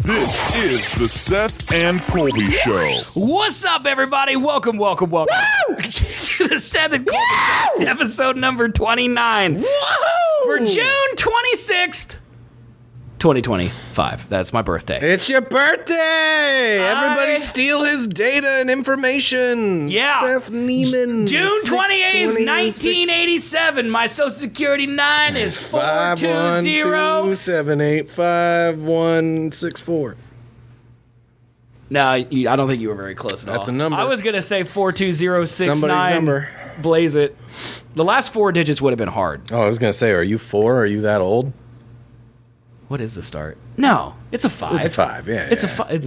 This is the Seth and Colby Show. What's up, everybody? Welcome to the Seth and Colby Show, episode number 29 for June 26th, 2025. That's my birthday. It's your birthday! Everybody steal his data and information. Yeah. Seth Neiman. June 28th, 1987. My social security 9 is 420. 512-785-164. No, I don't think you were very close at all. That's a number. I was going to say 42069. Somebody's number. Blaze it. The last four digits would have been hard. Oh, I was going to say, are you 4? Are you that old? What is the start? No, it's a 5. It's a 5, yeah. It's a 5.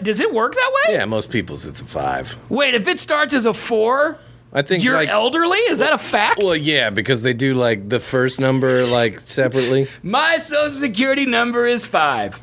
Does it work that way? Yeah, most people's it's a 5. Wait, if it starts as a 4, I think you're elderly? Is that a fact? Well, yeah, because they do like the first number like separately. My social security number is 5.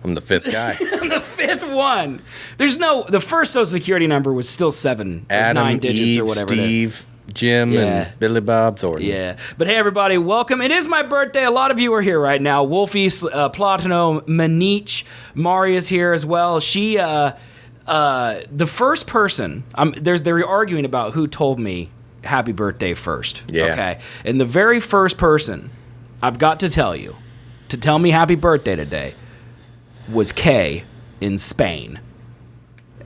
I'm the 5th guy. I'm the 5th one. The first social security number was still 7, Adam, 9 digits Eve, or whatever. Steve, Jim, and Billy Bob Thornton. Yeah. But hey, everybody, welcome. It is my birthday. A lot of you are here right now. Wolfie, Platano, Manich, Maria's here as well. She, the first person, they're arguing about who told me happy birthday first. Yeah. Okay. And the very first person I've got to tell you to tell me happy birthday today was Kay in Spain.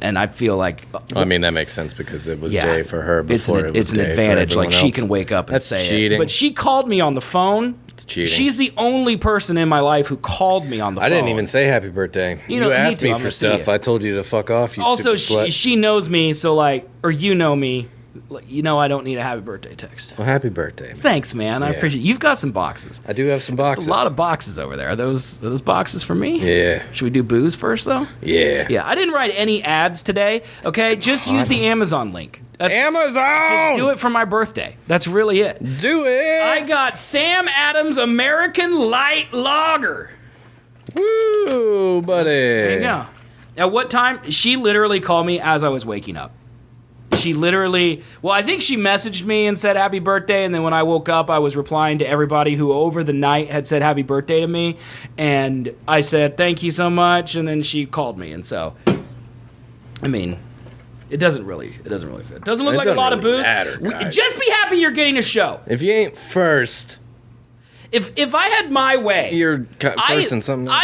And I feel like... I mean, that makes sense because it was day for her before it was It's an day advantage. for Like, she else. can wake up and That's say cheating. it. But she called me on the phone. It's cheating. She's the only person in my life who called me on the phone. I didn't even say happy birthday. You asked me me to. for stuff. I told you to fuck off, you Also, stupid slut. she knows me, so like... Or you know me. You know I don't need a happy birthday text. Well, happy birthday. Man. Thanks, man. I appreciate it. You've got some boxes. I do have some boxes. There's a lot of boxes over there. Are those boxes for me? Yeah. Should we do booze first, though? Yeah. Yeah, I didn't write any ads today, okay? Just use the Amazon link. Amazon! Just do it for my birthday. That's really it. Do it! I got Sam Adams American Light Lager. Woo, buddy. There you go. At what time? She literally called me as I was waking up. She literally, I think she messaged me and said happy birthday, and then when I woke up, I was replying to everybody who over the night had said happy birthday to me, and I said thank you so much, and then she called me, and so, I mean, it doesn't really fit. It doesn't look like a lot of booze. Just be happy you're getting a show. If you ain't first, if I had my way, you're first in something else.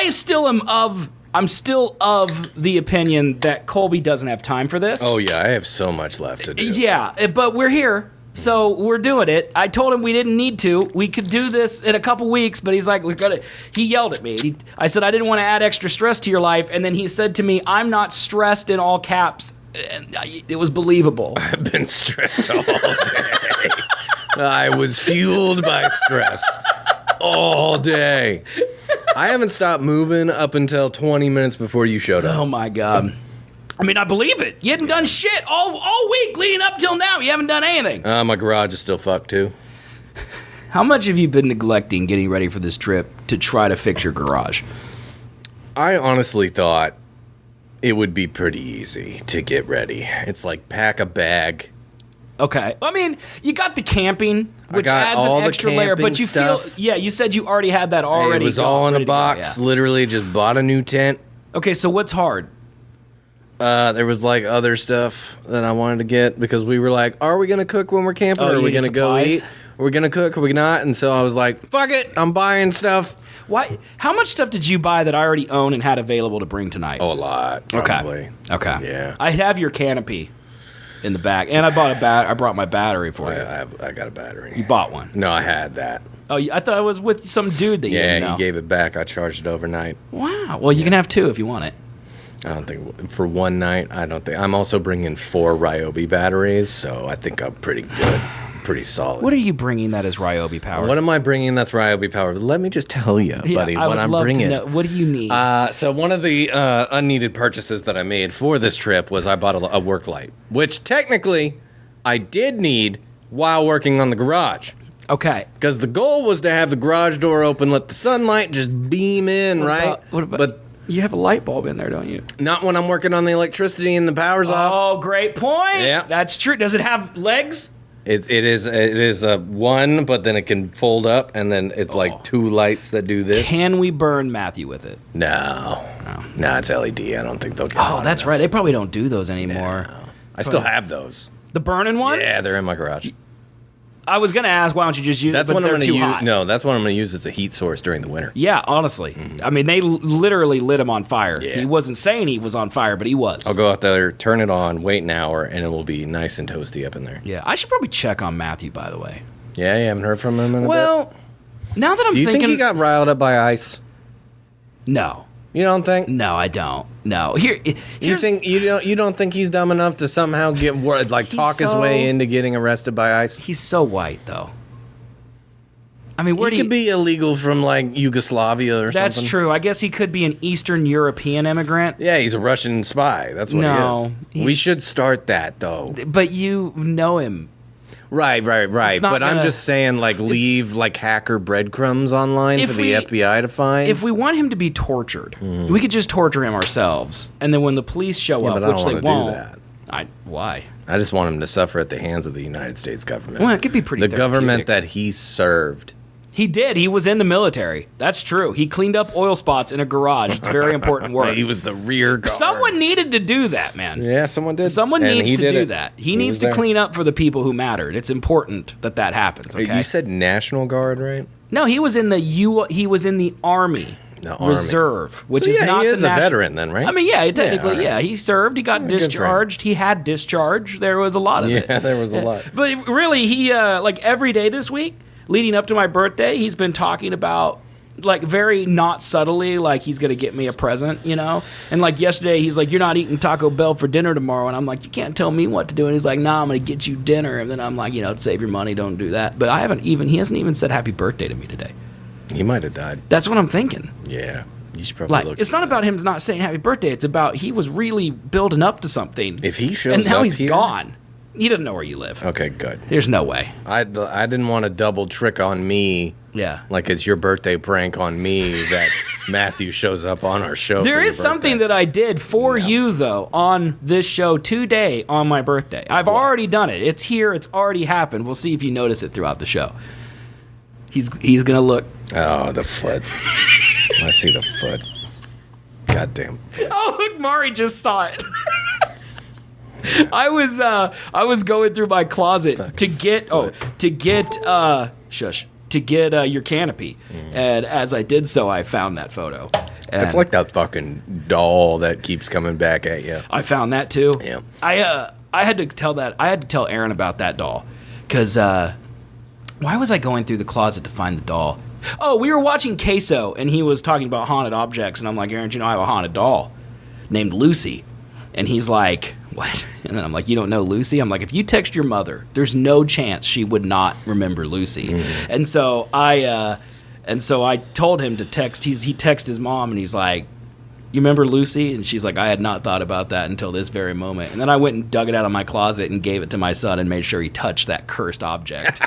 I'm still of the opinion that Colby doesn't have time for this. Oh, yeah, I have so much left to do. Yeah, but we're here, so we're doing it. I told him we didn't need to. We could do this in a couple weeks, but he's like, he yelled at me. I said, I didn't want to add extra stress to your life, and then he said to me, I'm not stressed in all caps. And it was believable. I've been stressed all day. I was fueled by stress all day. I haven't stopped moving up until 20 minutes before you showed up. Oh, my God. I mean, I believe it. You hadn't done shit all week leading up till now. You haven't done anything. My garage is still fucked, too. How much have you been neglecting getting ready for this trip to try to fix your garage? I honestly thought it would be pretty easy to get ready. It's like pack a bag. Okay. I mean, you got the camping, which adds an extra layer, but you stuff. you said you already had that already. It was all in a box, literally just bought a new tent. Okay, so what's hard? There was like other stuff that I wanted to get because we were like, are we going to cook when we're camping or are we going to go eat? Are we going to cook or are we not? And so I was like, fuck it, I'm buying stuff. Why? How much stuff did you buy that I already own and had available to bring tonight? Oh, a lot, probably. Okay. Yeah. I have your canopy in the back, and I brought my battery for you. I got a battery. You bought one? No, I had that. Oh, I thought it was with some dude that you didn't know. Yeah, he gave it back. I charged it overnight. Wow. Well, you can have 2 if you want it. I don't think for one night. I don't think. I'm also bringing 4 Ryobi batteries, so I think I'm pretty good, pretty solid. What are you bringing that is Ryobi powered? What am I bringing that's Ryobi powered? Let me just tell you, buddy, what I'm bringing. What do you need? So one of the unneeded purchases that I made for this trip was I bought a work light, which technically I did need while working on the garage. Okay. Because the goal was to have the garage door open, let the sunlight just beam in, right? But you have a light bulb in there, don't you? Not when I'm working on the electricity and the power's off. Oh, great point. Yeah. That's true. Does it have legs? It is a one, but then it can fold up, and then it's like two lights that do this. Can we burn Matthew with it? No, it's LED. I don't think they'll get. Oh, that's right. They probably don't do those anymore. No. I still have those. The burning ones? Yeah, they're in my garage. I was gonna ask, why don't you just use? That's but what I'm they're gonna too use. hot. No, that's what I'm gonna use as a heat source during the winter. Yeah, honestly, I mean, they literally lit him on fire. Yeah. He wasn't saying he was on fire, but he was. I'll go out there, turn it on, wait an hour, and it will be nice and toasty up in there. Yeah, I should probably check on Matthew. By the way. Yeah, you haven't heard from him in a bit? Well, now that I'm Do you thinking, think he got riled up by ice? no, You don't think? no, I don't. No, You think you don't think he's dumb enough to somehow get talk his way into getting arrested by ICE? He's so white, though. I mean, where He could be illegal from like Yugoslavia or That's something. true. I guess he could be an Eastern European immigrant. Yeah, he's a Russian spy. That's what No, he is. We should start that though. But you know him. Right. It's not But I'm gonna- just saying, like, leave like hacker breadcrumbs online If for the FBI to find. If we want him to be tortured, we could just torture him ourselves, and then when the police show up, but I which don't they wanna do won't. that. Why? I just want him to suffer at the hands of the United States government. Well, it could be pretty. The government therapeutic. that he served. He did. He was in the military. That's true. He cleaned up oil spots in a garage. It's very important work. He was the rear guard. Someone needed to do that, man. Yeah, someone did. Someone And needs he to did do it. that. He needs was to there. clean up for the people who mattered. It's important that that happens. Okay. You said National Guard, right? No, he was in the he was in the Army. The Army. Reserve, which So, is yeah, not he is the a national- veteran then, right? I mean, yeah, technically, all right. yeah, he served. He got good for him. discharged. He had discharge. There was a lot of it. Yeah, there was a lot. But really, he like every day this week, leading up to my birthday, he's been talking about like very not subtly, like he's gonna get me a present, you know. And like yesterday, he's like, "You're not eating Taco Bell for dinner tomorrow," and I'm like, "You can't tell me what to do." And he's like, "Nah, I'm gonna get you dinner." And then I'm like, save your money, don't do that. But he hasn't even said happy birthday to me today. He might have died. That's what I'm thinking. Yeah. You should probably Like, look. it's not about him not saying happy birthday. It's about he was really building up to something. If he shows and now up he's here- gone. He doesn't know where you live. Okay, good. There's no way. I didn't want to double trick on me. Yeah. Like it's your birthday prank on me that Matthew shows up on our show. There is something that I did for you, though, on this show today on my birthday. I've already done it. It's here. It's already happened. We'll see if you notice it throughout the show. He's going to look. Oh, the foot. I see the foot. Goddamn. Oh, look, Mari just saw it. I was going through my closet to get your canopy, and as I did so, I found that photo. And It's like that fucking doll that keeps coming back at you. I found that too. Yeah. I had to tell Aaron about that doll, because why was I going through the closet to find the doll? Oh, we were watching Queso, and he was talking about haunted objects, and I'm like, Aaron, I have a haunted doll named Lucy. And he's like, what? And then I'm like, you don't know Lucy? I'm like, if you text your mother, there's no chance she would not remember Lucy. And so I told him to text. He texted his mom, and he's like, you remember Lucy? And she's like, I had not thought about that until this very moment. And then I went and dug it out of my closet and gave it to my son and made sure he touched that cursed object.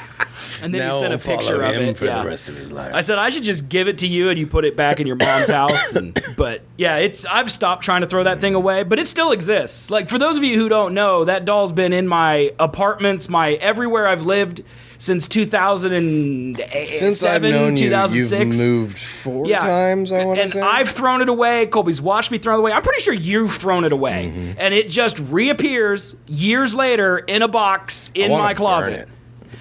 And then Now he sent a we'll follow picture of him it. for the rest of his life. I said I should just give it to you and you put it back in your mom's house. But yeah, I've stopped trying to throw that thing away, but it still exists. Like, for those of you who don't know, that doll's been in my apartments, everywhere I've lived since 2007, Since I've known 2006. you've moved four times, I want to And say. I've thrown it away. Colby's watched me throw it away. I'm pretty sure you've thrown it away. And it just reappears years later in a box in I wanna my closet.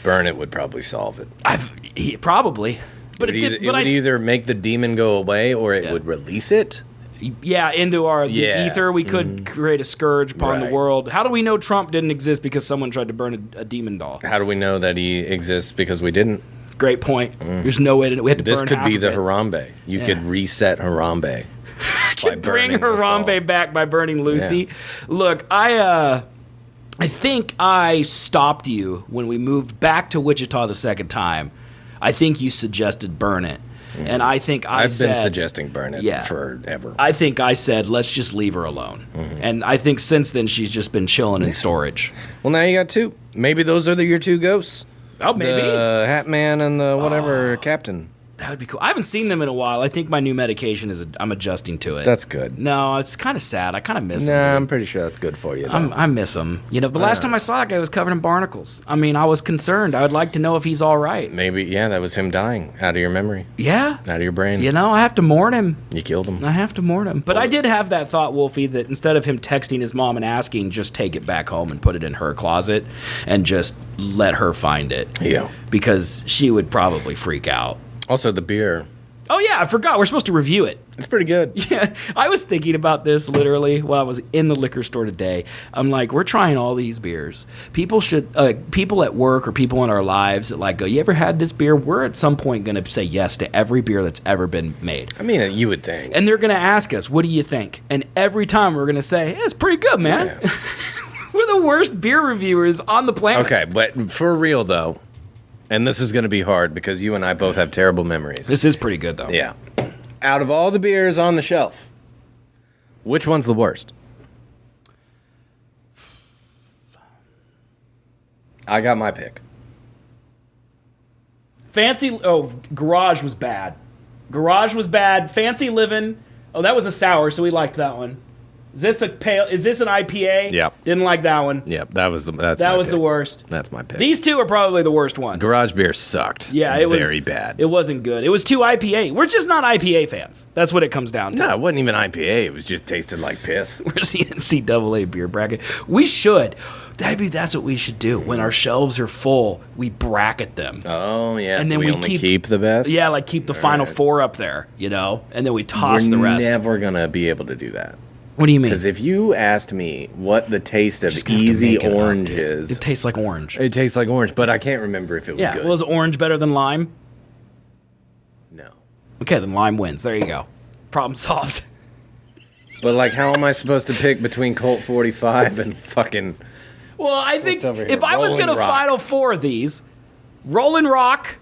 Burn it would probably solve it. Probably. But It would either make the demon go away or it would release it. Yeah, into the Yeah. ether, we could create a scourge upon the Right. world. How do we know Trump didn't exist because someone tried to burn a demon doll? How do we know that he exists because we didn't? Great point. There's no way to. We had to This burn could half be of the it. Harambe. You could reset Harambe. Could bring burning this doll. Harambe back by burning Lucy. Look, I think I stopped you when we moved back to Wichita the second time. I think you suggested burn it. And I think I've said, been suggesting burn it Yeah. forever. I think I said, let's just leave her alone. And I think since then she's just been chilling in storage. Well, now you got two. Maybe those are your two ghosts. Oh, maybe. The Hat Man and the whatever captain. That would be cool. I haven't seen them in a while. I think my new medication I'm adjusting to it. That's good. No, it's kind of sad. I kind of miss Nah, them. I'm pretty sure that's good for you. I miss him. You know, the last time I saw that guy was covered in barnacles. I mean, I was concerned. I would like to know if he's all right. Maybe, yeah, that was him dying out of your memory, Yeah. out of your brain. You know, I have to mourn him. You killed him. I have to mourn him. But I did have that thought, Wolfie, that instead of him texting his mom and asking, just take it back home and put it in her closet and just let her find it. Yeah. Because she would probably freak out. Also, the beer. Oh, yeah, I forgot. We're supposed to review it. It's pretty good. Yeah, I was thinking about this literally while I was in the liquor store today. I'm like, we're trying all these beers. People at work or people in our lives that like go, you ever had this beer? We're at some point going to say yes to every beer that's ever been made. I mean, you would think. And they're going to ask us, what do you think? And every time we're going to say, it's pretty good, man. Yeah. We're the worst beer reviewers on the planet. Okay, but for real, though, and this is going to be hard because you and I both have terrible memories. This is pretty good, though. Yeah. Out of all the beers on the shelf, which one's the worst? I got my pick. Garage was bad. Garage was bad. Fancy Living. Oh, that was a sour, so we liked that one. Is this an IPA? Yep. Didn't like that one. Yep, that was the worst. That's my pick. These two are probably the worst ones. Garage beer sucked. Yeah, it was very bad. It wasn't good. It was too IPA. We're just not IPA fans. That's what it comes down to. No, it wasn't even IPA. It was just tasted like piss. Where's the NCAA beer bracket? We should. That's what we should do. When our shelves are full, we bracket them. Oh, yeah. And so then we we only keep the best? Yeah, like keep the final four up there, you know? And then we toss the rest. We're never going to be able to do that. What do you mean? Because if you asked me what the taste of Just gonna have to Easy make it up, Orange dude. is... It tastes like orange. It tastes like orange, but I can't remember if it was good. Was orange better than lime? No. Okay, then lime wins. There you go. Problem solved. But, like, how am I supposed to pick between Colt 45 and fucking... Well, I think over here? if I was going to Rolling Rock. final four of these, Rolling Rock,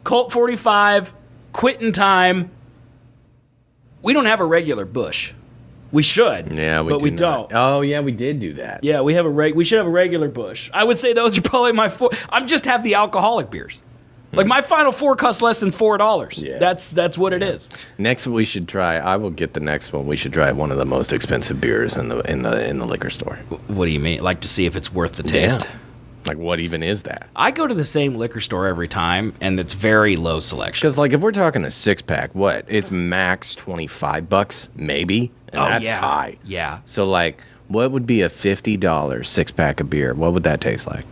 Colt 45, Quitting Time. We don't have a regular Bush. We should. Yeah, but we don't. Oh, yeah, we did do that. Yeah, we should have a regular Bush. I would say those are probably my four. I just have the alcoholic beers. Like my final four cost less than $4. Yeah. That's what it is. Next, we should try. I will get the next one. We should try one of the most expensive beers in the liquor store. What do you mean? Like to see if it's worth the taste? Yeah. Like, what even is that? I go to the same liquor store every time, and it's very low selection. Because, like, if we're talking a 6-pack, what? It's max $25, maybe, and that's high. Yeah. So, like, what would be a $50 6-pack of beer? What would that taste like?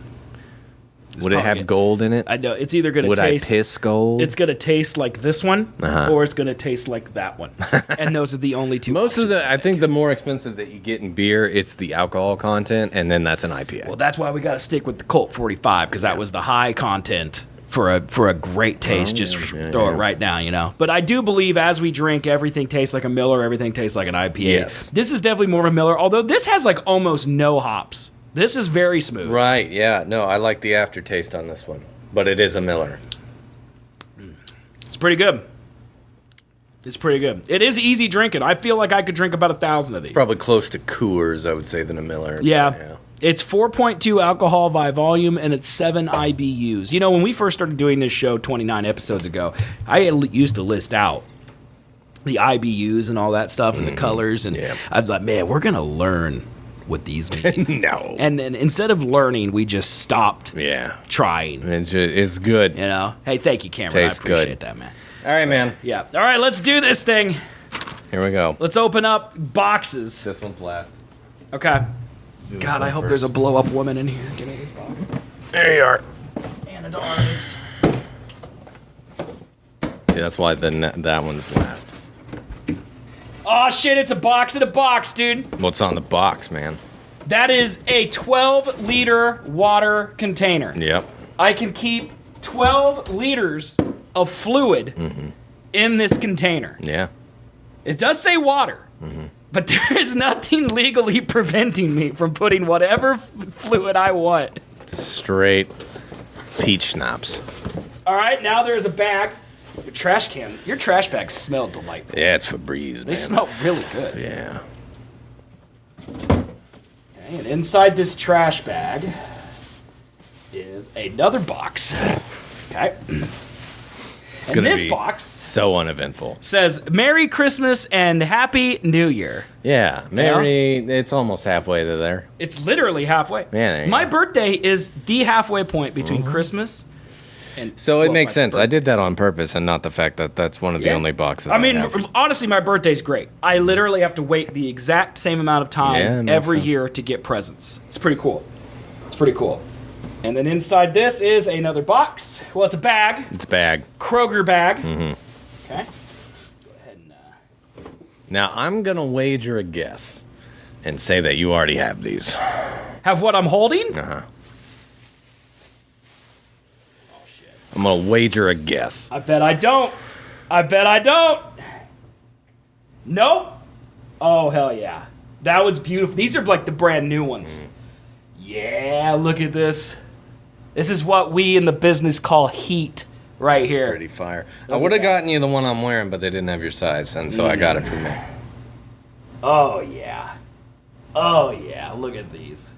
Would it have gold in it? I know it's either gonna Would taste. I piss gold? It's gonna taste like this one, or it's gonna taste like that one, and those are the only two. Most of options. I think the more expensive that you get in beer, it's the alcohol content, and then that's an IPA. Well, that's why we got to stick with the Colt 45 because that was the high content for a great taste. Throw it right down, you know. But I do believe as we drink, everything tastes like a Miller, everything tastes like an IPA. Yes. This is definitely more of a Miller, although this has like almost no hops. This is very smooth. Right, yeah. No, I like the aftertaste on this one. But it is a Miller. It's pretty good. It's pretty good. It is easy drinking. I feel like I could drink about 1,000 of these. Probably close to Coors, I would say, than a Miller. Yeah. It's 4.2 alcohol by volume, and it's 7 IBUs. You know, when we first started doing this show 29 episodes ago, I used to list out the IBUs and all that stuff and the colors, and I was like, man, we're going to learn what these mean. No. And then instead of learning, we just stopped trying. It's good. You know? Hey, thank you, Cameron. Tastes I appreciate good. that, man. All right, man. Yeah. All right, let's do this thing. Here we go. Let's open up boxes. This one's last. Okay. God, I hope there's a blow-up woman in here. Give me this box. There you are. Anna Doris. See, that's why that one's last. Oh, shit, it's a box in a box, dude. What's on the box, man? That is a 12-liter water container. Yep. I can keep 12 liters of fluid in this container. Yeah. It does say water, but there is nothing legally preventing me from putting whatever fluid I want. Straight peach schnapps. All right, now there's a bag. Your trash bags smell delightful. Yeah, it's Febreze, man. They smell really good. Yeah. Okay, and inside this trash bag is another box. Okay. Okay. And gonna this be box so uneventful. says Merry Christmas and Happy New Year. Yeah, it's almost halfway to there. It's literally halfway. there you My go. birthday is the halfway point between Christmas and So it well, makes my sense. I did that on purpose and not the fact that that's one of the Yeah. only boxes I mean, have. honestly, my birthday's great. I literally have to wait the exact same amount of Yeah, it time makes every sense. year to get presents. It's pretty cool. It's pretty cool. And then inside this is another box. Well, it's a bag. It's a bag. Kroger bag. Okay. Go ahead and... Now, I'm going to wager a guess and say that you already have these. have what I'm holding? Uh-huh. I'm going to wager a guess. I bet I don't. I bet I don't. Nope. Oh, hell yeah. That one's beautiful. These are like the brand new ones. Yeah, look at this. This is what we in the business call heat right here. Pretty fire. I would have gotten you the one I'm wearing, but they didn't have your size, and so I got it from me. Oh, yeah. Oh, yeah. Look at these.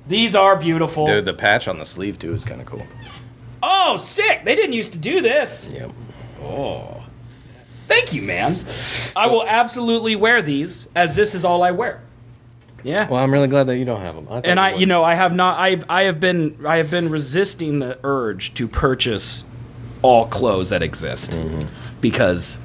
These are beautiful. Dude, the patch on the sleeve, too, is kind of cool. Oh, sick. They didn't used to do this. Yep. Oh. Thank you, man. I will absolutely wear these, as this is all I wear. Yeah. Well, I'm really glad that you don't have them. And I have not. I have been resisting the urge to purchase all clothes that exist because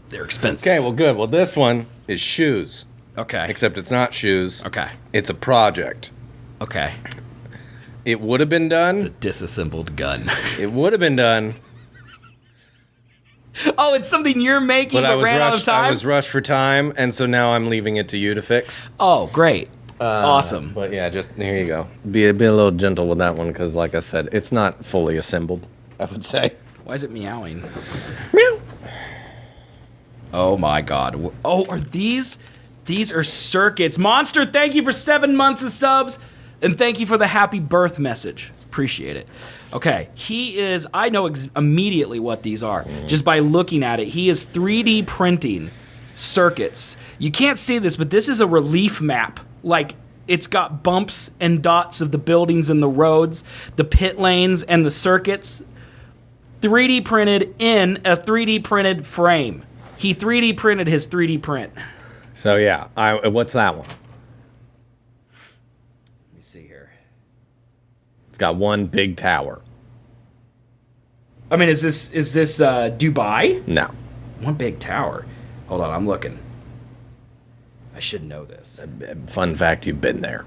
they're expensive. Okay, well, good. Well, this one is shoes, Okay. except it's not shoes. Okay. It's a project. Okay. It would have been done. It's a disassembled gun. It would have been done, Oh, it's something you're making, but but ran out of I time. was rushed for time, and so now I'm leaving it to you to fix. Oh, great. Awesome. But yeah, just here you go. Be a little gentle with that one, because like I said, it's not fully assembled, I would say. Why is it meowing? Meow. Oh my God. Oh, are these? These are circuits. Monster, thank you for 7 months of subs, and thank you for the happy birth message. Appreciate it. Okay, he is. I know immediately what these are just by looking at it. He is 3D printing circuits. You can't see this, but this is a relief map. Like, it's got bumps and dots of the buildings and the roads, the pit lanes and the circuits. 3D printed in a 3D printed frame. He 3D printed his 3D print. So yeah, what's that one? Let me see here. It's got one big tower. I mean, is this Dubai? No. One big tower. Hold on, I'm looking. I should know this. Fun fact, you've been there.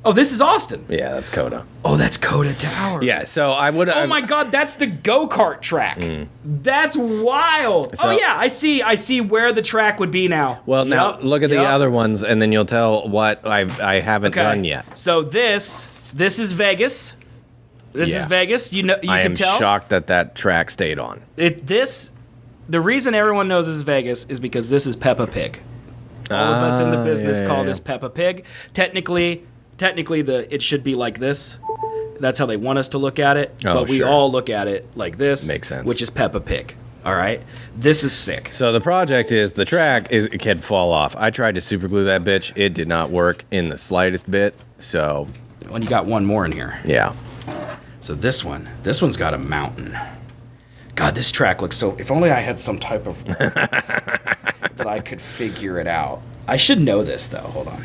Oh, this is Austin. Yeah, that's Coda. Oh, that's Coda Tower. Yeah, so I would. Oh my God, that's the go-kart track. That's wild. So- oh yeah, I see where the track would be now. Well, now Yep, look at the yep. other ones, and then you'll tell what I haven't Okay. done yet. So this is Vegas. This Yeah. is Vegas. You know, you I can am tell. shocked that track stayed on. The reason everyone knows this is Vegas is because this is Peppa Pig. All of us in the business call this Peppa Pig. Technically, it should be like this. That's how they want us to look at it. Oh, but we sure. all look at it like this. Makes sense. Which is Peppa Pig. All right? This is sick. So the project is the track is it can fall off. I tried to super glue that bitch. It did not work in the slightest bit. So When you got one more in here. yeah. So this one's got a mountain. God, this track looks so. If only I had some type of reference that I could figure it out. I should know this though. Hold on.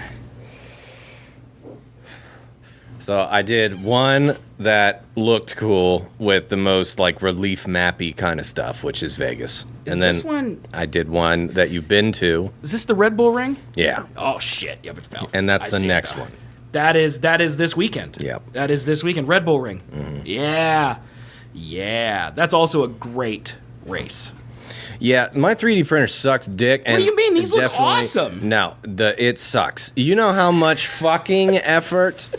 So I did one that looked cool with the most like relief mappy kind of stuff, which is Vegas. Is this one? I did one that you've been to. Is this the Red Bull Ring? Yeah. Oh shit! Yep, it fell. And that's I the see it next now. one. That is this weekend. Yep. That is this weekend. Red Bull Ring. Yeah. Yeah. That's also a great race. Yeah, my 3D printer sucks dick. And do you mean? These look definitely- awesome. No, it sucks. You know how much fucking effort?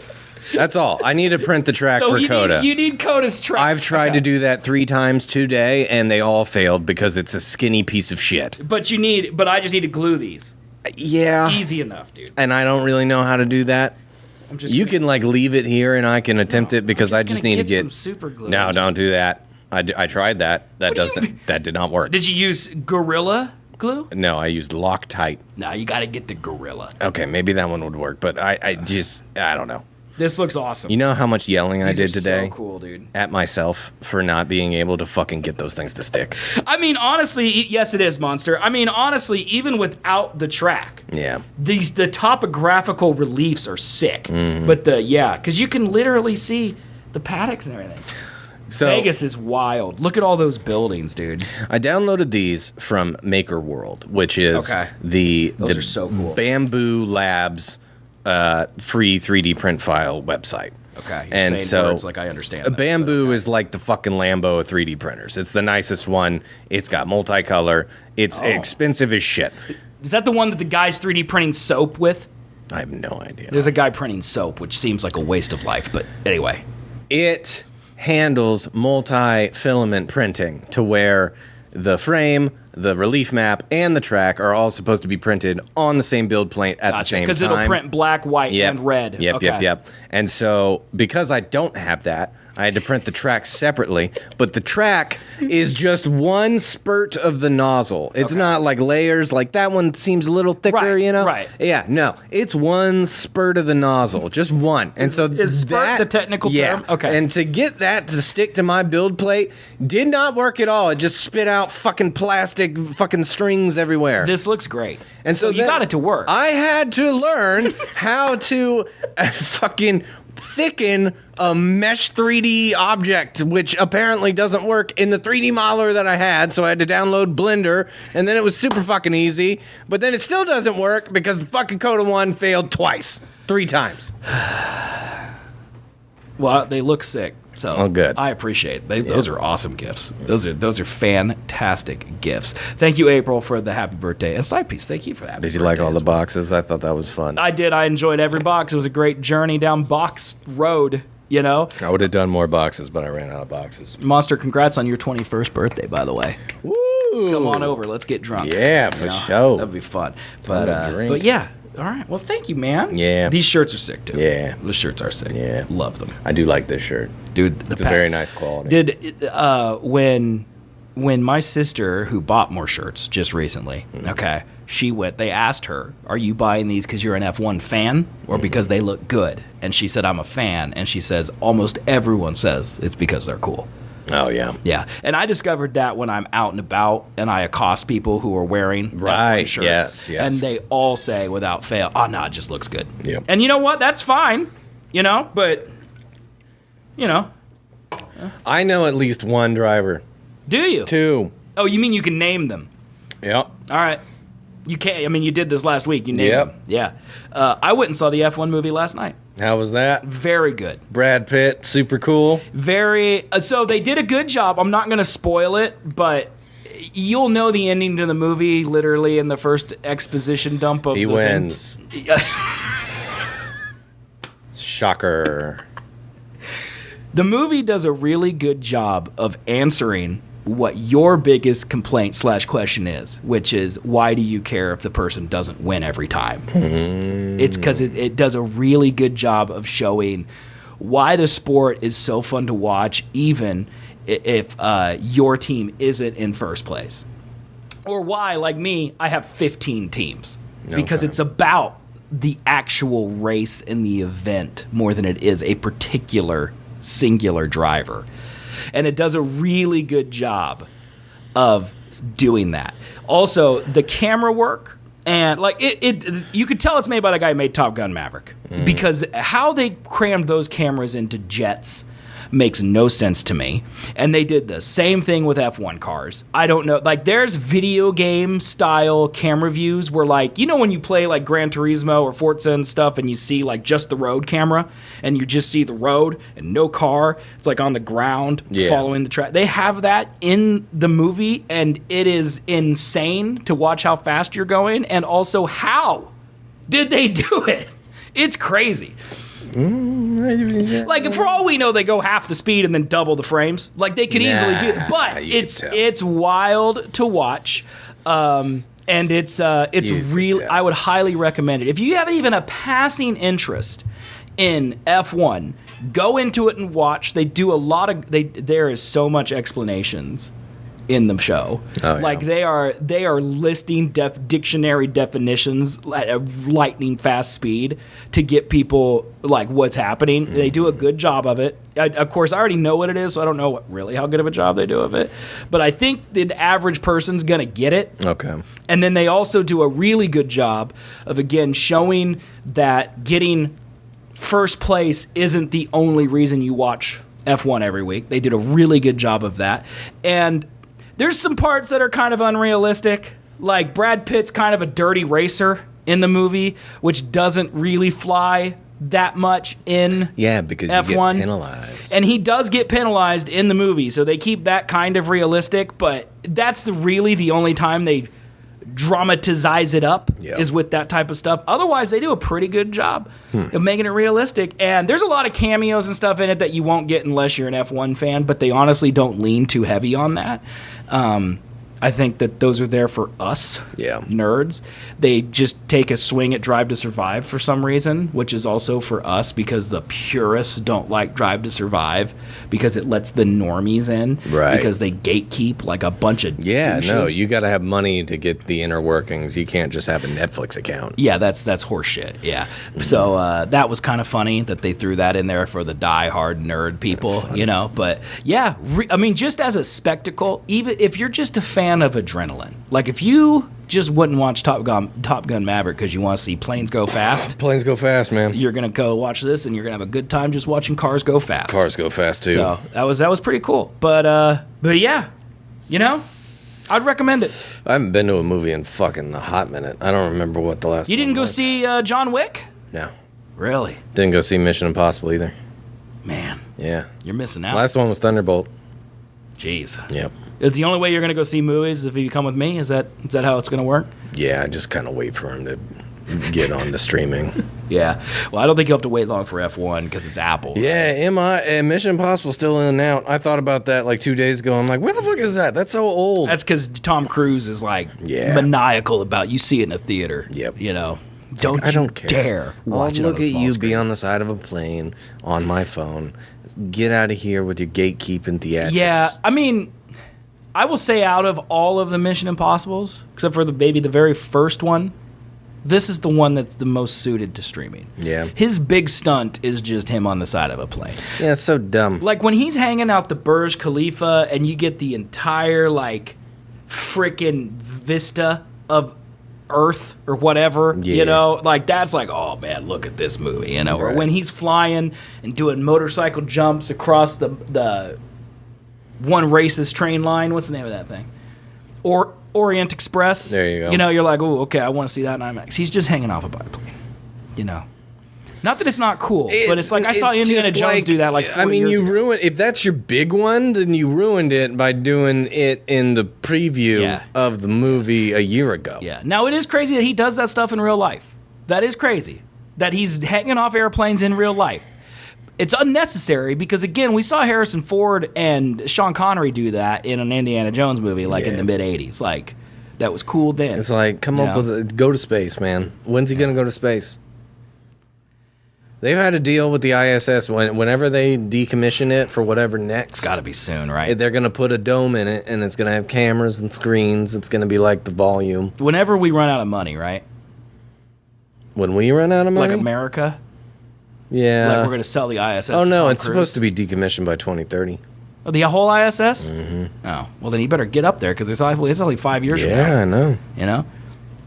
That's all. I need to print the track So for you Coda. need Coda's track. I've tried to do that 3 times today, and they all failed because it's a skinny piece of shit. But I just need to glue these. Yeah. Easy enough, dude. And I don't really know how to do that. I'm just. You gonna- can like leave it here, and I can attempt it because I just gonna need to get some super glue. No, and don't just- do that. I tried that. That do you doesn't. mean? That did not work. Did you use Gorilla Glue? No, I used Loctite. No, you got to get the Gorilla. Okay, maybe that one would work, but I don't know. This looks awesome. You know how much yelling I These did are today? So cool, dude. At myself for not being able to fucking get those things to stick. I mean, honestly, yes, it is, Monster. I mean, honestly, even without the track, Yeah. the topographical reliefs are sick. But because you can literally see the paddocks and everything. So Vegas is wild. Look at all those buildings, dude. I downloaded these from Maker World, which is Okay. the are so cool. Bamboo Labs free 3D print file website. Okay, you're And saying so words like I understand that, Bamboo but okay. is like the fucking Lambo of 3D printers. It's the nicest one. It's got multicolor. It's expensive as shit. Is that the one that the guy's 3D printing soap with? I have no idea. There's a guy printing soap, which seems like a waste of life, but anyway. It handles multi-filament printing to where the frame, the relief map, and the track are all supposed to be printed on the same build plate at the same time. Because it'll print black, white, and red. Yep. And so, because I don't have that, I had to print the track separately, but the track is just one spurt of the nozzle. It's not like layers, like that one seems a little thicker, Right, you know? right. Yeah, no, it's one spurt of the nozzle, just one. And so Is spurt the technical term? Okay. And to get that to stick to my build plate did not work at all. It just spit out fucking plastic fucking strings everywhere. This looks great. And so you then got it to work. I had to learn how to fucking thicken a mesh 3D object, which apparently doesn't work in the 3D modeler that I had, so I had to download Blender, and then it was super fucking easy, but then it still doesn't work because the fucking Coda 1 failed twice. 3 times. Well, they look sick. So Oh, good. I appreciate it. Those are awesome gifts. Those are fantastic gifts. Thank you, April, for the happy birthday. And side piece, thank you for that. Did you like all the boxes? I thought that was fun. I did. I enjoyed every box. It was a great journey down Box Road, you know? I would have done more boxes, but I ran out of boxes. Monster, congrats on your 21st birthday, by the way. Woo! Come on over. Let's get drunk. Yeah, for sure. That'd be fun. Time to drink. But yeah. All right. Well, thank you, man. Yeah. These shirts are sick, too. Yeah. The shirts are sick. Yeah. Love them. I do like this shirt. Dude, It's a very nice quality. When my sister, who bought more shirts just recently, okay, she went, they asked her, are you buying these because you're an F1 fan or because they look good? And she said, I'm a fan. And she says, almost everyone says it's because they're cool. Oh, yeah. Yeah. And I discovered that when I'm out and about and I accost people who are wearing Right, F1 shirts. yes. And they all say without fail, oh, no, it just looks good. Yep. And you know what? That's fine, you know, but, you know. I know at least one driver. Do you? 2. Oh, you mean you can name them? Yep. All right. You can't. I mean, you did this last week. You named Yep. them. Yeah. I went and saw the F1 movie last night. How was that? Very good. Brad Pitt, super cool. Very. So they did a good job. I'm not going to spoil it, but you'll know the ending to the movie literally in the first exposition dump of He the wins. thing. Shocker. The movie does a really good job of answering what your biggest complaint / question is, which is, why do you care if the person doesn't win every time? It's because it does a really good job of showing why the sport is so fun to watch, even if your team isn't in first place. Or why, like me, I have 15 teams. Because Okay. it's about the actual race and the event more than it is a particular singular driver. And it does a really good job of doing that. Also, the camera work and like it you could tell it's made by the guy who made Top Gun Maverick because how they crammed those cameras into jets makes no sense to me. And they did the same thing with F1 cars. I don't know. Like, there's video game style camera views where, like, you know, when you play like Gran Turismo or Forza and stuff and you see like just the road camera and you just see the road and no car, it's like on the ground following the track. They have that in the movie, and it is insane to watch how fast you're going, and also how did they do it? It's crazy. Like, for all we know, they go half the speed and then double the frames. Like, they could easily do it, but it's wild to watch, and it's really. I would highly recommend it if you have even a passing interest in F1. Go into it and watch. They do a lot of. There is so much explanations in the show. Oh, like yeah. they are listing dictionary definitions at a lightning fast speed to get people like what's happening. They do a good job of it. Of course, I already know what it is, so I don't know really how good of a job they do of it. But I think the average person's gonna get it. Okay. And then they also do a really good job of, again, showing that getting first place isn't the only reason you watch F1 every week. They did a really good job of that. And there's some parts that are kind of unrealistic. Like Brad Pitt's kind of a dirty racer in the movie, which doesn't really fly that much in because F1. you get penalized. And he does get penalized in the movie, so they keep that kind of realistic, but that's really the only time they dramatize it up is with that type of stuff. Otherwise, they do a pretty good job of making it realistic. And there's a lot of cameos and stuff in it that you won't get unless you're an F1 fan, but they honestly don't lean too heavy on that. I think that those are there for us, nerds. They just take a swing at Drive to Survive for some reason, which is also for us because the purists don't like Drive to Survive because it lets the normies in. Right. Because they gatekeep like a bunch of douches. No, you got to have money to get the inner workings. You can't just have a Netflix account. Yeah, that's horseshit. Yeah. So that was kind of funny that they threw that in there for the die-hard nerd people, you know. But yeah, I mean, just as a spectacle, even if you're just a fan of adrenaline, like if you just wouldn't watch Top Gun Maverick because you want to see planes go fast. Planes go fast, man. You're gonna go watch this, and you're gonna have a good time just watching cars go fast. Cars go fast too. So that was pretty cool. But yeah, you know, I'd recommend it. I haven't been to a movie in fucking a hot minute. I don't remember what the last. You didn't one go was. see John Wick? No. Really? Didn't go see Mission Impossible either. Man. Yeah. You're missing out. Last one was Thunderbolt. Jeez. Yep. It's the only way you're going to go see movies if you come with me? Is that how it's going to work? Yeah, I just kind of wait for him to get on to streaming. Yeah. Well, I don't think you'll have to wait long for F1 because it's Apple. Yeah, Mission Impossible still in and out. I thought about that like 2 days ago. I'm like, where the fuck is that? That's so old. That's because Tom Cruise is like maniacal about you see it in a theater. Yep. You know, I don't care. dare watch it on look a at small you screen. be on the side of a plane on my phone. Get out of here with your gatekeeping theatrics. Yeah, I mean, I will say out of all of the Mission Impossibles, except for the very first one, this is the one that's the most suited to streaming. Yeah. His big stunt is just him on the side of a plane. Yeah, it's so dumb. Like when he's hanging out the Burj Khalifa and you get the entire like freaking vista of Earth or whatever, you know, like that's like, oh man, look at this movie, you know. Or when he's flying and doing motorcycle jumps across the one racist train line. What's the name of that thing? Or Orient Express. There you go. You know, you're like, oh, okay, I want to see that in IMAX. He's just hanging off a biplane, you know. Not that it's not cool, but it's like I saw Indiana Jones do that like 4 years ago. Ruined. If that's your big one, then you ruined it by doing it in the preview of the movie a year ago. Yeah. Now, it is crazy that he does that stuff in real life. That is crazy. That he's hanging off airplanes in real life. It's unnecessary because, again, we saw Harrison Ford and Sean Connery do that in an Indiana Jones movie in the mid-'80s. Like, that was cool then. It's like, go to space, man. When's he going to go to space? They've had a deal with the ISS. Whenever they decommission it for whatever next. It's got to be soon, right? They're going to put a dome in it, and it's going to have cameras and screens. It's going to be like the volume. Whenever we run out of money, right? When we run out of money? Like America? Yeah. Like we're going to sell the ISS Oh, to no, Tom it's Cruise? supposed to be decommissioned by 2030. Oh, the whole ISS? Mm-hmm. Oh, well, then you better get up there because it's only 5 years from now. Yeah, I know. You know?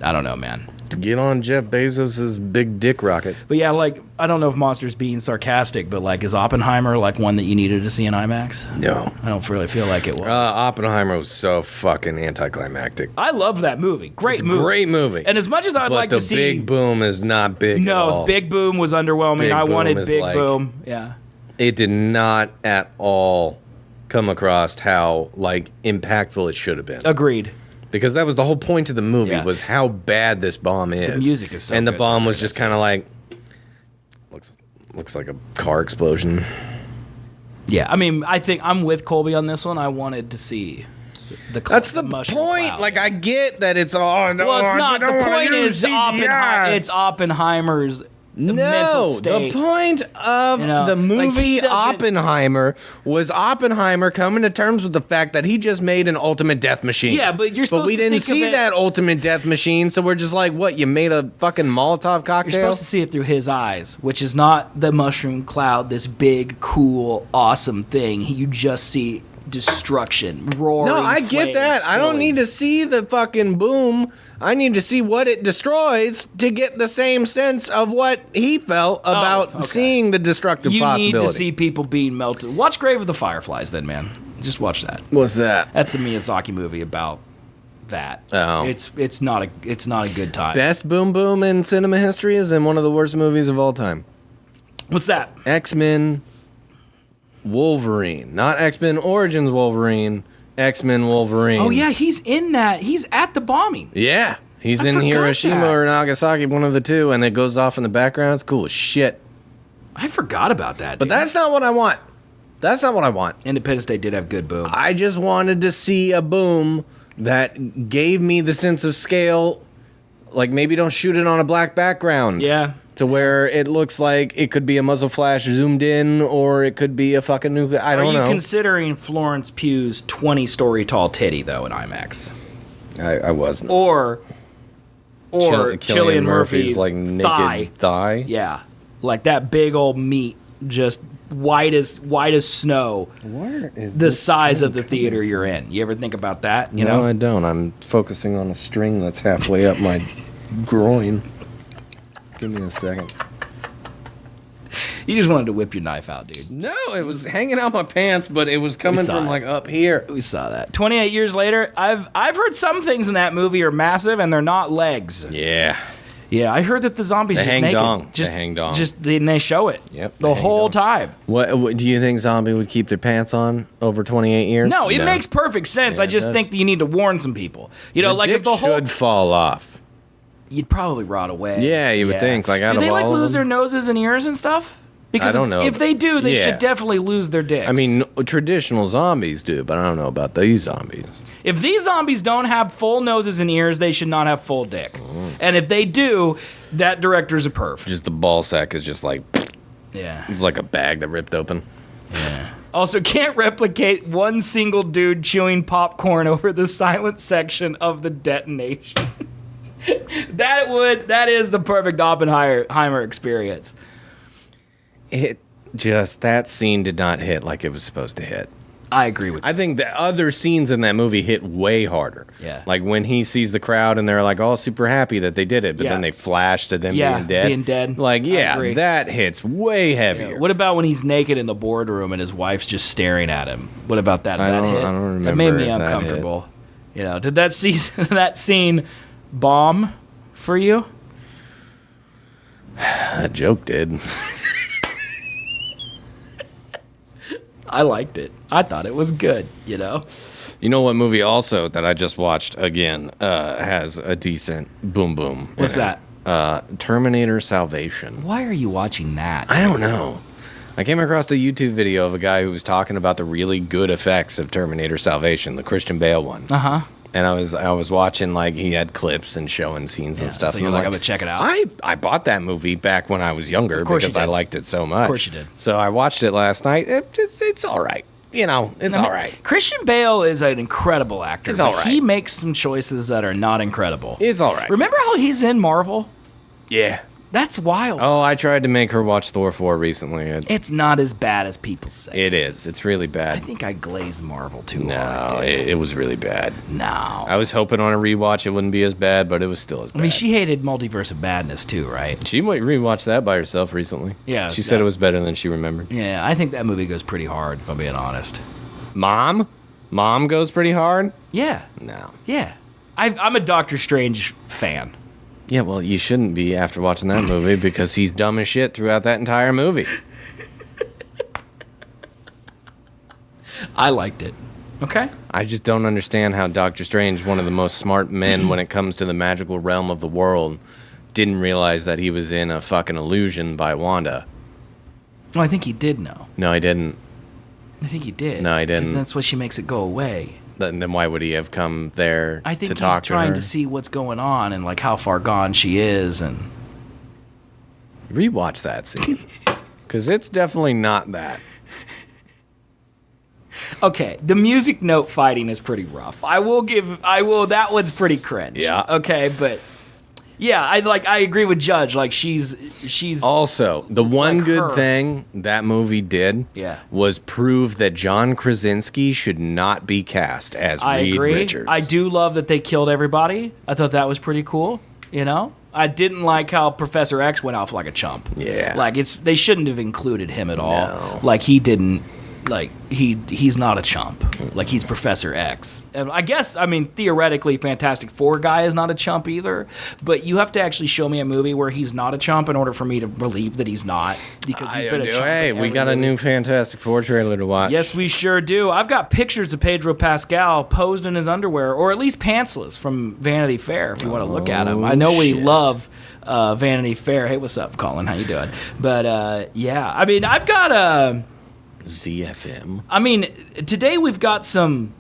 I don't know, man. To get on Jeff Bezos' big dick rocket. But yeah, like, I don't know if Monster's being sarcastic, but like, is Oppenheimer like one that you needed to see in IMAX? No. I don't really feel like it was. Oppenheimer was so fucking anticlimactic. I love that movie. Great movie. Great movie. And as much as I'd like to see... But the Big Boom is not big at all. No, Big Boom was underwhelming. I wanted Big Boom. Yeah. It did not at all come across how, like, impactful it should have been. Agreed. Because that was the whole point of the movie, was how bad this bomb is. The music is so and the good. bomb was just kind of like, looks like a car explosion. Yeah, I mean, I think I'm with Colby on this one. I wanted to see the That's the mushroom point. cloud. Like, I get that it's all. Well, it's not. The point is it's Oppenheimer's mental No, state. the point of the movie he doesn't- Oppenheimer was Oppenheimer coming to terms with the fact that he just made an ultimate death machine. Yeah, but you're supposed we to didn't think of see it- that ultimate death machine, so we're just like, what? You made a fucking Molotov cocktail? You're supposed to see it through his eyes, which is not the mushroom cloud, this big, cool, awesome thing. You just see destruction, roaring. No, I get that. I don't need to see the fucking boom. I need to see what it destroys to get the same sense of what he felt about okay. seeing the destructive You possibility. need to see people being melted. Watch Grave of the Fireflies, then, man. Just watch that. What's that? That's the Miyazaki movie about that. Oh. It's not a good time. Best boom boom in cinema history is in one of the worst movies of all time. What's that? X-Men Wolverine. Not X-Men Origins Wolverine. X-Men Wolverine. Oh yeah, he's in that. He's at the bombing. Yeah. He's I in forgot Hiroshima that. or Nagasaki, one of the two, and it goes off in the background. It's cool as shit. I forgot about that. But dude. that's not what I want. That's not what I want. Independence Day did have good boom. I just wanted to see a boom that gave me the sense of scale. Like, maybe don't shoot it on a black background. Yeah. To where it looks like it could be a muzzle flash zoomed in, or it could be a fucking nuclear. I don't know. Are you considering Florence Pugh's 20-story tall titty though in IMAX, I wasn't. or Cillian Murphy's like naked thigh? thigh. Yeah, like that big old meat, just white as snow. Where is The size of the theater you're in. You ever think about that? You No, know. I don't. I'm focusing on a string that's halfway up my groin. Give me a second. You just wanted to whip your knife out, dude. No, it was hanging out my pants, but it was coming saw from it. like up here. We saw that. 28 years later, I've heard some things in that movie are massive and they're not legs. Yeah. Yeah, I heard that the zombies They just hang naked. dong. Just They hang dong. they show it. Yep, The they hang whole dong. time. What do you think zombie would keep their pants on over 28 years? No, it makes perfect sense. Yeah, I it just does. think that you need to warn some people. You know, The like dick if the whole should fall off. you'd probably rot away. Yeah, you would think, like, out do of they like all of lose them? their noses and ears and stuff? Because I don't know. If they do, they Yeah. should definitely lose their dicks. I mean, traditional zombies do, but I don't know about these zombies. if these zombies don't have full noses and ears, they should not have full dick. And if they do, that director's a perv. Just the ball sack is just like, Yeah. it's like a bag that ripped open. Also, can't replicate one single dude chewing popcorn over the silent section of the detonation. That is the perfect Oppenheimer experience. That scene did not hit like it was supposed to hit. I agree with you. I think the other scenes in that movie hit way harder. Yeah. Like when he sees the crowd and they're like all super happy that they did it, but Yeah. then they flash to them Yeah, being dead. being dead. Like, I yeah, agree. that hits way heavier. What about when he's naked in the boardroom and his wife's just staring at him? What about that? I That don't- hit? I don't That made remember me if that hit. uncomfortable. You know, did that scene bomb for you? That joke did. I liked it. I thought it was good. You know. You know what movie also that I just watched again has a decent boom boom? What's in it? Terminator Salvation. Why are you watching that? I don't know. I came across a YouTube video of a guy who was talking about the really good effects of Terminator Salvation, the Christian Bale one. Uh-huh. And I was watching, like, he had clips and showing scenes and stuff. So and you're I'm like, I'm gonna check it out. I bought that movie back when I was younger course because you I did. liked it so much. Of course you did. So I watched it last night. It's all right. You know, it's I mean, all right. Christian Bale is an incredible actor. It's but all right. He makes some choices that are not incredible. It's all right. Remember how he's in Marvel? Yeah. That's wild. Oh, I tried to make her watch Thor 4 recently. It's not as bad as people say. It is. It's really I bad. think I glazed Marvel too No, hard. dude. it was really bad. No. I was hoping on a rewatch it wouldn't be as bad, but it was still as bad. I mean, she hated Multiverse of Madness too, right? She might rewatch that by herself recently. Yeah, She said yeah. it was better than she remembered. Yeah, I think that movie goes pretty hard, if I'm being honest. Mom? Mom goes pretty hard? Yeah, No. yeah. I'm a Doctor Strange fan. Yeah, well, you shouldn't be after watching that movie because he's dumb as shit throughout that entire movie. I liked it. Okay. I just don't understand how Doctor Strange, one of the most smart men when it comes to the magical realm of the world, didn't realize that he was in a fucking illusion by Wanda. Well, I think he did know. No, he didn't. I think he did. No, he 'Cause didn't. That's why she makes it go away. Then why would he have come there I think to he's talk trying to her? to see what's going on and like how far gone she is, and Rewatch that scene. Because it's definitely not that. Okay, the music note fighting is pretty rough. That one's pretty cringe. Yeah. Okay, but yeah, I agree with Judge. Like she's Also, the one like good her. thing that movie did was prove that John Krasinski should not be cast as I Reed agree. Richards. I do love that they killed everybody. I thought that was pretty cool. You know, I didn't like how Professor X went off like a chump. Yeah. Like they shouldn't have included him at all. No. Like he didn't. Like he's not a chump. Like he's Professor X. And I guess theoretically Fantastic Four guy is not a chump either. But you have to actually show me a movie where he's not a chump in order for me to believe that he's not, because he's been a chump. Hey, in we every got a movie. new Fantastic Four trailer to watch. Yes, we sure do. I've got pictures of Pedro Pascal posed in his underwear, or at least pantsless, from Vanity Fair, if you want to look at him. I know we shit. love Vanity Fair. Hey, what's up, Colin? How you doing? But, yeah, I've got ZFM. today we've got some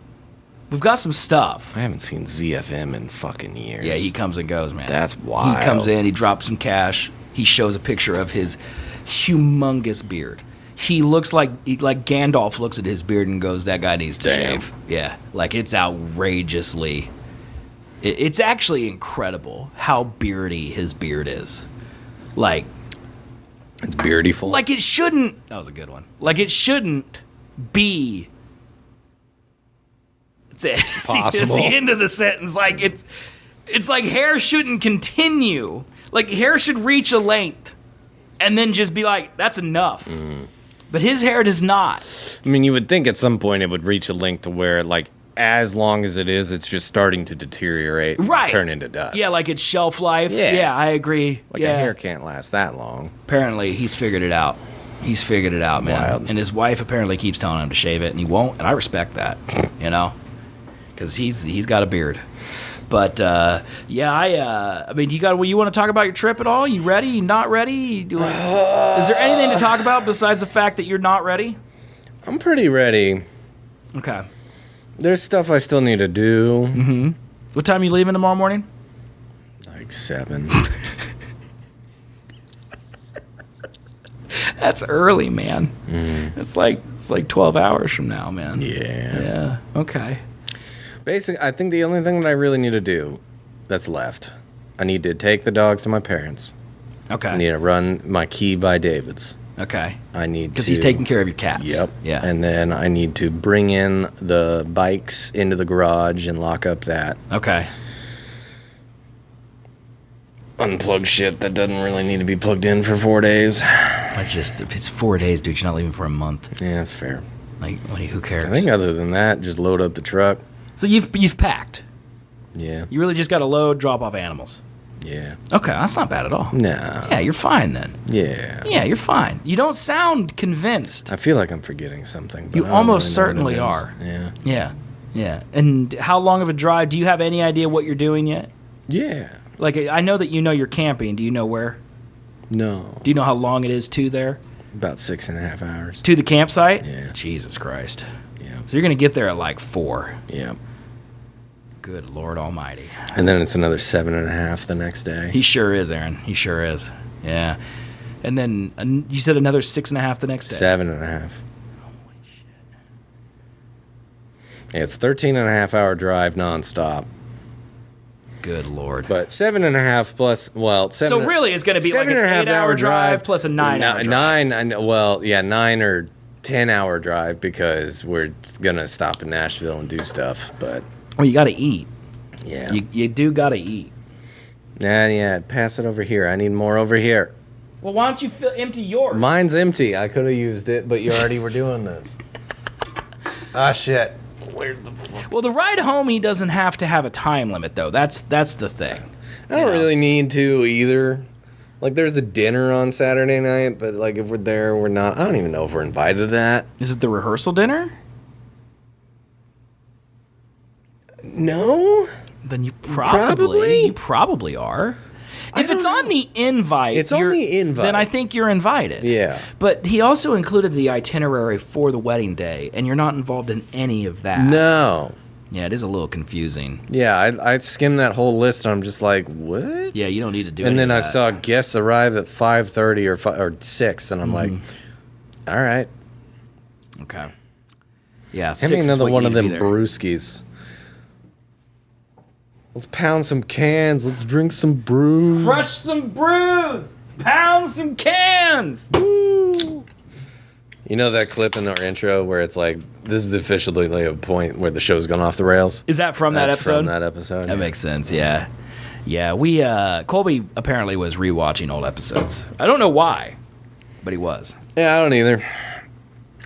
stuff. I haven't seen ZFM in fucking years. Yeah, he comes and goes, man. That's wild. He comes in, he drops some cash, he shows a picture of his humongous beard. He looks like Gandalf looks at his beard and goes, that guy needs to shave. Yeah, like it's outrageously... It's actually incredible how beardy his beard is. Like... It's beardyful. Like it shouldn't... That was a good one. Like it shouldn't be... It's the end of the sentence. Like it's like hair shouldn't continue. Like hair should reach a length and then just be like, that's enough. But his hair does not. I mean, you would think at some point it would reach a length to where, like, as long as it is, it's just starting to deteriorate, Right. turn into dust. Yeah, like it's shelf life. Yeah. Yeah, I agree. Like yeah. a hair can't last that long. Apparently, he's figured it out. He's figured it out, man. Wild. And his wife apparently keeps telling him to shave it, and he won't. And I respect that, you know, because he's got a beard. But yeah, you want to talk about your trip at all? You ready? You not ready? Is there anything to talk about besides the fact that you're not ready? I'm pretty ready. Okay. There's stuff I still need to do. Mm-hmm. What time are you leaving tomorrow morning? Like 7. That's early, man. It's like 12 hours from now, man. Yeah. Yeah. Okay. Basically, I think the only thing that I really need to do that's left, I need to take the dogs to my parents. Okay. I need to run my key by David's. Okay. I need to... Because he's taking care of your cats. Yep. Yeah. And then I need to bring in the bikes into the garage and lock up that. Okay. Unplug shit that doesn't really need to be plugged in for 4 days. If it's 4 days, dude, you're not leaving for a month. Yeah, that's fair. Like who cares? I think other than that, just load up the truck. So you've packed. Yeah. You really just got to load, drop off animals. Yeah. Okay, that's not bad at all. Nah. Yeah, you're fine then. Yeah. Yeah, you're fine. You don't sound convinced. I feel like I'm forgetting something. But You I don't almost really know what certainly it is. are. Yeah. Yeah. And how long of a drive? Do you have any idea what you're doing yet? Yeah. Like, I know that you know you're camping. Do you know where? No. Do you know how long it is to there? About 6.5 hours. To the campsite? Yeah. Jesus Christ. Yeah. So you're going to get there at like 4. Yeah. Good Lord Almighty. And then it's another 7.5 the next day. He sure is, Aaron. He sure is. Yeah. And then you said another 6.5 the next day. 7.5. Holy shit. Yeah, it's 13.5 hour drive nonstop. Good Lord. But 7.5 plus, well, So really it's going to be like an 8-hour drive plus a 9-hour drive. 9 or 10 hour drive because we're going to stop in Nashville and do stuff. But Well, you got to eat. yeah. You do got to eat. Yeah, pass it over here. I need more over here. Well, why don't you empty yours? Mine's empty. I could have used it, but you already were doing this. Ah, shit. Where the fuck? Well, the ride home, he doesn't have to have a time limit, though. That's the thing. I don't really need to either. Like, there's a dinner on Saturday night, but, like, if we're there, we're not. I don't even know if we're invited to that. Is it the rehearsal dinner? No? Then you Probably? probably are. If it's on the invite, It's on the invite. then I think you're invited. Yeah. But he also included the itinerary for the wedding day, and you're not involved in any of that. No. Yeah, it is a little confusing. Yeah, I skimmed that whole list and I'm just like, what? Yeah, you don't need to do And then I that. saw guests arrive at 5:30 or 6, and I'm like, all right. Okay. Yeah, Give me 6 is another what one you of need to them be there. brewskis. Let's pound some cans. Let's drink some brews. Crush some brews! Pound some cans! You know that clip in our intro where it's like, this is the official point where the show's gone off the rails? Is that from that That's episode? from that episode. That makes sense, yeah. Yeah, we, Colby apparently was rewatching old episodes. I don't know why, but he was. Yeah, I don't either.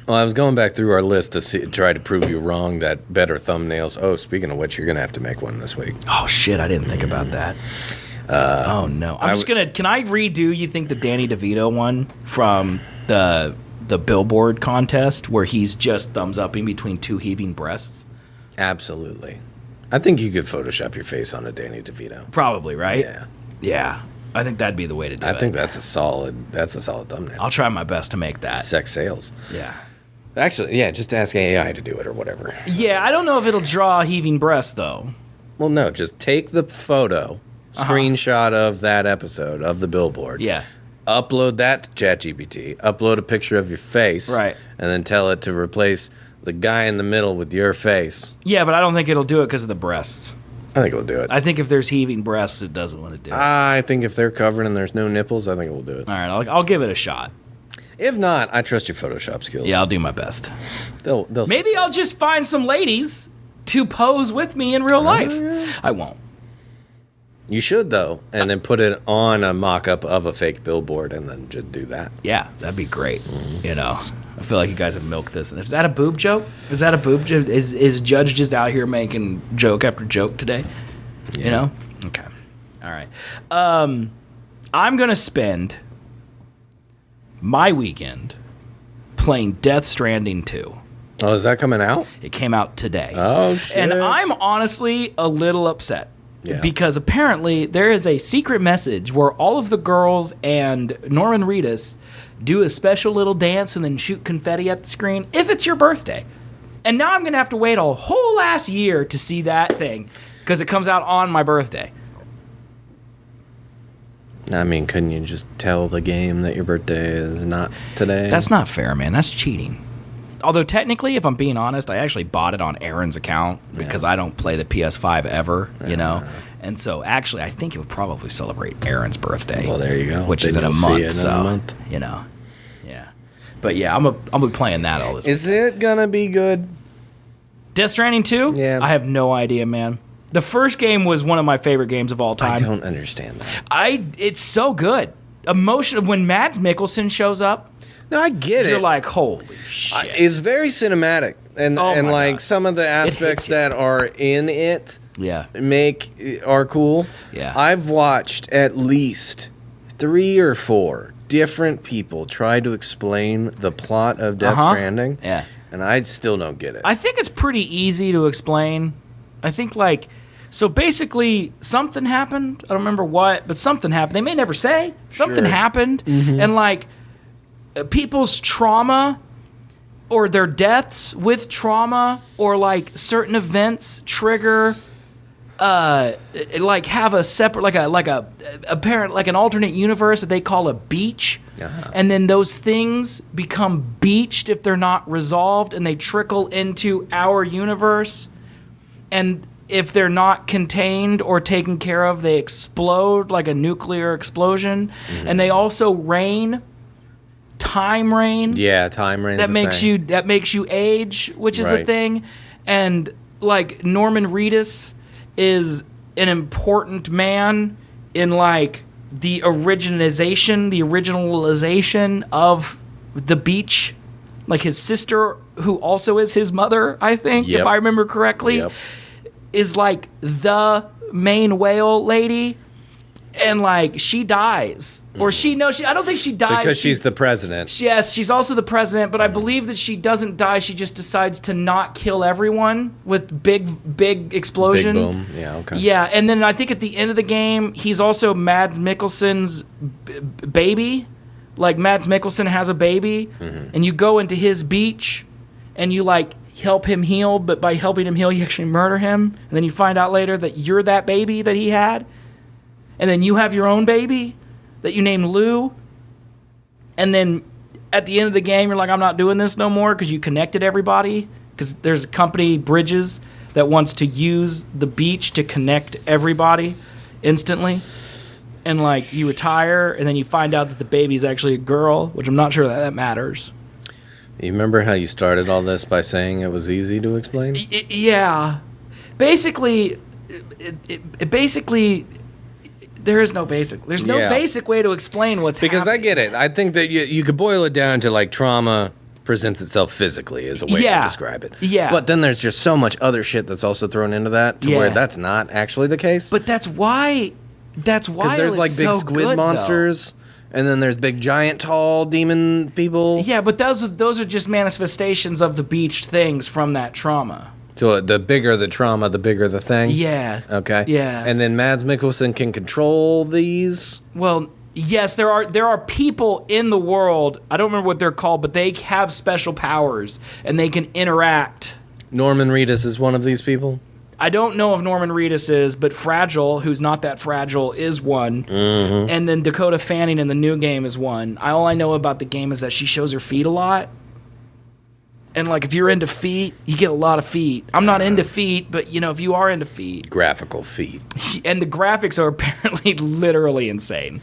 Well, I was going back through our list to try to prove you wrong that better thumbnails. Oh, speaking of which, you're going to have to make one this week. Oh, shit, I didn't think about that. Oh, no. Can I redo, you think, the Danny DeVito one from the Billboard contest where he's just thumbs upping between two heaving breasts? Absolutely. I think you could Photoshop your face on a Danny DeVito. Probably, right? Yeah. Yeah. I think that'd be the way to do it. I think that's a solid thumbnail. I'll try my best to make that. Sex sales. Yeah. Actually, yeah, just ask AI to do it or whatever. Yeah, I don't know if it'll draw heaving breasts, though. Well, no, just take the photo, screenshot of that episode of the Billboard. Yeah. Upload that to ChatGPT. Upload a picture of your face. Right. And then tell it to replace the guy in the middle with your face. Yeah, but I don't think it'll do it because of the breasts. I think it'll do it. I think if there's heaving breasts, it doesn't want to do it. I think if they're covered and there's no nipples, I think it will do it. All right, I'll give it a shot. If not, I trust your Photoshop skills. Yeah, I'll do my best. They'll Maybe I'll just find some ladies to pose with me in real life. I won't. You should, though, and then put it on a mock-up of a fake billboard and then just do that. Yeah, that'd be great. You know, I feel like you guys have milked this. Is that a boob joke? Is that a boob joke? Is Judge just out here making joke after joke today? Yeah. You know? Okay. All right. I'm going to spend my weekend playing Death Stranding 2. Oh, is that coming out? It came out today. Oh, shit. And I'm honestly a little upset. Yeah. Because apparently there is a secret message where all of the girls and Norman Reedus do a special little dance and then shoot confetti at the screen if it's your birthday. And now I'm going to have to wait a whole last year to see that thing because it comes out on my birthday. I mean, couldn't you just tell the game that your birthday is not today? That's not fair, man. That's cheating. Although technically, if I'm being honest, I actually bought it on Aaron's account because I don't play the PS5 ever, you know? And so actually, I think it would probably celebrate Aaron's birthday. Well, there you go. Which Then is in a you'll see month, it in so, a month. you know. Yeah. But yeah, I'm be playing that all this week. Is it gonna be good? Death Stranding 2? Yeah. I have no idea, man. The first game was one of my favorite games of all time. I don't understand that. It's so good. Emotion when Mads Mikkelsen shows up, No, I get you're it. like, holy shit. It's very cinematic, and Oh my like God. some of the aspects hits you. that are in it Yeah. are cool. Yeah. I've watched at least 3 or 4 different people try to explain the plot of Death Stranding. Yeah. And I still don't get it. I think it's pretty easy to explain. I think so basically something happened. I don't remember what, but something happened. They may never say. Something Sure. happened. And people's trauma or their deaths with trauma or certain events trigger have a separate an alternate universe that they call a beach. And then those things become beached if they're not resolved and they trickle into our universe. And if they're not contained or taken care of, they explode like a nuclear explosion. And they also time rain. Yeah, time reigns. That makes you age, which is a Right. thing. And Norman Reedus is an important man in the originalization of the beach. His sister, who also is his mother, I think, if Yep. I remember correctly, Yep. is the main whale lady. And she dies. Or I don't think she dies. Because she's the president. Yes, she's also the president, but I believe that she doesn't die. She just decides to not kill everyone with big explosion. Big boom. Yeah, okay. Yeah, and then I think at the end of the game, he's also Mads Mikkelsen's baby. Mads Mikkelsen has a baby, and you go into his beach, and you help him heal, but by helping him heal, you actually murder him. And then you find out later that you're that baby that he had. And then you have your own baby that you named Lou. And then at the end of the game, you're like, I'm not doing this no more because you connected everybody. Because there's a company, Bridges, that wants to use the beach to connect everybody instantly. And, like, you retire, and then you find out that the baby's actually a girl, which I'm not sure that matters. You remember how you started all this by saying it was easy to explain? Yeah. Basically, basically, there is no basic. There's no basic way to explain what's happening. Because I get it. I think that you could boil it down to, like, trauma presents itself physically is a way to describe it. Yeah. But then there's just so much other shit that's also thrown into that to where that's not actually the case. But that's why because there's, like, big squid monsters. And then there's big, giant, tall demon people. Yeah, but those are just manifestations of the beach things from that trauma. So the bigger the trauma, the bigger the thing? Yeah. Okay. Yeah. And then Mads Mikkelsen can control these? Well, yes, there are people in the world, I don't remember what they're called, but they have special powers, and they can interact. Norman Reedus is one of these people? I don't know if Norman Reedus is, but Fragile, who's not that fragile, is one. Mm-hmm. And then Dakota Fanning in the new game is one. All I know about the game is that she shows her feet a lot. And, like, if you're into feet, you get a lot of feet. I'm not into feet, but, you know, if you are into feet. Graphical feet. And the graphics are apparently literally insane.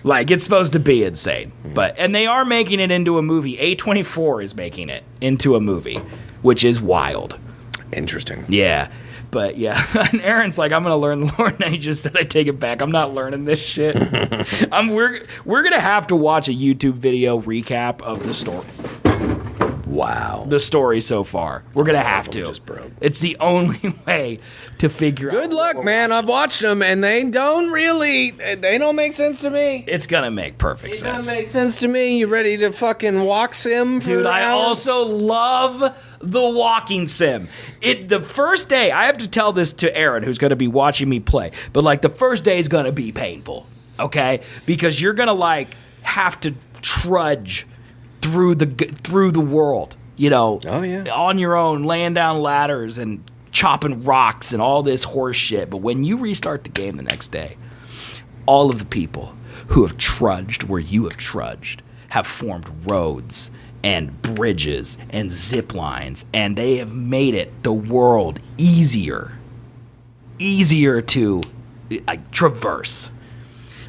Like, it's supposed to be insane. And they are making it into a movie. A24 is making it into a movie, which is wild. Interesting. Yeah. But yeah, and Aaron's like, I'm gonna learn the lore, and I just said I take it back. I'm not learning this shit. We're gonna have to watch a YouTube video recap of the story. Wow. The story so far. We're gonna have to. Just broke. It's the only way to figure out. Good luck, man. I've watched them, and they don't make sense to me. It's gonna make perfect sense. They don't make sense to me. You ready to fucking walk sim for Dude, an I hour? also love the walking sim. The first day, I have to tell this to Aaron, who's going to be watching me play, but, like, the first day is going to be painful, okay? Because you're going to, like, have to trudge through the world, you know, on your own, laying down ladders and chopping rocks and all this horse shit. But when you restart the game the next day, all of the people who have trudged where you have trudged have formed roads and bridges and zip lines, and they have made it the world easier to, like, traverse.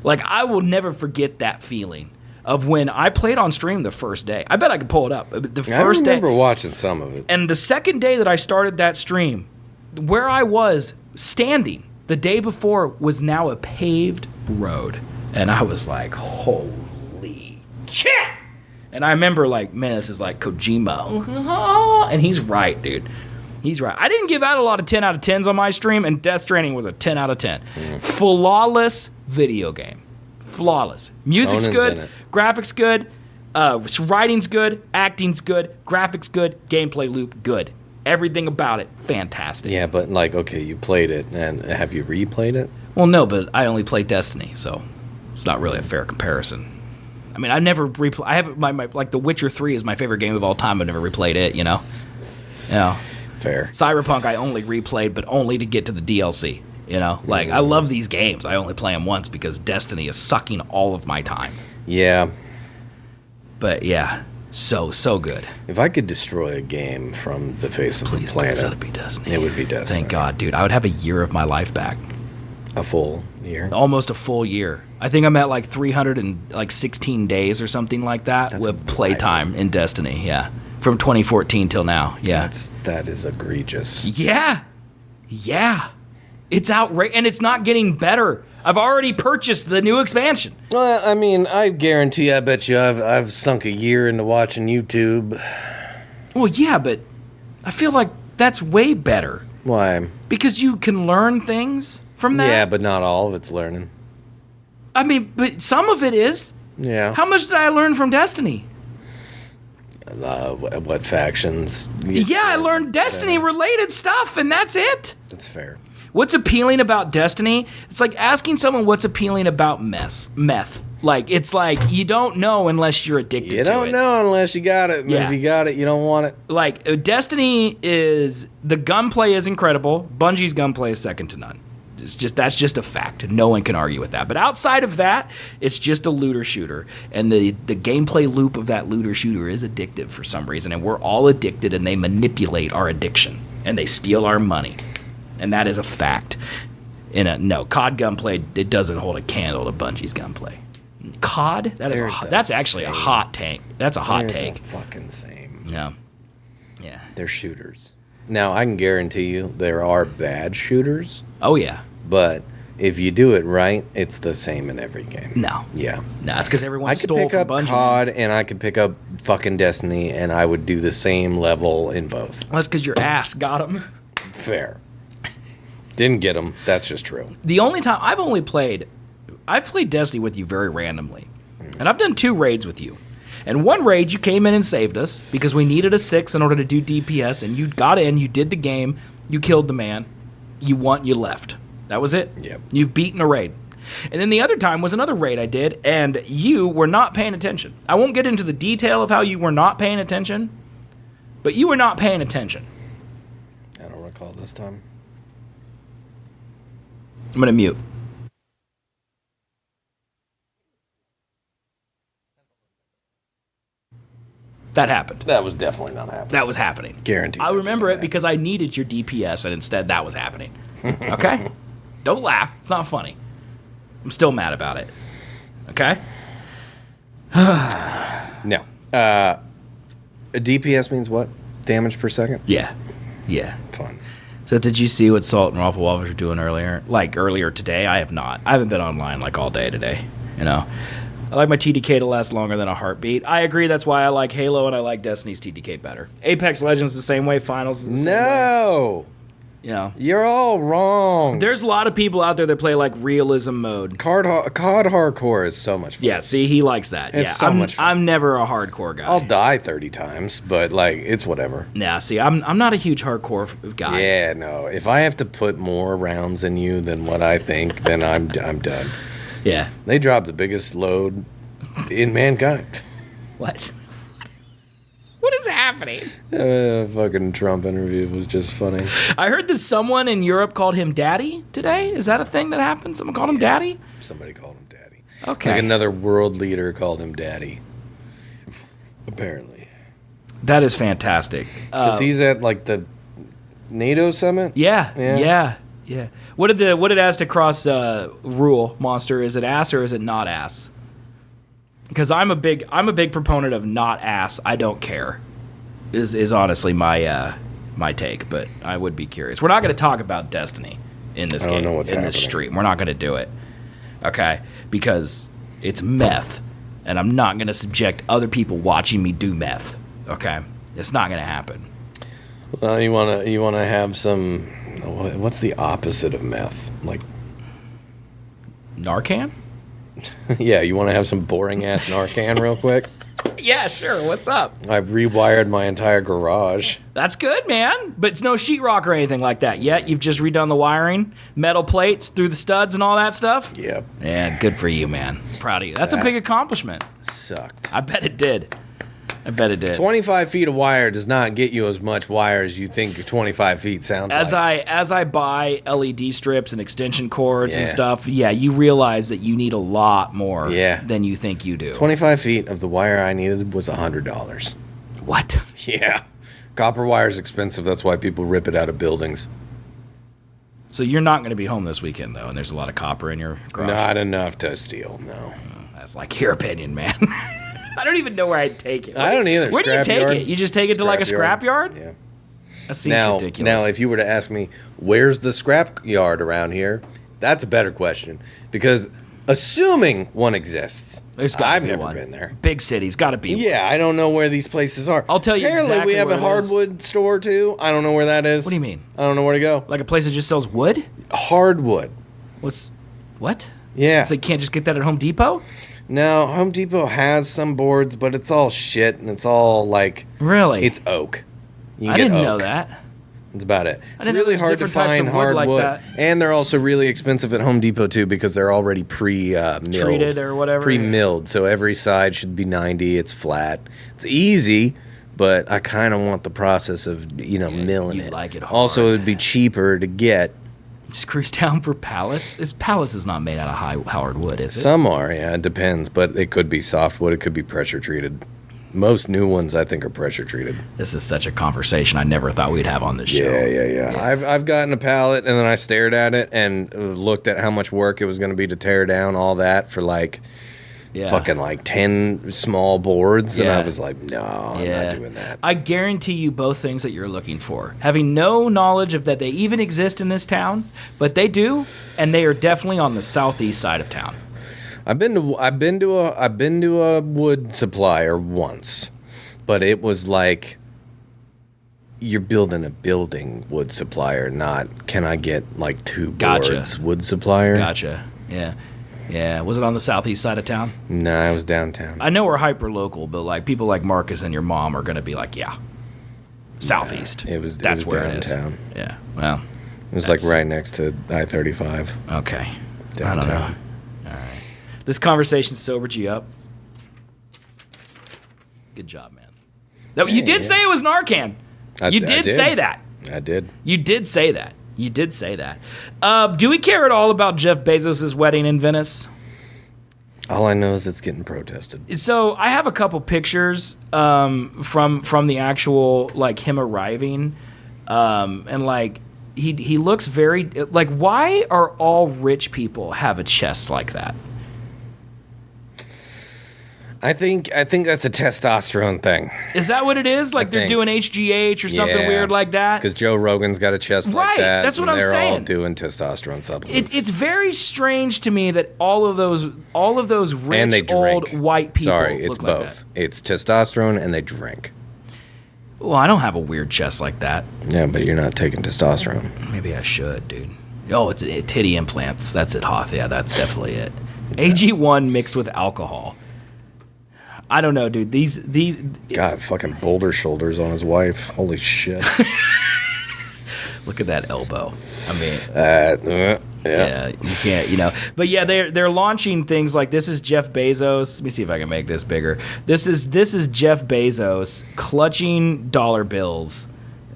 Like, I will never forget that feeling of when I played on stream the first day. I bet I could pull it up. The first day, I remember watching some of it. And the second day that I started that stream, where I was standing the day before was now a paved road, and I was like, holy shit! And I remember, like, man, this is like Kojima. And he's right, dude. He's right. I didn't give out a lot of 10 out of 10s on my stream, and Death Stranding was a 10 out of 10. Flawless video game. Flawless. Music's good. Graphics good. Writing's good. Acting's good. Graphics good. Gameplay loop good. Everything about it, fantastic. Yeah, but, like, okay, you played it, and have you replayed it? Well, no, but I only played Destiny, so it's not really a fair comparison. I mean, I never replayed. I have my like, The Witcher 3 is my favorite game of all time. I've never replayed it, you know. Fair. Cyberpunk I only replayed, but only to get to the DLC. You know, like, I love these games. I only play them once because Destiny is sucking all of my time. Yeah. But yeah, so good. If I could destroy a game from the face of the planet, Please let it be Destiny. It would be Destiny. Thank God, dude. I would have a year of my life back. A full year? Almost a full year. I think I'm at like 316 days or something like that with playtime in Destiny. Yeah, from 2014 till now. Yeah, that is egregious. Yeah, it's outrageous, and it's not getting better. I've already purchased the new expansion. Well, I mean, I guarantee, I bet you, I've sunk a year into watching YouTube. Well, yeah, but I feel like that's way better. Why? Because you can learn things from that. Yeah, but not all of it's learning. I mean, but some of it is. Yeah. How much did I learn from Destiny? What factions? Yeah, I learned Destiny-related stuff, and that's it. That's fair. What's appealing about Destiny? It's like asking someone what's appealing about meth. Like, it's like you don't know unless you're addicted to it. You don't know unless you got it. And Yeah. if you got it, you don't want it. Like, Destiny is... The gunplay is incredible. Bungie's gunplay is second to none. That's just a fact. No one can argue with that. But outside of that, it's just a looter shooter. And the gameplay loop of that looter shooter is addictive for some reason. And we're all addicted, and they manipulate our addiction. And they steal our money. And that is a fact. No, COD gunplay, it doesn't hold a candle to Bungie's gunplay. COD? That's actually a hot take. That's a hot take. The fucking same. Yeah. Yeah. They're shooters. Now, I can guarantee you there are bad shooters, Oh, yeah. but if you do it right, it's the same in every game. No. Yeah. No, it's because everyone I could stole pick from up Bungie. COD and I could pick up fucking Destiny and I would do the same level in both. That's because your ass got him. Fair. Didn't get them. That's just true. The only time I've played Destiny with you very randomly. And I've done 2 raids with you. And one raid, you came in and saved us because we needed a 6 in order to do DPS. And you got in, you did the game, you killed the man, you won, you left. That was it. Yep. You've beaten a raid. And then the other time was another raid I did, and you were not paying attention. I won't get into the detail of how you were not paying attention, but you were not paying attention. I don't recall this time. I'm going to mute. That happened. That was definitely not happening. That was happening. Guaranteed. I that remember didn't it because I needed your DPS, and instead that was happening. Okay? Don't laugh. It's not funny. I'm still mad about it. Okay? happen. No. A DPS means what? Damage per second? Yeah. Yeah. Fun. So did you see what Salt and Waffle Waffles were doing earlier? Like earlier today? I have not. I haven't been online like all day today. You know? I like my TDK to last longer than a heartbeat. I agree. That's why I like Halo and I like Destiny's TDK better. Apex Legends the same way. Finals is the same way. No. You know? You're all wrong. There's a lot of people out there that play like realism mode. COD hardcore is so much fun. Yeah, see, he likes that. It's yeah, so much fun. I'm never a hardcore guy. I'll die 30 times, but like it's whatever. Nah, see, I'm not a huge hardcore guy. Yeah, no. If I have to put more rounds in you than what I think, then I'm done. Yeah. They dropped the biggest load in mankind. What? What is happening? Fucking Trump interview was just funny. I heard that someone in Europe called him Daddy today. Is that a thing that happened? Someone called him Daddy? Somebody called him Daddy. Okay. Like another world leader called him Daddy. Apparently. That is fantastic. Because he's at like the NATO summit? Yeah. What did Aztec Cross rule, Monster? Is it ass or is it not ass? Because I'm a big proponent of not ass. I don't care. Is honestly my take, but I would be curious. We're not going to talk about Destiny in this game, this happening. stream. We're not going to do it, okay? Because it's meth, and I'm not going to subject other people watching me do meth. Okay, it's not going to happen. Well, you wanna have some. What's the opposite of meth? Like Narcan? Yeah, you want to have some boring ass Narcan real quick? Yeah, sure. What's up? I've rewired my entire garage. That's good, man. But it's no sheetrock or anything like that yet. You've just redone the wiring, metal plates through the studs and all that stuff. Yep. Yeah, good for you, man. Proud of you. That's a big accomplishment. Sucked. I bet it did. 25 feet of wire does not get you as much wire as you think 25 feet sounds like. As I buy LED strips and extension cords and Yeah. stuff, yeah, you realize that you need a lot more Yeah. than you think you do. 25 feet of the wire I needed was $100. What? Yeah. Copper wire is expensive. That's why people rip it out of buildings. So you're not going to be home this weekend, though, and there's a lot of copper in your garage? Not enough to steal, no. That's like your opinion, man. I don't even know where I'd take it. I don't either. Where do you take Scrapyard? it? You just take it to like a scrap yard? Yeah. That seems ridiculous. Now, if you were to ask me, where's the scrap yard around here? That's a better question. Because assuming one exists, There's gotta I've be never one. been there. Big cities, got to be. Yeah, I don't know where these places are. I'll tell you Apparently, exactly we have where a it is. hardwood store, too. I don't know where that is. What do you mean? I don't know where to go. Like a place that just sells wood? Hardwood. What? Yeah. So you can't just get that at Home Depot? No, Home Depot has some boards, but it's all shit, and it's all like... Really? It's oak. You can I get didn't know oak. that. That's about it. It's didn't know really there's hard to different types find of wood hard like wood. that. And they're also really expensive at Home Depot, too, because they're already milled. Treated or whatever. Pre-milled, so every side should be 90. It's flat. It's easy, but I kind of want the process of, milling you it. like it hard. Also, it would be cheaper to get. Just cruise down for pallets. Pallets is not made out of hard wood, is it? Some are, yeah, it depends, but it could be softwood. It could be pressure treated. Most new ones, I think, are pressure treated. This is such a conversation I never thought we'd have on this show. Yeah. I've gotten a pallet, and then I stared at it and looked at how much work it was going to be to tear down all that for fucking 10 small boards, and I was like, no, I'm not doing that. I guarantee you both things that you're looking for. Having no knowledge of that they even exist in this town, but they do, and they are definitely on the southeast side of town. I've been to a wood supplier once, but it was like you're building a building wood supplier, not can I get two boards wood supplier. Gotcha. Yeah. Was it on the southeast side of town? No, I was downtown. I know we're hyper local, but people like Marcus and your mom are gonna be like, yeah, southeast. That's where downtown. it is. Yeah. Well, it was right next to I-35. Okay. Downtown. I don't know. This conversation sobered you up. Good job, man. No, you did say it was Narcan. You did say that. I did. You did say that. Do we care at all about Jeff Bezos' wedding in Venice? All I know is it's getting protested. So I have a couple pictures from the actual him arriving, and he looks very why are all rich people have a chest like that? I think that's a testosterone thing. Is that what it is? They're doing HGH or something weird like that? Because Joe Rogan's got a chest like that. That's what I'm saying. saying. They're all doing testosterone supplements. It's very strange to me that all of those rich and they drink. old white people. Sorry, it's look like both. It's testosterone and they drink. Well, I don't have a weird chest like that. Yeah, but you're not taking testosterone. Maybe I should, dude. Oh, it's titty implants. That's it, Hoth. Yeah, that's definitely it. AG1 mixed with alcohol. I don't know, dude. These God, fucking boulder shoulders on his wife. Holy shit. Look at that elbow. I mean, yeah, you can't, But yeah, they're launching things like this is Jeff Bezos. Let me see if I can make this bigger. This is Jeff Bezos clutching dollar bills.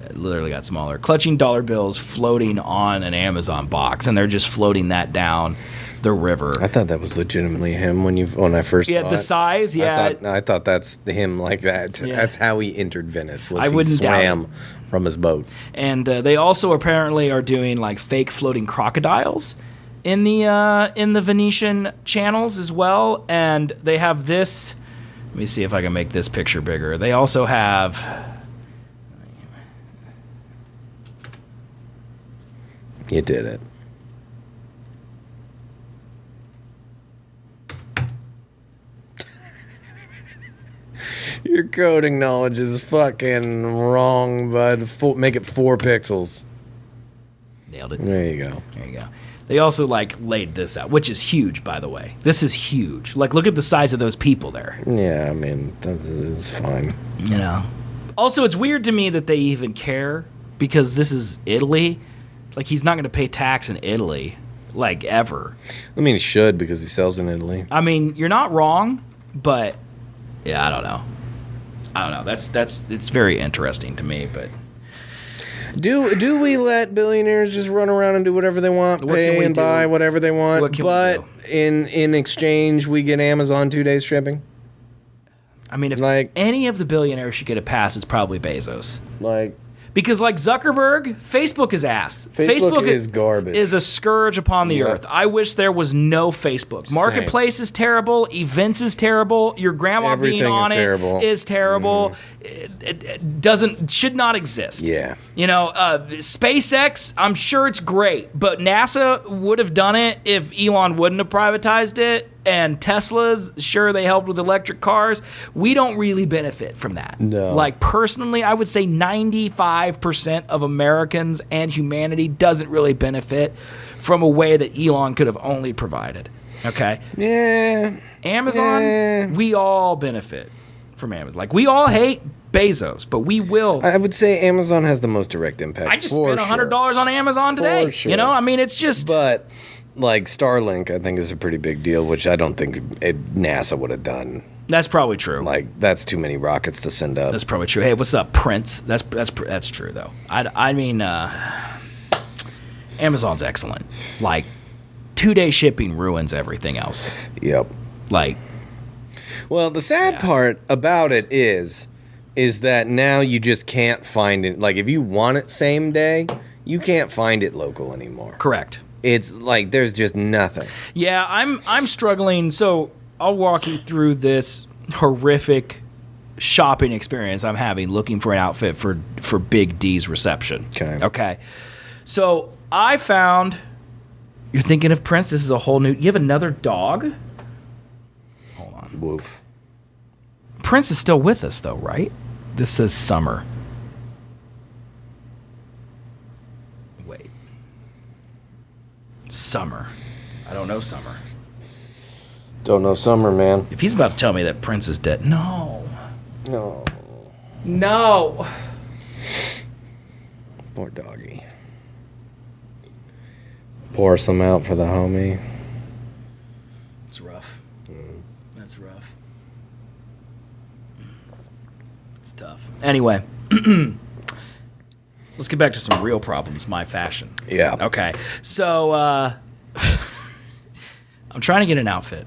It literally got smaller. Clutching dollar bills floating on an Amazon box, and they're just floating that down the river. I thought that was legitimately him when I first saw it. Yeah, the size, yeah. I thought that's him like that. Yeah. That's how he entered Venice. I wouldn't swam from his boat. And they also apparently are doing fake floating crocodiles in the Venetian channels as well. And they have this. Let me see if I can make this picture bigger. They also have. You did it. Your coding knowledge is fucking wrong, bud. Make it 4 pixels. Nailed it. There you go. They also laid this out, which is huge, by the way. This is huge. Look at the size of those people there. Yeah, I mean, it's fine. Also, it's weird to me that they even care because this is Italy. He's not going to pay tax in Italy, ever. I mean, he should because he sells in Italy. I mean, you're not wrong, but yeah, I don't know. It's very interesting to me, but do we let billionaires just run around and do whatever they want, pay and buy whatever they want, but in exchange we get Amazon 2 days shipping? I mean, if any of the billionaires should get a pass, it's probably Bezos. Because Zuckerberg, Facebook is ass. Facebook is garbage. Is a scourge upon the earth. I wish there was no Facebook. Marketplace is terrible. Events is terrible. Your grandma being on it is terrible. It should not exist. Yeah. SpaceX, I'm sure it's great, but NASA would have done it if Elon wouldn't have privatized it. And Tesla's, sure, they helped with electric cars. We don't really benefit from that. No. Personally, I would say 95% of Americans and humanity doesn't really benefit from a way that Elon could have only provided. Okay? Yeah. Amazon, we all benefit from Amazon. Like, we all hate Bezos, but we will. I would say Amazon has the most direct impact. I just spent $100 on Amazon today. For sure. You know, I mean, it's just. But like Starlink, I think is a pretty big deal, which I don't think NASA would have done. That's probably true. Like, that's too many rockets to send up. That's probably true. Hey, what's up, Prince? That's true though. I mean, Amazon's excellent. Like, 2-day shipping ruins everything else. Yep. Like, well, the sad part about it is that now you just can't find it. Like, if you want it same day, you can't find it local anymore. correct. It's like there's just nothing. Yeah, I'm struggling. So I'll walk you through this horrific shopping experience I'm having looking for an outfit for Big D's reception. Okay. So I found. You're thinking of Prince. This is a whole new. You have another dog. Hold on. Woof. Prince is still with us though, right? This says Summer. Wait. Summer. I don't know Summer. Don't know Summer, man. If he's about to tell me that Prince is dead, no. No. Poor doggy. Pour some out for the homie. It's rough. That's rough. It's tough. Anyway, let's get back to some real problems. My fashion. Yeah. Okay. So, I'm trying to get an outfit.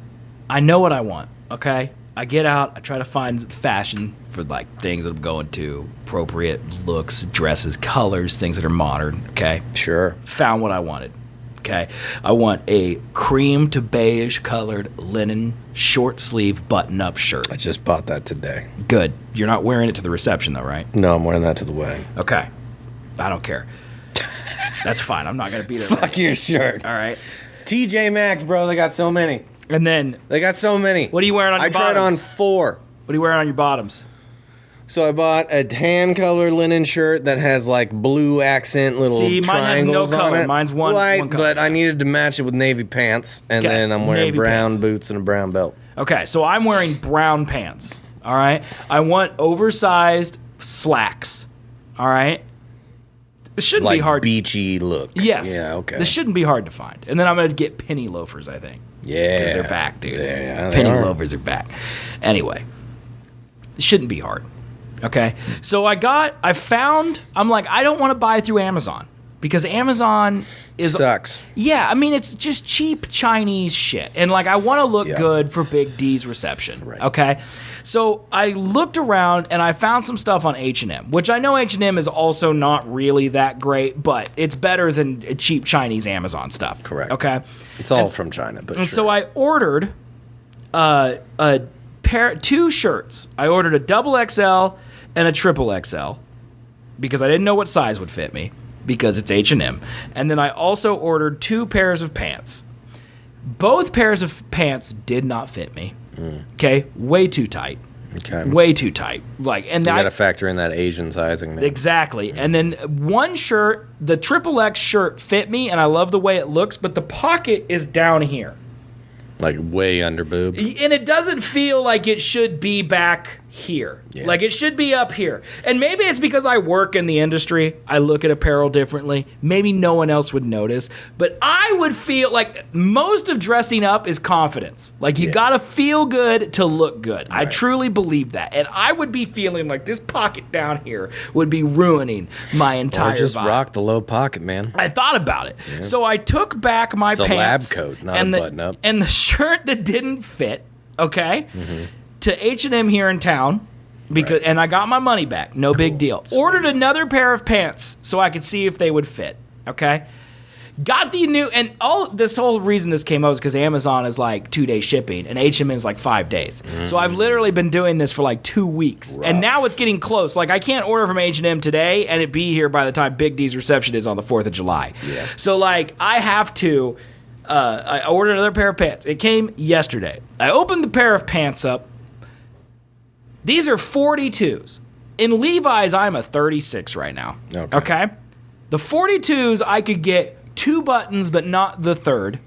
I know what I want, okay? I get out, I try to find fashion for, like, things that I'm going to, appropriate looks, dresses, colors, things that are modern, okay? Sure. Found what I wanted, okay? I want a cream to beige colored linen short sleeve button-up shirt. I just bought that today. Good. You're not wearing it to the reception, though, right? No, I'm wearing that to the wedding. Okay. I don't care. That's fine. I'm not going to be there. Fuck your shirt. All right. TJ Maxx, bro. They got so many. And then, They got so many. what are you wearing on your I tried bottoms? on 4. What are you wearing on your bottoms? So I bought a tan color linen shirt that has like blue accent little See, mine has no triangles on color. it. Mine's one color. But I needed to match it with navy pants, and Okay, then I'm wearing navy brown pants. boots and a brown belt. Okay, so I'm wearing brown pants. All right. I want oversized slacks. All right. This shouldn't Like be hard. beachy look. Yes. Yeah. Okay. This shouldn't be hard to find. And then I'm gonna get penny loafers. I think. Yeah. Because they're back, dude. Yeah, they penny are. loafers are back. Anyway, it shouldn't be hard. Okay. So I'm like, I don't want to buy through Amazon because Amazon is Sucks. Yeah, I mean, it's just cheap Chinese shit. And, like, I want to look Yeah. good for Big D's reception, Right. okay? So I looked around, and I found some stuff on H&M, which I know H&M is also not really that great, but it's better than cheap Chinese Amazon stuff. Correct. Okay? It's all from China, but And sure. so I ordered two shirts. I ordered a double XL and a triple XL because I didn't know what size would fit me because it's H&M. And then I also ordered 2 pairs of pants. Both pairs of pants did not fit me. Okay? Way too tight. Okay. Way too tight. Like, and You I got to factor in that Asian sizing, man. exactly. And then one shirt, the triple X shirt fit me and I love the way it looks, but the pocket is down here. Like way under boob. And it doesn't feel like it should be back here. Yeah. Like it should be up here. And maybe it's because I work in the industry. I look at apparel differently. Maybe no one else would notice. But I would feel like most of dressing up is confidence. Like you gotta feel good to look good. I truly believe that. And I would be feeling like this pocket down here would be ruining my entire Or just vibe. rock the low pocket, man. I thought about it. So I took back my It's a pants. lab coat, not and a the, button-up. And the shirt that didn't fit, okay, to H&M here in town, because and I got my money back. No big deal. Sweet. Ordered another pair of pants so I could see if they would fit, okay? Got the new, and all this whole reason this came out is because Amazon is like 2-day shipping and H&M is like 5 days. So I've literally been doing this for like 2 weeks. And now it's getting close. Like I can't order from H&M today and it be here by the time Big D's reception is on the 4th of July. Yeah. So like I have to, I ordered another pair of pants. It came yesterday. I opened the pair of pants up. These are 42s. In Levi's, I'm a 36 right now. Okay? The 42s, I could get 2 buttons, but not the third.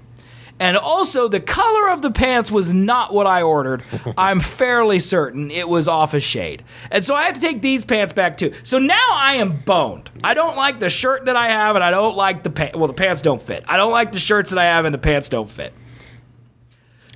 And also, the color of the pants was not what I ordered. I'm fairly certain it was off a shade. And so I had to take these pants back too. So now I am boned. I don't like the shirt that I have, and I don't like the pants. Well, the pants don't fit. I don't like the shirts that I have, and the pants don't fit.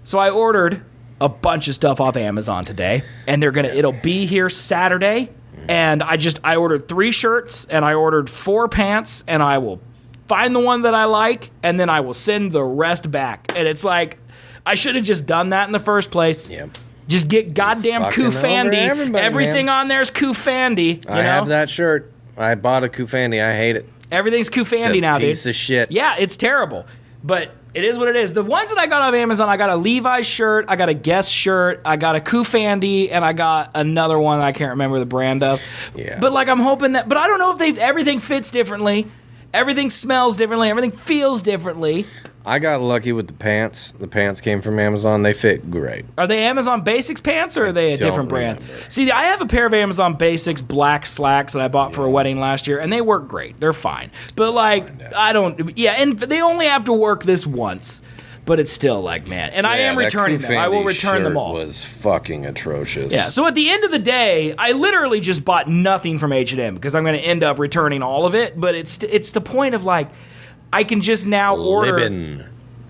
So I ordered a bunch of stuff off Amazon today, and it'll be here Saturday. And I ordered 3 shirts, and I ordered 4 pants, and I will find the one that I like, and then I will send the rest back. And it's like, I should have just done that in the first place. Yep. Just get goddamn Koofandy. Everything on there is Koofandy. I have that shirt. I bought a Koofandy. I hate it. Everything's Koofandy now, dude. Piece of shit. Yeah, it's terrible. But it is what it is. The ones that I got off Amazon, I got a Levi's shirt, I got a Guess shirt, I got a Koofandy, and I got another one that I can't remember the brand of. Yeah. But like I'm hoping that, but I don't know if everything fits differently. Everything smells differently. Everything feels differently. I got lucky with the pants. The pants came from Amazon. They fit great. Are they Amazon Basics pants or are they a different brand? See, I have a pair of Amazon Basics black slacks that I bought for a wedding last year, and they work great. They're fine. But like, and they only have to work this once. But it's still like, man. And I am returning them. I will return them all. Was fucking atrocious. Yeah. So at the end of the day, I literally just bought nothing from H&M because I'm going to end up returning all of it. But it's the point of like, I can just now order. Libin.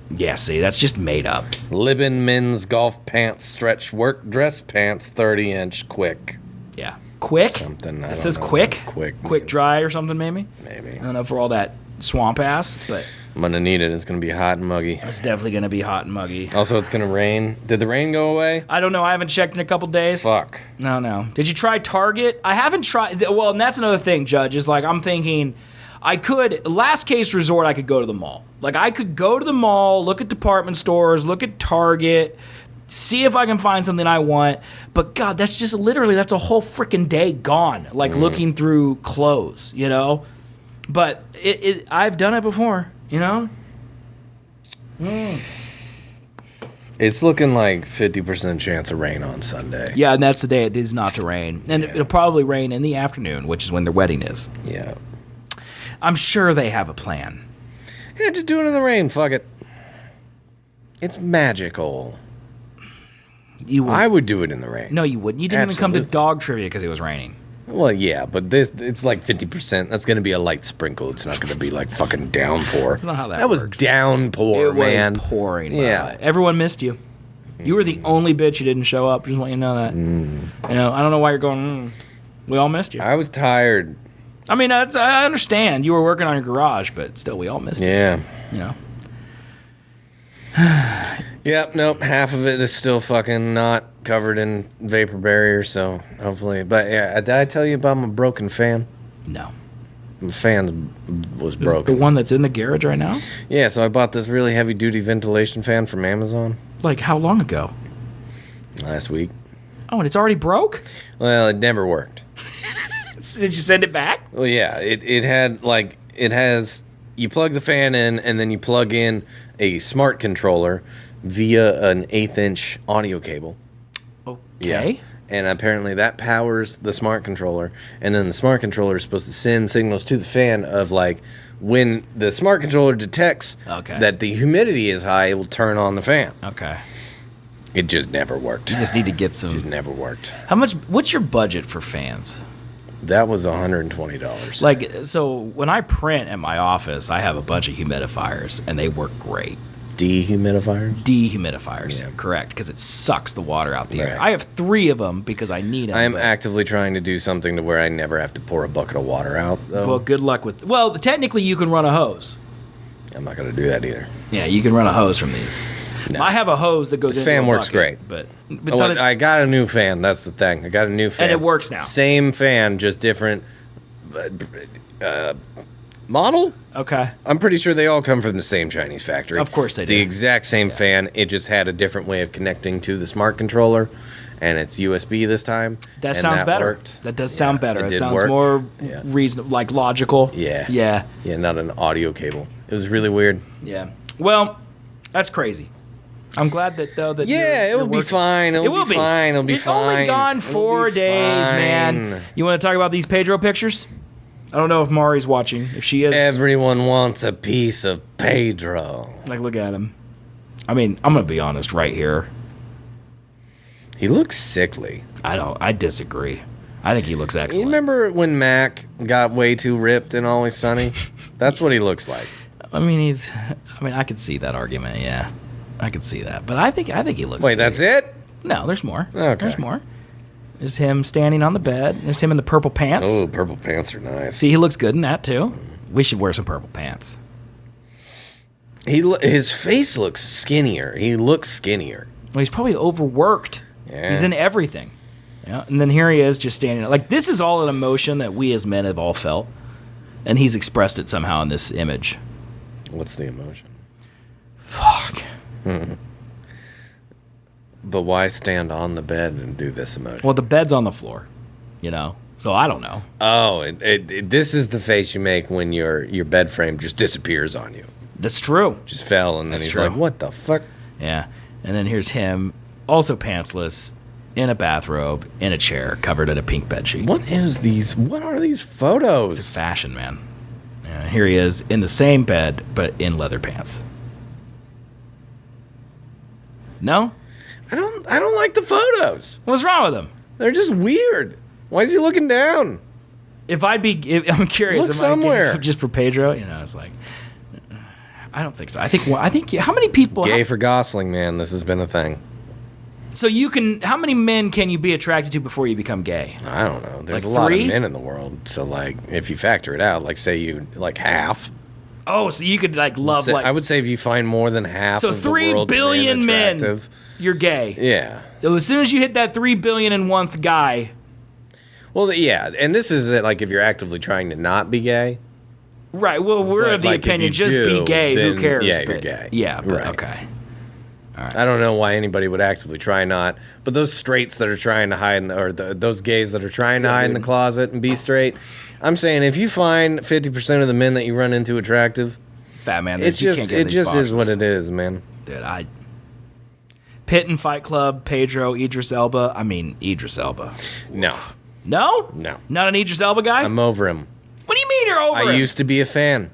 Yeah. See, that's just made up. Libin men's golf pants, stretch work dress pants, 30-inch quick. Yeah. Quick. Something. It says quick. Quick dry or something maybe. Maybe. I don't know for all that swamp ass, but. I'm gonna need it. It's gonna be hot and muggy. It's definitely gonna be hot and muggy. Also, it's gonna rain. Did the rain go away? I don't know. I haven't checked in a couple days. Fuck. No. Did you try Target? I haven't tried. Well, and that's another thing, Judge, is like I'm thinking I could, last case resort, I could go to the mall. Like I could go to the mall, look at department stores, look at Target, see if I can find something I want. But God, that's just literally, that's a whole freaking day gone, like looking through clothes, you know? But I've done it before. You know? It's looking like 50% chance of rain on Sunday. Yeah, and that's the day it is not to rain. And it'll probably rain in the afternoon, which is when their wedding is. Yeah. I'm sure they have a plan. Yeah, just do it in the rain. Fuck it. It's magical. I would do it in the rain. No, you wouldn't. You didn't even come to dog trivia because it was raining. Well, yeah, but it's like 50%. That's going to be a light sprinkle. It's not going to be like fucking downpour. That's not how that works. That was downpour, man. It was pouring. Yeah. Everyone missed you. You were the only bitch who didn't show up. Just want you to know that. You know, I don't know why you're going, We all missed you. I was tired. I mean, I understand. You were working on your garage, but still, we all missed you. Yeah. You know? Yep, nope. Half of it is still fucking not covered in vapor barrier, so hopefully. But yeah, did I tell you about my broken fan? No. My fan was Is broken. the one that's in the garage right now? Yeah, so I bought this really heavy duty ventilation fan from Amazon. Like how long ago? Last week. Oh, and it's already broke? Well, it never worked. Did you send it back? Well, yeah, it has, you plug the fan in and then you plug in a smart controller via an 1/8-inch audio cable. Okay. Yeah. And apparently that powers the smart controller. And then the smart controller is supposed to send signals to the fan of like when the smart controller detects that the humidity is high, it will turn on the fan. Okay. It just never worked. You just need to get some. It just never worked. What's your budget for fans? That was $120. Like, so when I print at my office, I have a bunch of humidifiers, and they work great. Dehumidifiers? Dehumidifiers, correct, because it sucks the water out the air. I have 3 of them because I need them. I am actively trying to do something to where I never have to pour a bucket of water out, though. Well, good luck with... Well, technically, you can run a hose. I'm not going to do that either. Yeah, you can run a hose from these. No. I have a hose that goes into a bucket. This fan works great. But I got a new fan. That's the thing. I got a new fan. And it works now. Same fan, just different model? Okay. I'm pretty sure they all come from the same Chinese factory. Of course they do. The exact same fan. It just had a different way of connecting to the smart controller. And it's USB this time. That sounds better. Worked. That does sound better. It sounds work. more reasonable, like logical. Yeah. Yeah. Yeah, not an audio cable. It was really weird. Yeah. Well, that's crazy. I'm glad that though that it will be fine. It will be fine. It'll be fine. It's only gone 4 days, man. You want to talk about these Pedro pictures? I don't know if Mari's watching. If she is, everyone wants a piece of Pedro. Like, look at him. I mean, I'm going to be honest right here. He looks sickly. I disagree. I think he looks excellent. You remember when Mac got way too ripped in Always Sunny? That's what he looks like. I mean, I could see that argument, yeah. I could see that. But I think he looks Wait, great. that's it? No, there's more. Okay. There's more. There's him standing on the bed. There's him in the purple pants. Oh, purple pants are nice. See, he looks good in that, too. We should wear some purple pants. His face looks skinnier. He looks skinnier. Well, he's probably overworked. Yeah. He's in everything. Yeah. And then here he is just standing. Like, this is all an emotion that we as men have all felt. And he's expressed it somehow in this image. What's the emotion? Fuck. But why stand on the bed and do this emotion? Well, the bed's on the floor, you know? So I don't know. Oh, this is the face you make when your bed frame just disappears on you. That's true. Just fell, and then That's he's true. like, what the fuck? Yeah. And then here's him, also pantsless, in a bathrobe, in a chair, covered in a pink bedsheet. What are these photos? It's fashion, man. Yeah, here he is in the same bed, but in leather pants. No? I don't like the photos. What's wrong with him? They're just weird. Why is he looking down? I'm curious. Look am somewhere. I just for Pedro? You know, it's like, I don't think so. I think how many people? Gay for Gosling, man. This has been a thing. So how many men can you be attracted to before you become gay? I don't know. There's Like a lot 3? of men in the world. So, like, if you factor it out, like, say you, like, half. Oh, so you could love I would say if you find more than half So of the 3 world's billion men, attractive, you're gay. Yeah. So as soon as you hit that 3 billion and 1th guy, Well, yeah. And this is, like, if you're actively trying to not be gay. right? Well, we're But, of the like, if opinion, you just do, be gay. Who then, cares? yeah, you're But- gay. Yeah, but, Right. okay. I don't know why anybody would actively try not. But those straights that are trying to hide, those gays that are trying to hide in the closet and be straight, I'm saying if you find 50% of the men that you run into attractive, Fat man. it just is what it is, man. Dude, Pitt and Fight Club, Pedro, Idris Elba. I mean, Idris Elba. No. No? No. Not an Idris Elba guy? I'm over him. What do you mean you're over him? I used to be a fan.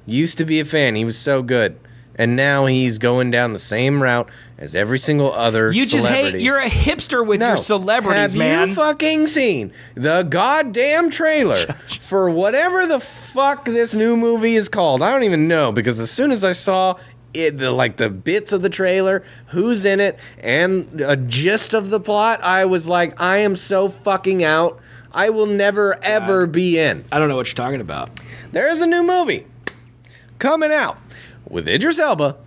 He was so good. And now he's going down the same route as every single other You just celebrity. hate. You're a hipster with your celebrities, Have man. you fucking seen the goddamn trailer for whatever the fuck this new movie is called? I don't even know, because as soon as I saw it, the bits of the trailer, who's in it, and a gist of the plot, I was like, I am so fucking out. I will never ever be in. I don't know what you're talking about. There is a new movie coming out with Idris Elba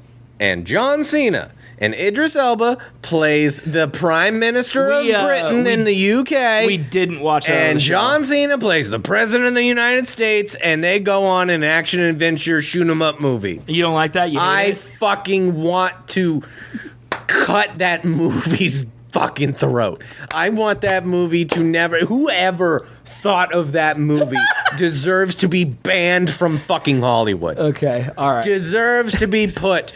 and John Cena. And Idris Elba plays the Prime Minister of Britain in the UK. We didn't watch that. And John Cena plays the President of the United States, and they go on an action adventure shoot 'em up movie. You don't like that? You hate I it? fucking want to cut that movie's fucking throat. I want that movie to never. Whoever thought of that movie deserves to be banned from fucking Hollywood. Okay, all right. Deserves to be put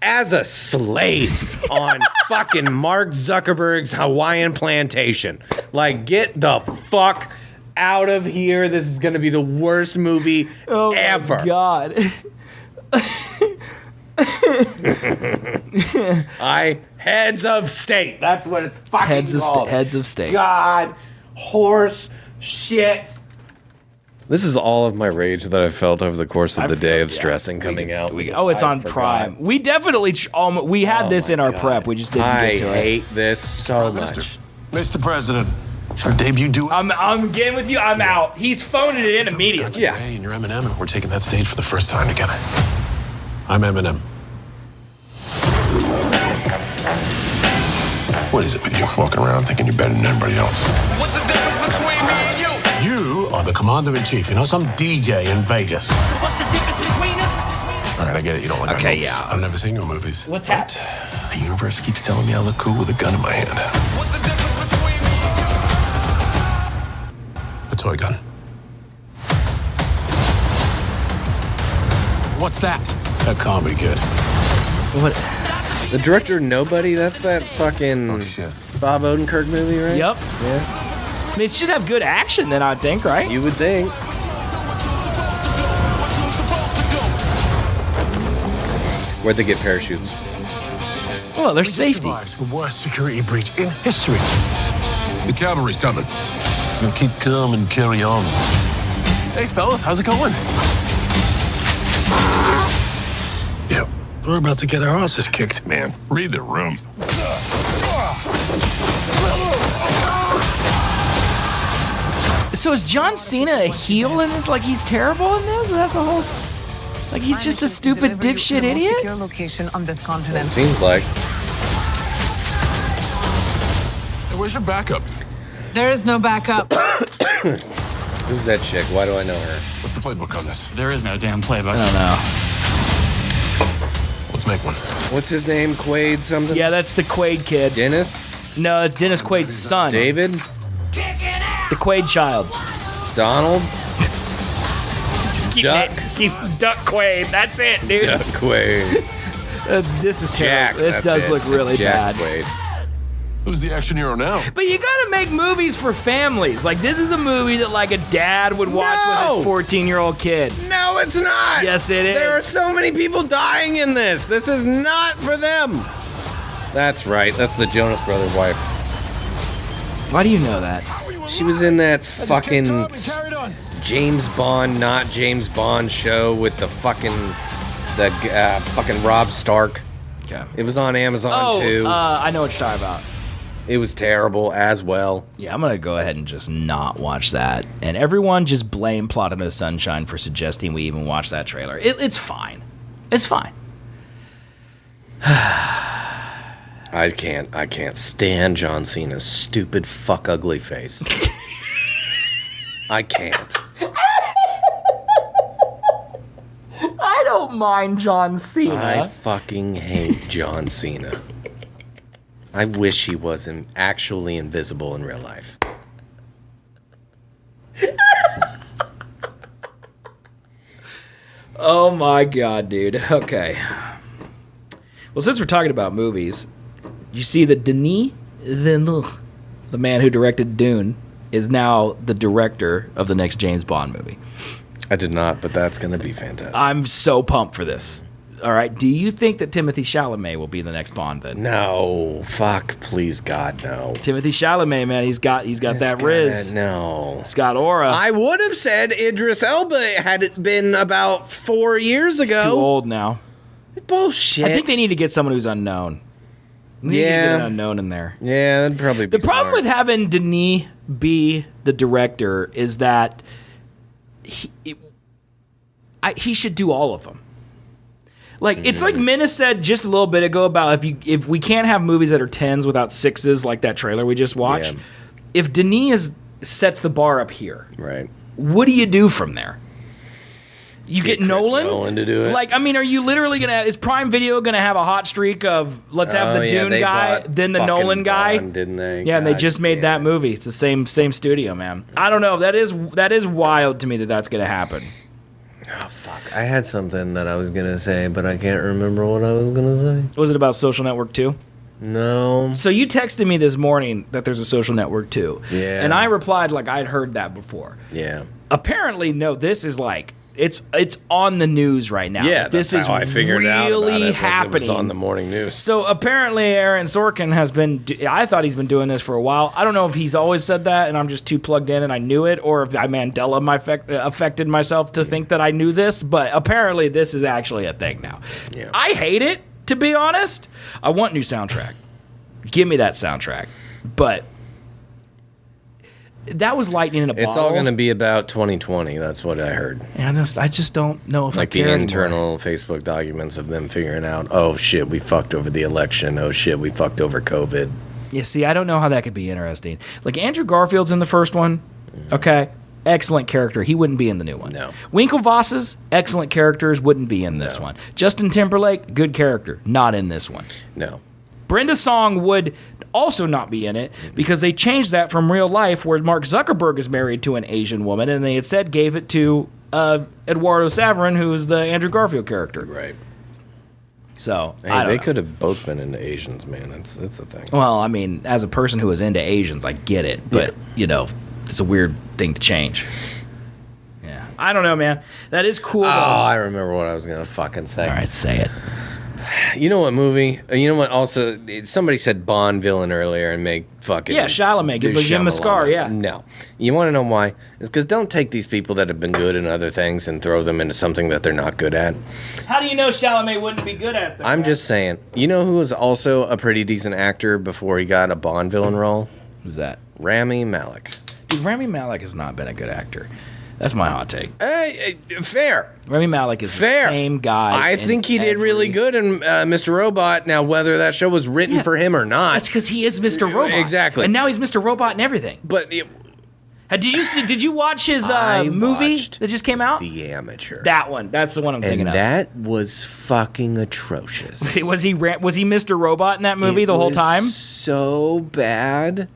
as a slave on fucking Mark Zuckerberg's Hawaiian plantation. Like, get the fuck out of here. This is gonna be the worst movie ever. My God. Heads of state. That's what it's fucking called. Heads of state. God, horse, shit. This is all of my rage that I've felt over the course of the day of stressing coming out. It's on Prime. We definitely we had this in our prep. We just didn't get to it. I hate this so much. Mr. President, it's our debut duet. I'm getting with you. I'm out. He's phoning it in immediately. Yeah. Hey, and you're Eminem, and we're taking that stage for the first time together. I'm Eminem. What is it with you walking around thinking you're better than everybody else? What's the difference between me and you? You are the commander-in-chief, you know, some DJ in Vegas. What's the difference between us? All right, I get it, you don't like Okay, movies. yeah. I've never seen your movies. What's happening? The universe keeps telling me I look cool with a gun in my hand. What's the difference between me and you? A toy gun. What's that? That can't be good. What? The director Nobody? That's that fucking Bob Odenkirk movie, right? Yep. Yeah. I mean, it should have good action then, I think, right? You would think. Where'd they get parachutes? Well, there's safety. Survives the worst security breach in history. The cavalry's coming. So keep calm and carry on. Hey, fellas, how's it going? Yep, we're about to get our asses kicked, man. Read the room. So is John Cena a heel in this? Like he's terrible in this? Is that the whole? Like he's just a stupid dipshit idiot? Secure location on this continent. Seems like. Hey, where's your backup? There is no backup. Who's that chick? Why do I know her? What's the playbook on this? There is no damn playbook. I don't know. Let's make one. What's his name? Quaid something? Yeah, that's the Quaid kid. Dennis? No, it's Dennis Quaid's son. David? The Quaid child. Donald? Duck? Just keep Duck Quaid. That's it, dude. Duck Quaid. This is Jack. terrible. This that's does it. look really Jack bad. Quaid. Who's the action hero now? But you gotta make movies for families. Like this is a movie that like a dad would watch No! with his 14-year-old kid. No, it's not. Yes, it is. There are so many people dying in this. This is not for them. That's right. That's the Jonas Brothers' wife. Why do you know that? She was in that fucking James Bond, not James Bond show with the fucking Rob Stark. Okay. It was on Amazon too. I know what you're talking about. It was terrible as well. Yeah, I'm gonna go ahead and just not watch that. And everyone just blame Plot of No Sunshine for suggesting we even watch that trailer. It's fine. It's fine. I can't stand John Cena's stupid fuck ugly face. I can't. I don't mind John Cena. I fucking hate John Cena. I wish he wasn't actually invisible in real life. Oh my god, dude. Okay. Well, since we're talking about movies, you see that Denis Villeneuve, the man who directed Dune, is now the director of the next James Bond movie. I did not, but that's going to be fantastic. I'm so pumped for this. All right. Do you think that Timothée Chalamet will be the next Bond then? No, fuck, please God, no. Timothée Chalamet, man, he's got that riz. No. He's got aura. I would have said Idris Elba had it been about 4 years ago. He's too old now. Bullshit. I think they need to get someone who's unknown. They need to get an unknown in there. Yeah, that'd probably be The problem with having Denis be the director is that he should do all of them. Like it's like Minna said just a little bit ago about if we can't have movies that are 10s without 6s like that trailer we just watched. Yeah. If Denis sets the bar up here, Right. what do you do from there? You get Chris Nolan? Nolan to do it. Like, I mean, are you literally is Prime Video gonna have a hot streak of let's have the Dune they guy, bought then the fucking Nolan guy? Bond, didn't they? Yeah, and they God just made damn that it. movie. It's the same studio, man. I don't know. That is wild to me that that's gonna happen. Oh, fuck. I had something that I was going to say, but I can't remember what I was going to say. Was it about Social Network 2? No. So you texted me this morning that there's a Social Network 2. Yeah. And I replied like I'd heard that before. Yeah. Apparently, no, this is like it's on the news right now. Yeah, Like, this that's is how I figured really out about it. happening. It was on the morning news. So apparently Aaron Sorkin has been, I thought he's been doing this for a while. I don't know if he's always said that and I'm just too plugged in and I knew it, or if I affected myself to think that I knew this, but apparently this is actually a thing now. Yeah. I hate it, to be honest. I want new soundtrack. Give me that soundtrack. But that was lightning in a bottle. It's all going to be about 2020. That's what I heard. And I just don't know if Like I care the anymore. internal Facebook documents of them figuring out, oh shit, we fucked over the election. Oh shit, we fucked over COVID. Yeah, see, I don't know how that could be interesting. Like Andrew Garfield's in the first one. Okay. Excellent character. He wouldn't be in the new one. No. Winklevoss's excellent characters wouldn't be in this one. Justin Timberlake, good character, not in this one. No. Brenda Song would also not be in it because they changed that from real life where Mark Zuckerberg is married to an Asian woman and they instead gave it to Eduardo Saverin, who is the Andrew Garfield character. Right. So, Hey, I don't they know. could have both been into Asians, man. It's a thing. Well, I mean, as a person who is into Asians, I get it, but you know, it's a weird thing to change. Yeah, I don't know, man. That is cool. Oh, Though. I remember what I was gonna fucking say. All right, say it. You know what movie? You know what? Also, somebody said Bond villain earlier and make fucking Chalamet. Give him a scar. Yeah. No, you want to know why? It's because don't take these people that have been good in other things and throw them into something that they're not good at. How do you know Chalamet wouldn't be good at that? I'm just saying. You know who was also a pretty decent actor before he got a Bond villain role? Who's that? Rami Malek. Dude, Rami Malek has not been a good actor. That's my hot take. Fair. Rami Malek is Fair. the same guy. I think he did really good in Mr. Robot. Now, whether that show was written for him or not. That's because he is Mr. Robot. Exactly. And now he's Mr. Robot and everything. But Did you watch his I movie watched that just came out? The Amateur. That one. That's the one I'm thinking And of. that was fucking atrocious. Was he Mr. Robot in that movie the whole time? So bad.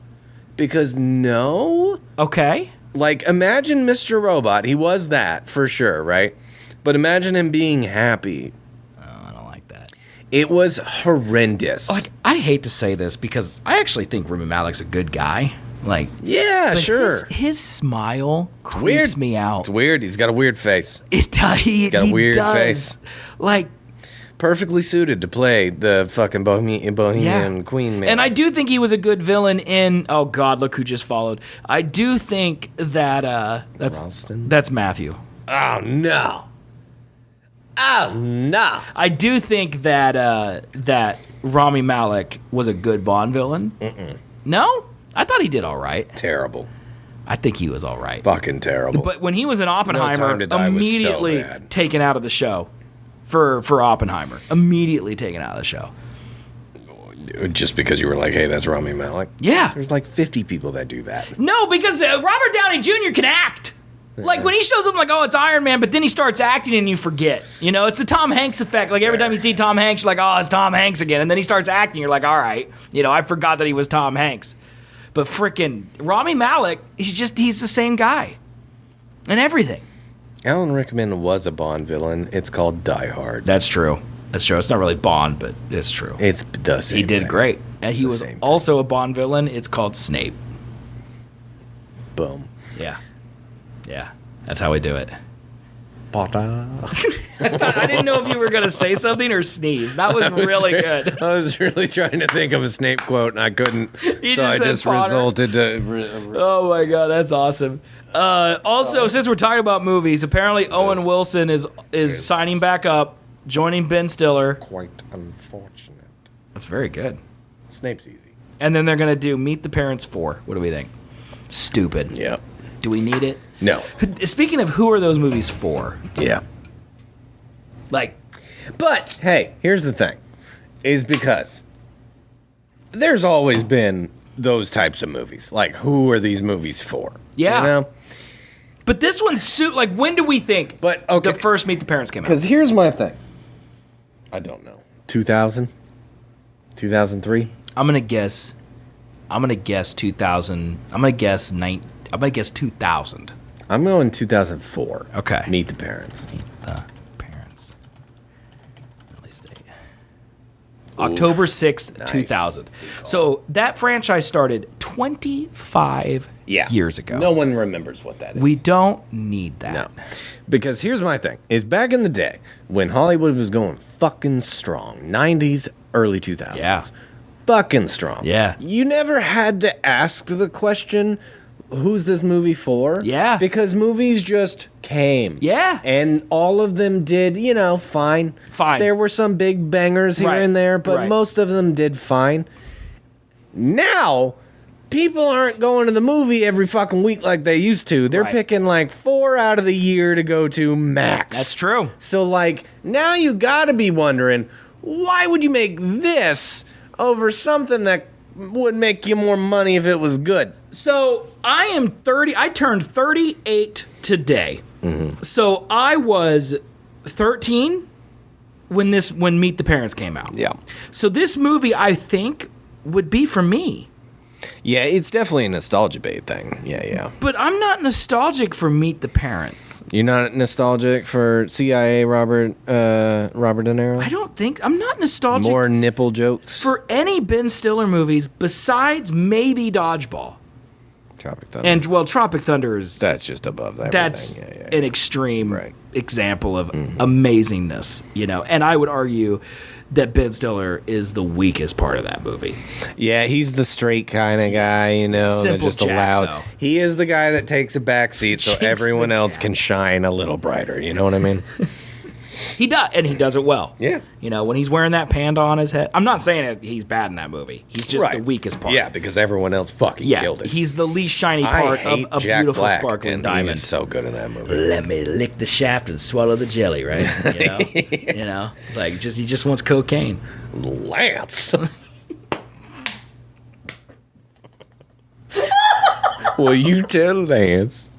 Because no. Okay. Like, imagine Mr. Robot. He was that, for sure, right? But imagine him being happy. I don't like that. It was horrendous. Like, I hate to say this because I actually think Rami Malek's a good guy. Like, yeah, but sure. His smile creeps weird. me out. It's weird. He's got a weird face. It does. He's got a weird face. Like, perfectly suited to play the fucking Bohemian Queen man. And I do think he was a good villain in. Oh God, look who just followed. I do think that Ralston? that's Matthew. Oh no. Oh no. I do think that that Rami Malek was a good Bond villain. No, I thought he did all right. Terrible. I think he was all right. Fucking terrible. But when he was in Oppenheimer, Time to Die was so immediately bad. taken out of the show. For Oppenheimer, immediately taken out of the show. Just because you were like, hey, that's Rami Malek? Yeah. There's like 50 people that do that. No, because Robert Downey Jr. can act. Like, when he shows up, I'm like, oh, it's Iron Man, but then he starts acting and you forget. You know, it's the Tom Hanks effect. Like, every time you see Tom Hanks, you're like, oh, it's Tom Hanks again. And then he starts acting, you're like, all right. You know, I forgot that he was Tom Hanks. But frickin' Rami Malek, he's the same guy. And everything. Alan Rickman was a Bond villain. It's called Die Hard. That's true. That's true. It's not really Bond, but it's true. It's the same He did thing. great. And he was also a Bond villain. It's called Snape. Boom. Yeah. Yeah. That's how we do it. Potter. I didn't know if you were going to say something or sneeze. That was really good. I was really trying to think of a Snape quote and I couldn't. You So just I said just Potter. resulted to. Oh my God, that's awesome. Also, since we're talking about movies, apparently Owen Wilson is signing back up, joining Ben Stiller. Quite unfortunate. That's very good. Snape's easy. And then they're going to do Meet the Parents 4. What do we think? Stupid. Yep. Do we need it? No. Speaking of who are those movies for? Yeah. Like, But, hey, here's the thing. Is because there's always been those types of movies. Like, who are these movies for? Yeah. You know? but this one's like, when do we think But, okay. the first Meet the Parents came out? Because here's my thing. I don't know. 2000? 2003? I'm gonna guess 2000. I'm gonna guess 2000. I'm going 2004. Okay. Meet the Parents. Parents. Release date. October 6th, Nice. 2000. So that franchise started 25 years ago. No one remembers what that is. We don't need that. No. Because here's my thing. Is back in the day, when Hollywood was going fucking strong, 90s, early 2000s. Yeah. Fucking strong. Yeah. You never had to ask the question, who's this movie for? Yeah. Because movies just came. Yeah. And all of them did, fine. Fine. There were some big bangers here Right. and there, but Right. most of them did fine. Now, people aren't going to the movie every fucking week like they used to. They're Right. picking like 4 out of the year to go to max. That's true. So, like, now you gotta be wondering, why would you make this over something that would make you more money if it was good? So I am 30. I turned 38 today. Mm-hmm. So I was 13 when Meet the Parents came out. Yeah. So this movie, I think, would be for me. Yeah, it's definitely a nostalgia bait thing. Yeah. But I'm not nostalgic for Meet the Parents. You're not nostalgic for CIA Robert De Niro? I don't think I'm not nostalgic More nipple jokes? for any Ben Stiller movies besides maybe Dodgeball. Tropic Thunder. And Tropic Thunder is That's just above that. that's Yeah. an extreme Right. example of amazingness, And I would argue that Ben Stiller is the weakest part of that movie. Yeah, he's the straight kind of guy, you know. Simple that just Jack, allowed. though. He is the guy that takes a back seat so Jake's everyone the else Jack. can shine a little brighter. You know what I mean? He does, and he does it well. Yeah. You know, when he's wearing that panda on his head. I'm not saying that he's bad in that movie. He's just the Right. weakest part. Yeah, because everyone else fucking Yeah, killed it. he's the least shiny I part hate of a Jack beautiful Black, sparkling and diamond. He is so good in that movie. Let me lick the shaft and swallow the jelly, right? You know, It's like he just wants cocaine. Lance. Will you tell Lance?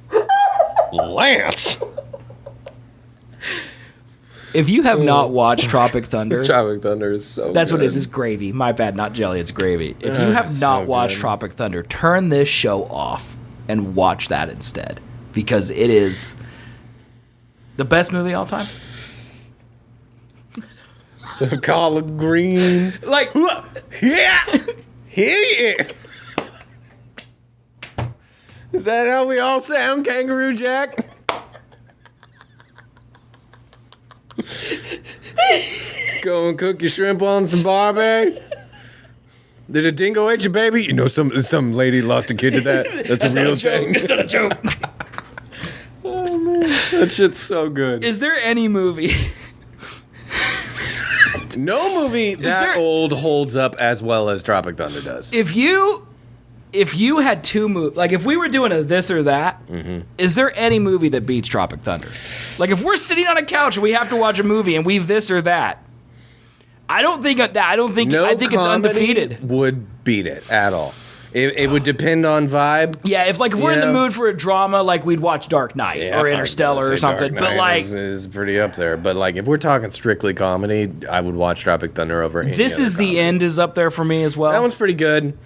Lance. If you have not watched Tropic Thunder, Tropic Thunder is so that's what it is. good. It's gravy. My bad, not jelly. It's gravy. If you have it's not so watched good. Tropic Thunder, turn this show off and watch that instead, because it is the best movie of all time. Some collard greens. Like, Yeah. Yeah. Is that how we all sound, Kangaroo Jack? Go and cook your shrimp on some barbie. Did a dingo eat your baby? You know, some lady lost a kid to that. That's a real thing. It's not a joke. That shit's so good. Is there any movie? No movie that there- old holds up as well as Tropic Thunder does. If you had two movies, like if we were doing a this or that, is there any movie that beats Tropic Thunder? Like if we're sitting on a couch and we have to watch a movie and we've this or that, I think it's undefeated. Would beat it at all. It would depend on vibe. Yeah, if we're in the Yeah. mood for a drama, like we'd watch Dark Knight or Interstellar or something. But like is pretty up there. But like if we're talking strictly comedy, I would watch Tropic Thunder over. Any This other Is the comedy. End is up there for me as well. That one's pretty good.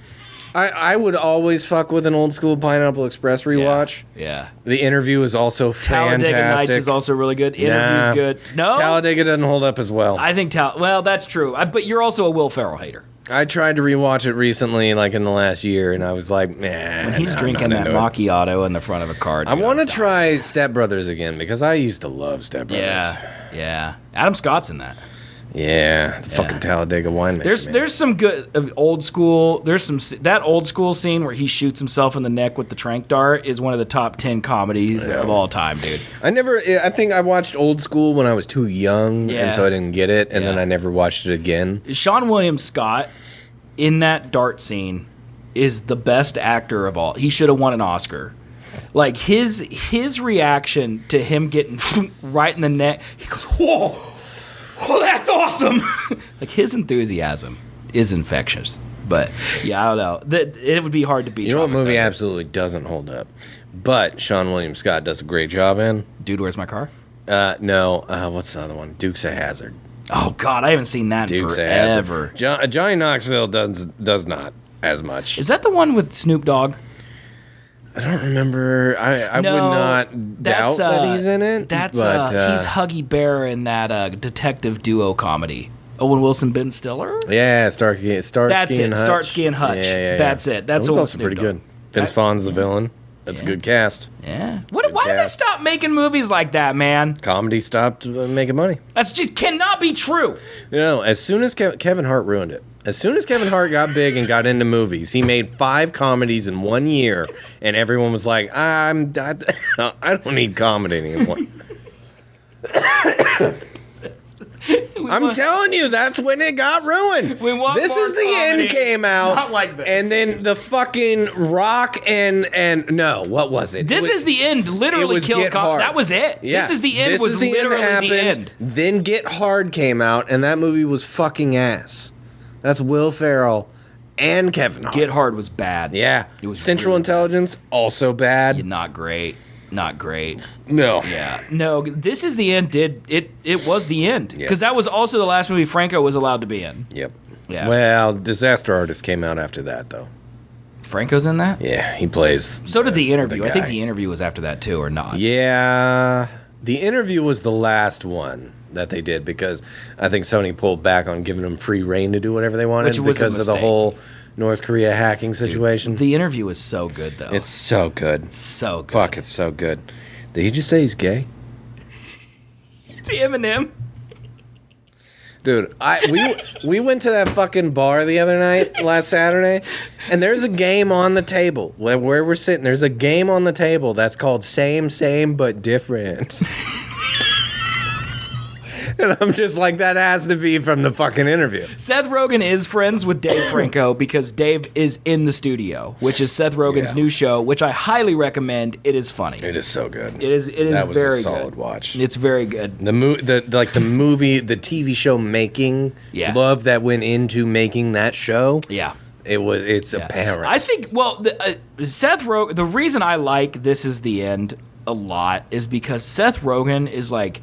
I would always fuck with an old school Pineapple Express rewatch. Yeah. The Interview is also Talladega fantastic. Nights is also really good. Interview's Nah. good. No, Talladega doesn't hold up as well. I think well, that's true. But you're also a Will Ferrell hater. I tried to rewatch it recently, like in the last year, and I was like, nah. When he's nah, drinking I'm that not into it. macchiato in the front of a car. I want to try Step Brothers again because I used to love Step Brothers. Yeah. Adam Scott's in that. Yeah, the fucking Talladega wine mix. There's some good old school. There's that old school scene where he shoots himself in the neck with the tranq dart is one of the top 10 comedies of all time, dude. I think I watched Old School when I was too young, Yeah. and so I didn't get it, and then Yeah. I never watched it again. Sean William Scott in that dart scene is the best actor of all. He should have won an Oscar. Like his reaction to him getting right in the neck, he goes, "Whoa, oh, that's awesome!" Like his enthusiasm is infectious. But yeah, I don't know. It would be hard to beat. You know what Tropic movie Thunder. absolutely doesn't hold up, but Sean William Scott does a great job in? Dude, Where's My Car? No, what's the other one? Dukes of Hazzard. Oh God, I haven't seen that in Dukes forever. of Hazzard. Johnny Knoxville does not as much. Is that the one with Snoop Dogg? I don't remember. I would not doubt that he's in it. That's but, he's Huggy Bear in that detective duo comedy. Owen Wilson, Ben Stiller. yeah, Starsky That's and it. Hutch. Starsky and Hutch. Yeah. That's it. That's that was what also Snoop pretty Dogg. good. Vince Vaughn's the villain. That's a good cast. Yeah. Why did they cast. stop making movies like that, man? Comedy stopped making money. That's just cannot be true. You know, as soon as Kevin Hart ruined it. As soon as Kevin Hart got big and got into movies, he made 5 comedies in 1 year, and everyone was like, I don't need comedy anymore. I'm telling you, that's when it got ruined. We want This more is the comedy. End came out, Not like this. and then the fucking Rock and no, what was it? This Is the End. It Literally was killed. Get Hard. That was it. Yeah. This Is the End This was Is the literally End the happened. end. Then Get Hard came out, and that movie was fucking ass. That's Will Ferrell and Kevin Hart. Get Hard was bad. Yeah. It was Central really Intelligence, also bad. Not great. Not great. No. Yeah. No, This Is the End it was the end. Yeah. Because that was also the last movie Franco was allowed to be in. Yep. Yeah. Well, Disaster Artist came out after that, though. Franco's in that? Yeah, he plays. So did The Interview. I think guy. The Interview was after that too, or not? Yeah. The Interview was the last one that they did because I think Sony pulled back on giving them free reign to do whatever they wanted Which was a because of the mistake. whole North Korea hacking situation. The Interview is so good though. It's so good. so good. Fuck, it's so good. Did he just say he's gay? The Eminem. Dude, we went to that fucking bar the other night, last Saturday, and there's a game on the table where we're sitting. There's a game on the table that's called Same, But Different. And I'm just like, that has to be from the fucking interview. Seth Rogen is friends with Dave Franco because Dave is in the studio, which is Seth Rogen's new show, which I highly recommend. It is funny. It is so good. It is that was very a solid good. watch. It's very good. The movie, the TV show making, love that went into making that show. Yeah. It's apparent. I think, Seth Rogen, the reason I like This Is the End a lot is because Seth Rogen is like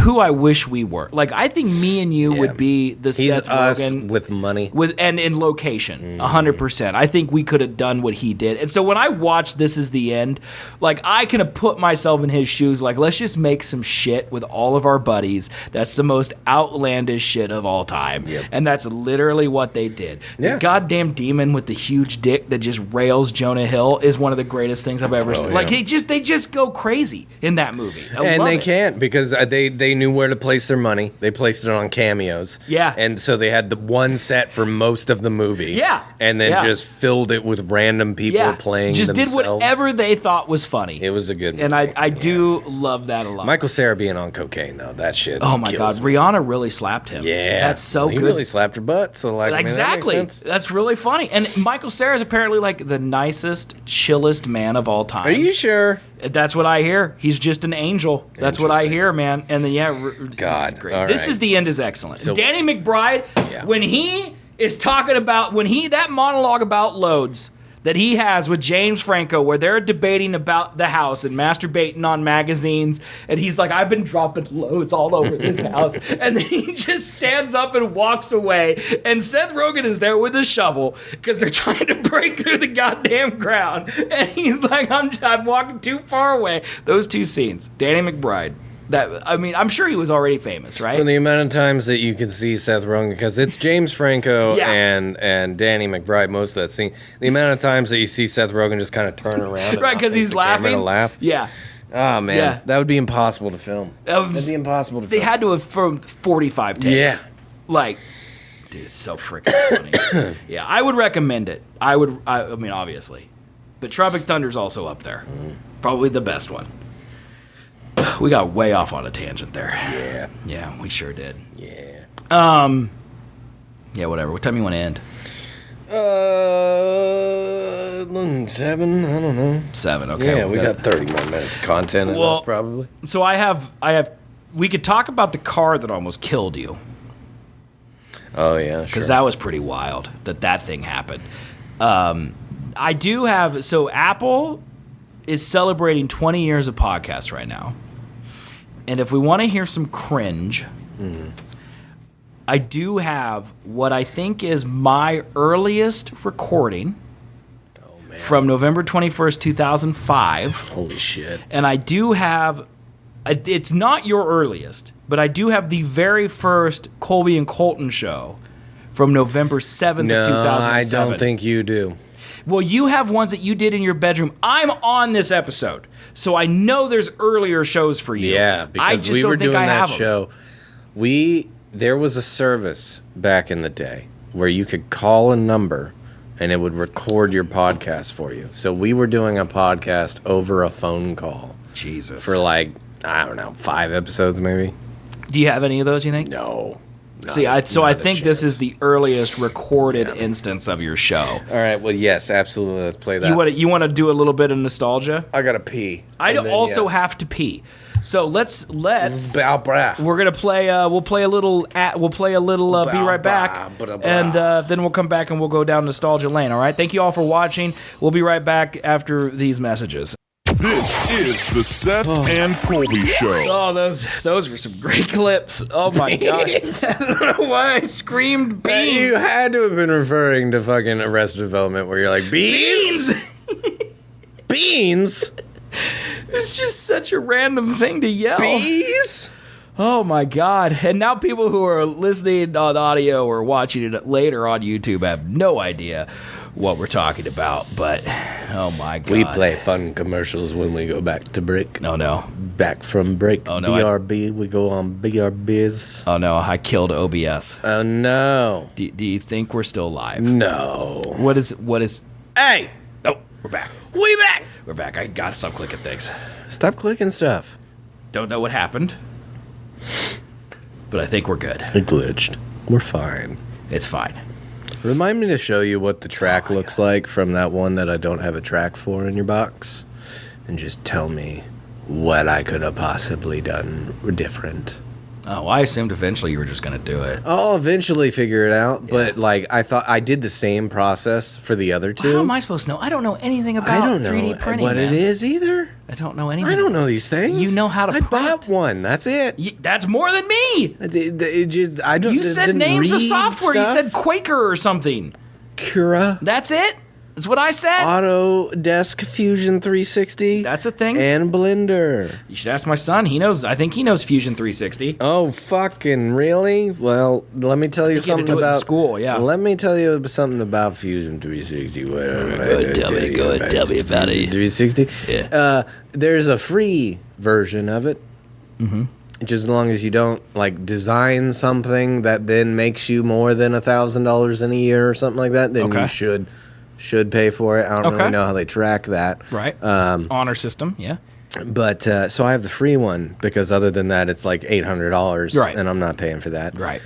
who I wish we were. Like, I think me and you would be the Seth Rogen with money, and in location, 100%. I think we could have done what he did. And so when I watch This Is the End, like, I can have put myself in his shoes. Like, let's just make some shit with all of our buddies. That's the most outlandish shit of all time. Yep. And that's literally what they did. Yeah. The goddamn demon with the huge dick that just rails Jonah Hill is one of the greatest things I've ever seen. Yeah. Like, they just go crazy in that movie. And they can't, because they knew where to place their money. They placed it on cameos. Yeah. And so they had the one set for most of the movie. Yeah. And then just filled it with random people playing just themselves. did whatever they thought was funny. It was a good movie. And I do love that a lot. Michael Cera being on cocaine, though, that shit Oh my God, kills me. Rihanna really slapped him. Yeah. That's so he good. really slapped her butt. So, like, Exactly. I mean, that makes sense. That's really funny. And Michael Cera is apparently like the nicest, chillest man of all time. Are you sure? That's what I hear. He's just an angel. That's what I hear, man. And then God, this is great. all This right. Is the End is excellent. So- Danny McBride, when he is talking about that monologue about loads that he has with James Franco, where they're debating about the house and masturbating on magazines, and he's like, I've been dropping loads all over this house, and then he just stands up and walks away, and Seth Rogen is there with a shovel because they're trying to break through the goddamn ground, and he's like, I'm walking too far away. Those two scenes, Danny McBride. I'm sure he was already famous, right? Well, the amount of times that you can see Seth Rogen, because it's James Franco and Danny McBride, most of that scene. The amount of times that you see Seth Rogen just kind of turn around, right? Because he's laughing. To laugh. Yeah. Oh man, Yeah. that would be impossible to film. That'd be impossible to film. They had to have filmed 45 takes. Yeah. Like, dude, it's so freaking funny. Yeah, I would recommend it. I mean, obviously. But Tropic Thunder's also up there. Probably the best one. We got way off on a tangent there. Yeah. Yeah, we sure did. Yeah. Yeah, whatever. What time you want to end? 7. I don't know. 7. Okay. Yeah, we got 30 more minutes of content in us, probably. So I have. We could talk about the car that almost killed you. Oh yeah, sure. Because that was pretty wild that thing happened. I do have. So Apple is celebrating 20 years of podcasts right now. And if we want to hear some cringe, I do have what I think is my earliest recording from November 21st, 2005. Holy shit. And I do have, it's not your earliest, but I do have the very first Colby and Colton show from November 7th of 2007. I don't think you do. Well, you have ones that you did in your bedroom. I'm on this episode, so I know there's earlier shows for you. Yeah, I because just we don't were think doing I that have 'em. show. There was a service back in the day where you could call a number and it would record your podcast for you. So we were doing a podcast over a phone call. Jesus. For like, I don't know, 5 episodes maybe? Do you have any of those, you think? No. See, I think this is the earliest recorded instance of your show. All right, well, yes, absolutely. Let's play that. You want to do a little bit of nostalgia? I gotta pee. I And then, also yes. have to pee. So let's Bow, brah. we're gonna play. We'll play a little. Be right back, Bah, bah, bah. and then we'll come back and we'll go down nostalgia lane. All right. Thank you all for watching. We'll be right back after these messages. This is the Seth and Colby Show. Oh, those were some great clips. Oh my god! I don't know why I screamed beans. You had to have been referring to fucking Arrested Development where you're like, beans? Beans? It's just such a random thing to yell. Bees? Oh my God. And now people who are listening on audio or watching it later on YouTube have no idea what we're talking about. But, oh my God. We play fun commercials when we go back to break. Oh no. Back from break. Oh, no, BRB. We go on BRBs. Oh no, I killed OBS. Oh, no. Do you think we're still live? No. What is... Hey! Oh, we're back. We back! We're back. I gotta stop clicking things. Stop clicking stuff. Don't know what happened. But I think we're good. It glitched. We're fine. It's fine. Remind me to show you what the track looks like from that one that I don't have a track for in your box. And just tell me what I could have possibly done different. Oh, well, I assumed eventually you were just gonna do it. I'll eventually figure it out, but like I thought I did the same process for the other two. How am I supposed to know? I don't know anything about I don't 3D know printing. what man. it is either. I don't know anything. I don't know these things. You know how to I print. bought one. That's it. That's more than me. I don't. You said didn't names of read software. You stuff. said Quaker or something. Cura. That's it. That's what I said. Autodesk Fusion 360. That's a thing. And Blender. You should ask my son. He knows. I think he knows Fusion 360. Oh, fucking really? Well, let me tell you think you had to something do it in about school, yeah. Let me tell you something about Fusion 360. Go ahead, tell me about it. 360. Yeah. There's a free version of it. Mm-hmm. Just as long as you don't like design something that then makes you more than $1,000 in a year or something like that, then Okay. you should pay for it. I don't Okay. really know how they track that. Right. Honor system. Yeah. But so I have the free one because other than that, it's like $800, Right. and I'm not paying for that. Right.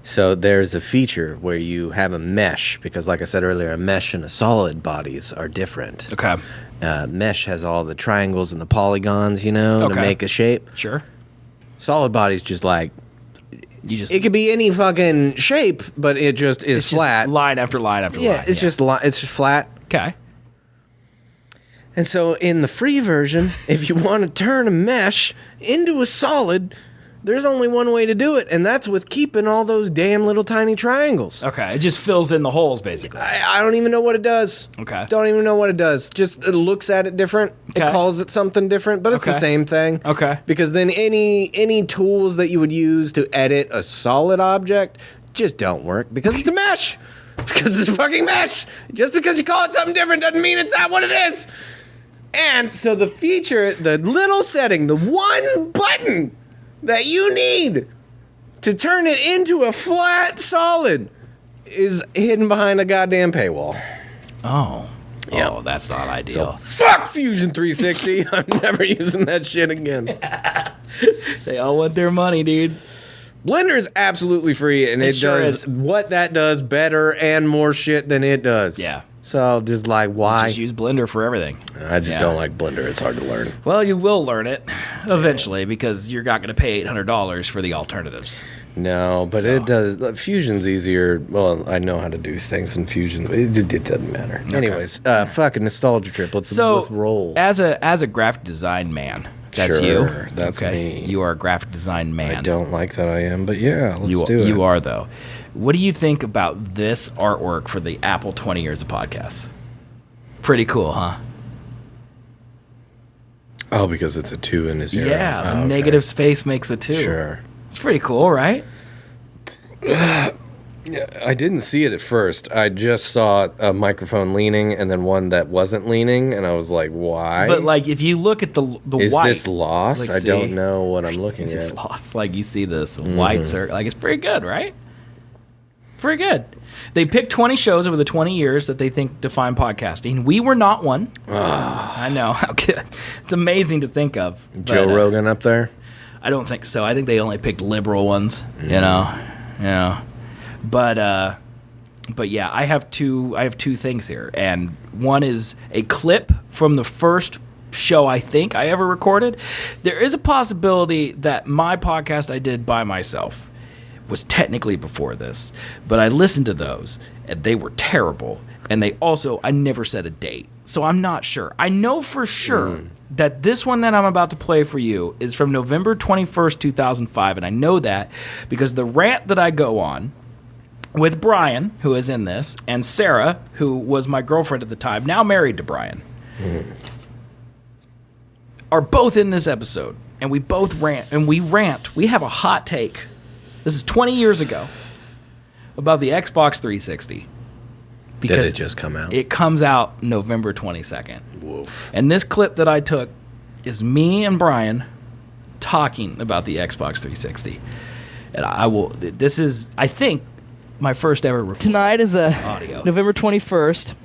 So there's a feature where you have a mesh because, like I said earlier, a mesh and a solid bodies are different. Okay. Mesh has all the triangles and the polygons, to Okay. make a shape. Sure. Solid bodies just like You just. it could be any fucking shape, but it just is it's flat. Just line after line after line. It's just it's just flat. Okay. And so in the free version, if you want to turn a mesh into a solid, there's only one way to do it, and that's with keeping all those damn little tiny triangles. Okay. It just fills in the holes basically. I don't even know what it does. Okay. Don't even know what it does. Just it looks at it different. Okay. It calls it something different, but it's the Okay. same thing. Okay. Because then any tools that you would use to edit a solid object just don't work because it's a mesh. Because it's a fucking mesh. Just because you call it something different doesn't mean it's not what it is. And so the feature, the little setting, the one button that you need to turn it into a flat solid is hidden behind a goddamn paywall. Oh. Yeah. Oh, that's not ideal. Fuck Fusion 360. I'm never using that shit again. They all want their money, dude. Blender is absolutely free, and it sure does is. what that does better and more shit than it does. Yeah. So just like, why? Just use Blender for everything. I just Yeah. don't like Blender. It's hard to learn. Well, you will learn it eventually because you're not going to pay $800 for the alternatives. No, but it does. Fusion's easier. Well, I know how to do things in Fusion. It doesn't matter. Anyways, fucking nostalgia trip. Let's roll. As a graphic design man, that's Sure, you. that's me. You are a graphic design man. I don't like that I am, but yeah, let's You, do it. you are though. What do you think about this artwork for the Apple 20 Years of Podcasts? Pretty cool, huh? Oh, because it's a 2 in his ear. Yeah, the Oh, okay. negative space makes a 2. Sure. It's pretty cool, right? I didn't see it at first. I just saw a microphone leaning and then one that wasn't leaning, and I was like, why? But like, if you look at the Is white, this loss? like, I don't see? know what I'm looking Is this at. lost? Like you see this white circle, like it's pretty good, right? Pretty good. They picked 20 shows over the 20 years that they think define podcasting. We were not one. I know. How good. It's amazing to think of. Joe but, Rogan up there? I don't think so. I think they only picked liberal ones. You know. But yeah, I have two things here, and one is a clip from the first show I think I ever recorded. There is a possibility that my podcast I did by myself was technically before this, but I listened to those and they were terrible, and I never said a date, so I'm not sure. I know for sure that this one that I'm about to play for you is from November 21st, 2005, and I know that because the rant that I go on with Brian, who is in this, and Sarah, who was my girlfriend at the time, now married to Brian, are both in this episode. and we both rant. And we rant. We have a hot take. This is 20 years ago about the Xbox 360. Did it just come out? It comes out November 22nd. Woof. And this clip that I took is me and Brian talking about the Xbox 360. And this is, I think, my first ever recording. Tonight is Audio. November 21st.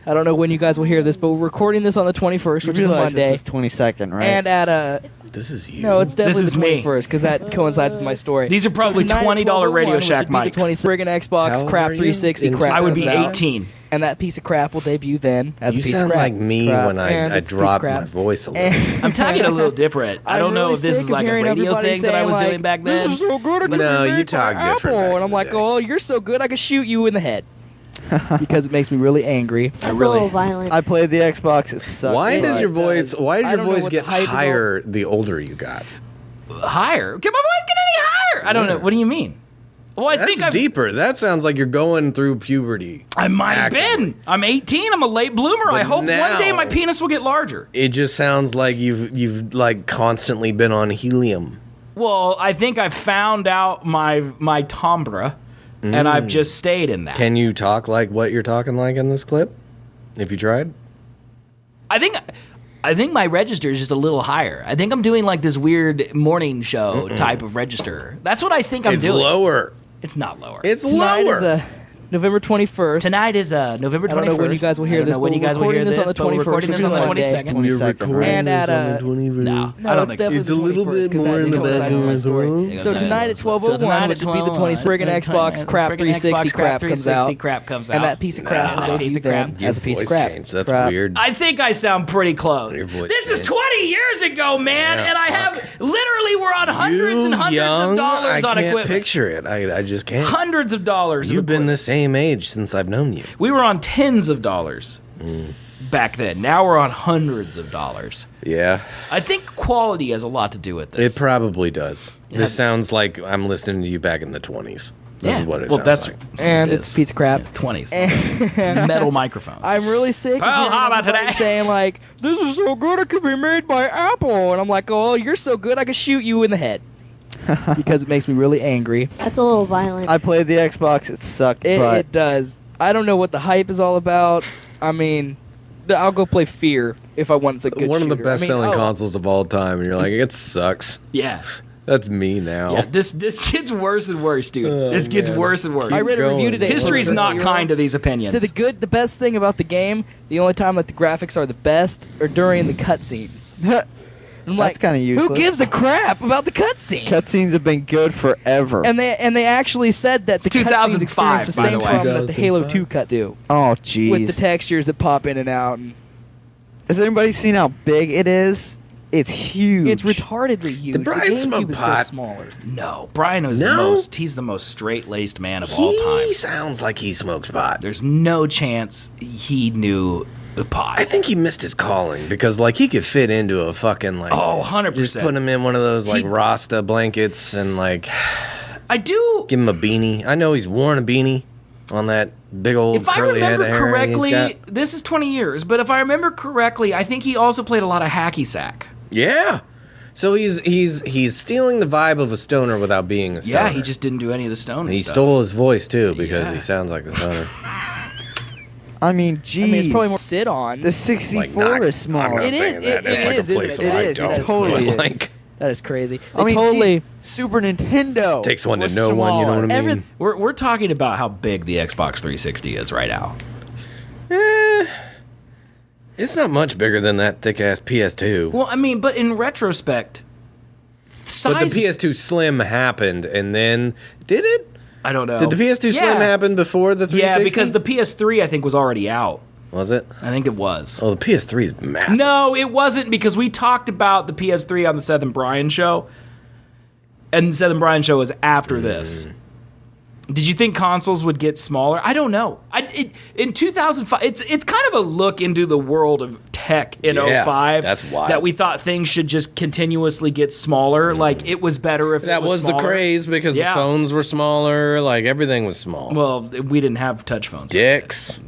I don't know when you guys will hear this, but we're recording this on the 21st, which is a Monday. It's 22nd, right? And at This is you. no, it's definitely is the me. 21st because that coincides with my story. These are probably So tonight at $20 Radio 12:01, Shack which would be the mics. 20 friggin' Xbox How crap old are you? 360 In crap. I would be comes out, 18. and that piece of crap will debut then as You a piece of sound crap. like me Crap. when And I it's a piece of dropped crap. my voice a little. I'm talking a little different. I I'm don't know really if this sick is of like a hearing radio everybody thing that I was saying, doing back then. This is so good, I could No, be you made talk by different Apple. back And in I'm the like, day. oh, you're so good, I could shoot you in the head. Because it makes me really angry. That's a little violent. I played the Xbox. It sucked. Why It does your does. voice? Why I did your don't know voice what get the hype is higher the older you got? Higher? Can my voice get any higher? I don't know. What do you mean? Well, I think That's I've deeper. That sounds like you're going through puberty. I might have Actively. been. I'm 18. I'm a late bloomer. I But hope one day now- my penis will get larger. It just sounds like you've like constantly been on helium. Well, I think I found out my timbre, and I've just stayed in that. Can you talk like what you're talking like in this clip? If you tried? I think my register is just a little higher. I think I'm doing like this weird morning show type of register. That's what I think I'm It's doing. lower. It's not lower. It's Tonight lower. is November 21st. Tonight is November 21st. I don't know when you guys will hear I don't this, know when but you guys we're will hear recording this on this, the but we're 21st, recording which this on the is Monday. 22nd. You're 22nd, recording And this at, on the 21st. No, No, I don't it's think so. definitely It's a little the 21st, bit 'cause more that in the coincides back with of my the story. room. So tonight at 12:01, tonight which at would be the 12:01, 20 friggin' Xbox crap 360 crap comes out. crap comes out. And that piece of crap Nah. will Piece debut of crap. then as a piece Voice of crap. change. That's Crap. weird. I think I sound pretty close. Your voice This is changed. 20 years ago, man, Yeah, and I fuck. have literally we're on hundreds and hundreds young, of dollars I on can't equipment. picture it. I just can't. Hundreds of dollars. of You've been equipment. the same age since I've known you. We were on tens of dollars back then. Now we're on hundreds of dollars. Yeah, I think quality has a lot to do with this. it probably does. Yeah. This sounds like I'm listening to you back in the 20s. This is what it sounds that's like. And it it's is. pizza crap. 20s. Metal microphones. I'm really sick of Pearl hearing Harbor everybody today. saying like, this is so good it could be made by Apple. And I'm like, oh, you're so good I could shoot you in the head. Because it makes me really angry. That's a little violent. I played the Xbox. It sucked. It, but it does. I don't know what the hype is all about. I mean, I'll go play Fear if I want a good One of the shooter. I mean, best-selling oh, consoles of all time, and you're like, it sucks. yeah. That's me now. Yeah, this gets worse and worse, dude. Oh, this gets man. worse and worse. I read a review going. today. History's for not 30-year-old. kind to these opinions. So the best thing about the game, the only time that the graphics are the best, are during the cutscenes. I'm like, kinda useless. who gives a crap about the cutscene? cutscenes have been good forever. And they actually said that the It's 2005, cutscenes experience the by same the way. problem that the Halo 2005. 2 cut do, oh, jeez. with the textures that pop in and out. And Has anybody seen how big it is? It's huge. it's retardedly huge. Did Brian the smoke GameCube is pot? still smaller. No, Brian was No? he's the most straight-laced man of all He time. sounds like he smokes pot. There's no chance he knew the pot. I think he missed his calling because, like, he could fit into a fucking, like, Oh, 100%. just put him in one of those, like, He- Rasta blankets and, like, I do. give him a beanie. I know he's worn a beanie on that big old If I curly head remember of hair correctly, he's got. this is 20 years, but if I remember correctly, I think he also played a lot of hacky sack. Yeah. So he's stealing the vibe of a stoner without being a stoner. Yeah, he just didn't do any of the stoner He stuff. stole his voice, too, because Yeah. he sounds like a stoner. I mean, geez. I mean, it's probably more sit on. The 64 Like, not, is smaller. I'm not It is- saying that. it It's like is, a place isn't that it? I It is, go. it totally But, is. like, That is crazy. I mean, totally. geez, Super Nintendo. takes one to was know one, you know what I mean? smaller. We're talking about how big the Xbox 360 is right now. It's not much bigger than that thick-ass PS2. Well, I mean, but in retrospect, size. But the PS2 Slim happened, and then... Did it? I don't know. Did the PS2 Slim happen before the 360? Yeah, because the PS3 I think was already out. Was it? I think it was. Oh, the PS3 is massive. No, it wasn't because we talked about the PS3 on the Seth and Brian show, and the Seth and Brian show was after this. Did you think consoles would get smaller? I don't know. In 2005, it's kind of a look into the world of tech in Yeah, 05. that's wild. That we thought things should just continuously get smaller. Like it was better if That it was the smaller. craze because Yeah. the phones were smaller, like everything was small. Well, we didn't have touch phones. Dicks.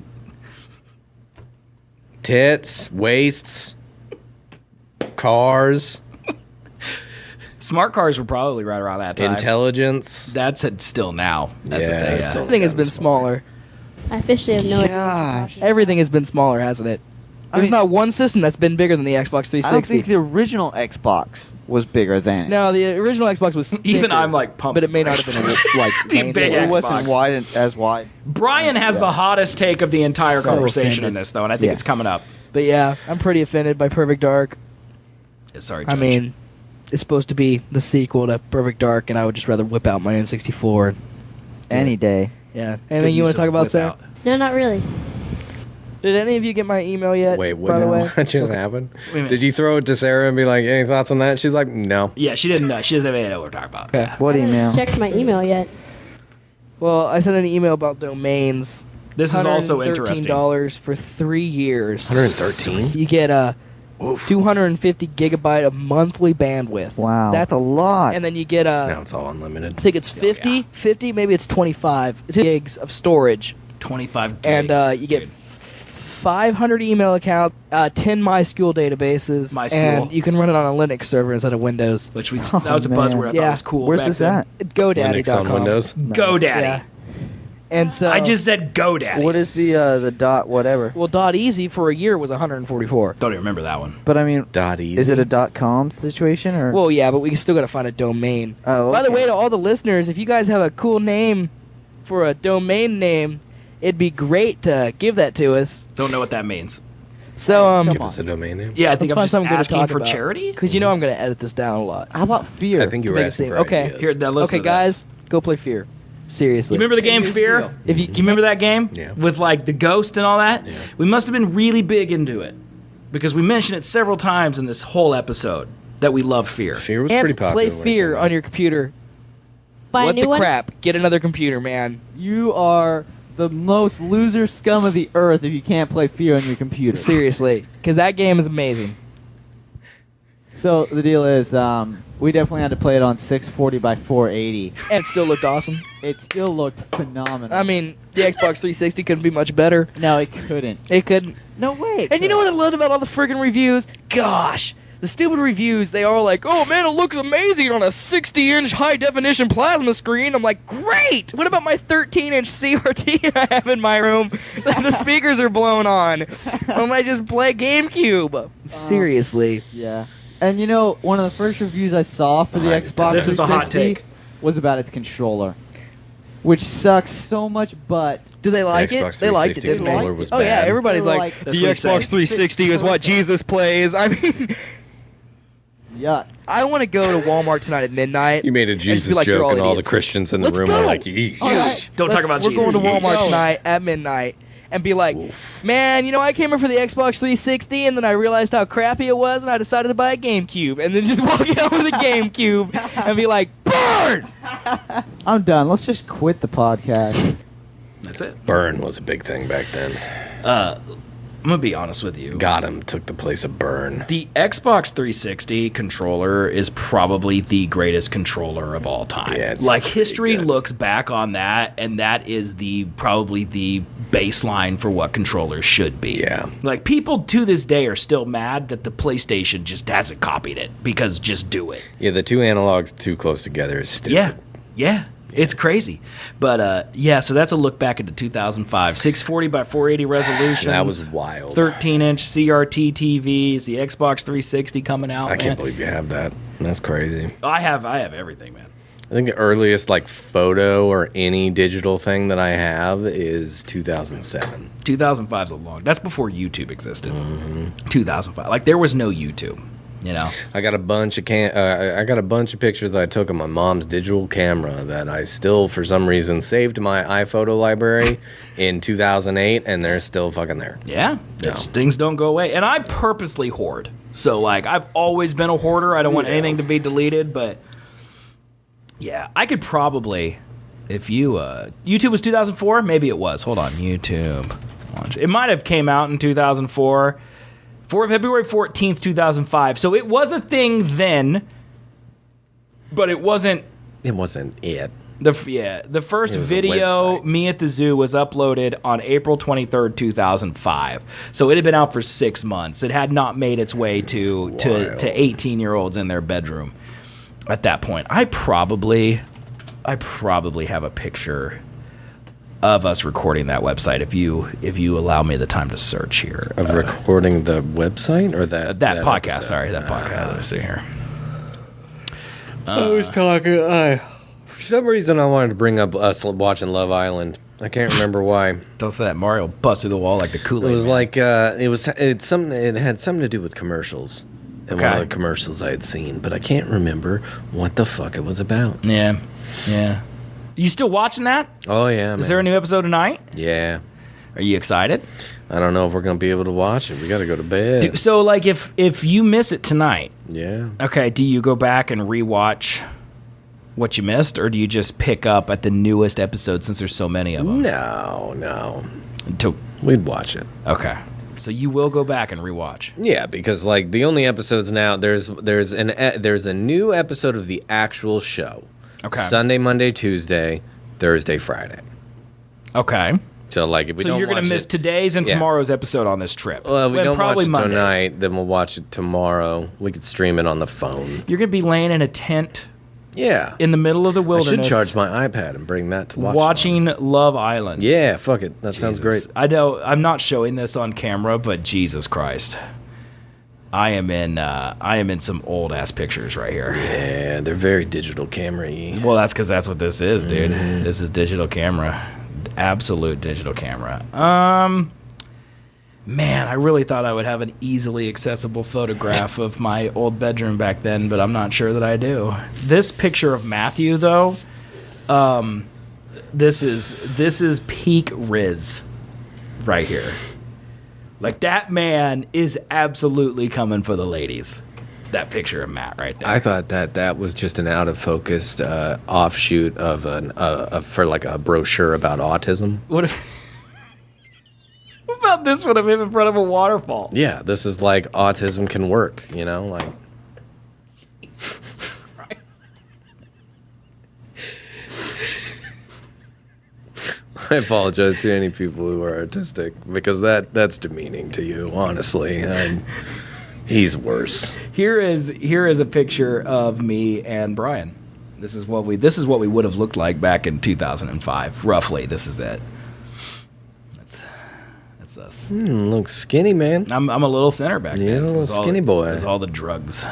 Tits. Waists. Cars. Smart cars were probably right around that time. Intelligence. That's it still now. That's Yeah, a thing. it's Yeah. Everything has been smaller. I officially have no idea. what you're Gosh. talking Everything has been smaller, hasn't it? There's not one system that's been bigger than the Xbox 360. I don't think the original Xbox was bigger than it. No, the original Xbox was Even thicker, I'm like pumped. but it may not have been like The big It Xbox. wasn't wide as wide. Brian has the hottest take of the entire So conversation in offended. this, though, and I think Yeah. it's coming up. But yeah, I'm pretty offended by Perfect Dark. Sorry, I Judge. mean, it's supposed to be the sequel to Perfect Dark, and I would just rather whip out my N64. And, Any day. yeah. Good Anything you use want to talk of about, whip Sarah? out. No, not really. Did any of you get my email yet? Wait, by the way? what just happened? Wait a minute. Did you throw it to Sarah and be like, any thoughts on that? She's like, no. Yeah, she didn't know. She doesn't have any idea what we're talking about. Okay. What I haven't email? checked my email yet. Well, I sent an email about domains. This is also interesting. $113 for 3 years. 113? You get a 250 gigabyte of monthly bandwidth. Wow. That's a lot. And then you get a, Now it's all unlimited. I think it's 50, yeah. 50, maybe it's 25 gigs of storage. 25 gigs. And you get dude. 500 email accounts, 10 MySQL databases, MySQL. and you can run it on a Linux server instead of Windows. Which we, Oh, that was a man. buzzword I thought Yeah. was cool. Where's back this then. at? GoDaddy.com. Linux on Windows. GoDaddy. Yeah. And so I just said GoDaddy. What is the dot whatever? well, .easy for a year was 144. Don't even remember that one. But I mean, Dot easy. is it a .com situation or? Well, yeah, but we still got to find a domain. Oh, By the okay. way, to all the listeners, if you guys have a cool name for a domain name, it'd be great to give that to us. Don't know what that means. So, Give us a domain name. Yeah, I think Let's I'm find just something good to asking talk for about. charity. because you know I'm going to edit this down a lot. How about fear? I think you were Make it asking safe. for Okay. ideas. Here, now listen Okay, to this. guys, go play Fear. Seriously. You remember the game Here's the Fear? deal. If you You remember that game? Yeah. With like the ghost and all that? Yeah. We must have been really big into it. Because we mentioned it several times in this whole episode that we love Fear. Fear was and pretty popular. play when it Fear came on out. your computer. Buy what a new the one? crap? Get another computer, man. You are the most loser scum of the earth if you can't play Fear on your computer. Seriously, because that game is amazing. So the deal is, we definitely had to play it on 640 by 480. And it still looked awesome. It still looked phenomenal. I mean, the Xbox 360 couldn't be much better. no, it couldn't. It couldn't. No way. And you know what I loved about all the friggin' reviews? Gosh, the stupid reviews, they are like, oh man, it looks amazing on a 60-inch high-definition plasma screen. I'm like, great! What about my 13-inch CRT I have in my room that the speakers are blown on? When I just play GameCube? Seriously. Yeah. And you know, one of the first reviews I saw for the Behind Xbox This is the hot 360 take. was about its controller, which sucks so much butt. Do they like The it? Xbox They liked it, 360 didn't they? controller was Oh yeah, bad. everybody's They were like, like, the That's what he Xbox said. 360 is what Jesus plays. I mean, Yuck. I want to go to Walmart tonight at midnight. You made a and just be Jesus like, "You're joke, and all the idiots." Christians in the Let's room go. are like, yeesh. All right. Don't talk about We're Jesus. going to Walmart Go. tonight at midnight and be like, man, you know, I came here for the Xbox 360 and then I realized how crappy it was and I decided to buy a GameCube and then just walk out with a GameCube and be like, burn! I'm done. Let's just quit the podcast. That's it. Burn was a big thing back then. I'm going to be honest with you. Got him took the place of Burn. The Xbox 360 controller is probably the greatest controller of all time. Yeah, it's like pretty history good. looks back on that, and that is probably the baseline for what controllers should be. Yeah. Like people to this day are still mad that the PlayStation just hasn't copied it because just do it. Yeah, the two analogs too close together is stupid. Yeah. It's crazy. But yeah, so that's a look back into 2005. 640 by 480 resolution. That was wild. 13-inch CRT TVs, the Xbox 360 coming out. I can't believe you have that. That's crazy. I have everything, man. I think the earliest like photo or any digital thing that I have is 2007. 2005 is a long. That's before YouTube existed. Mm-hmm. 2005. Like there was no YouTube. You know. I got a bunch of I got a bunch of pictures that I took on my mom's digital camera that I still for some reason saved to my iPhoto library in 2008, and they're still fucking there. Yeah. Things don't go away, and I purposely hoard. So like I've always been a hoarder. I don't want anything to be deleted, but yeah, I could probably if you YouTube was 2004, maybe it was. Hold on, YouTube. It might have came out in 2004. For February 14th, 2005. So it was a thing then, but it wasn't. It wasn't it. The first It was a video, website. Me at the Zoo, was uploaded on April 23rd, 2005. So it had been out for 6 months. It had not made its way to wild. 18-year-olds in their bedroom. at that point, I probably have a picture of us recording that website if you allow me the time to search here. Of recording the website or that podcast. episode? Sorry, that podcast. Let's see here. I was talking. For some reason, I wanted to bring up us watching Love Island. I can't remember why. Don't say that Mario bust through the wall like the Kool-Aid. It was man. like it had something to do with commercials. And one of the commercials I had seen, but I can't remember what the fuck it was about. Yeah. You still watching that? Oh yeah, man. Is there a new episode tonight? Yeah. Are you excited? I don't know if we're gonna be able to watch it. We got to go to bed. So like if you miss it tonight, Yeah. okay, do you go back and rewatch what you missed, or do you just pick up at the newest episode since there's so many of them? No. Until We'd watch it. okay, so you will go back and rewatch. Yeah, because like the only episodes now, there's a new episode of the actual show. Okay. Sunday, Monday, Tuesday, Thursday, Friday. Okay. So like if we So don't you're gonna watch miss it, today's and yeah. tomorrow's episode on this trip. Well, if we And don't watch probably it Mondays. tonight, then we'll watch it tomorrow. We could stream it on the phone. You're gonna be laying in a tent Yeah. in the middle of the I wilderness. should charge my iPad and bring that to watch. watching Love Island. Yeah, fuck it. That sounds great. I know I'm not showing this on camera, but Jesus Christ, I am in some old ass pictures right here. Yeah, they're very digital camera-y. Well, that's because that's what this is, dude. Mm-hmm. This is digital camera, absolute digital camera. Man, I really thought I would have an easily accessible photograph of my old bedroom back then, but I'm not sure that I do. This picture of Matthew, though, this is peak Riz right here. Like, that man is absolutely coming for the ladies. That picture of Matt right there. I thought that was just an out-of-focused offshoot of for like a brochure about autism. What if... What about this one of him in front of a waterfall? Yeah, this is like autism can work, you know, like. Jesus Christ. I apologize to any people who are artistic because that's demeaning to you, honestly. He's worse. Here is a picture of me and Brian. This is what we would have looked like back in 2005, roughly. This is it. That's us. Look skinny, man. I'm a little thinner back then. Yeah, a little It was skinny boy. It was all the drugs.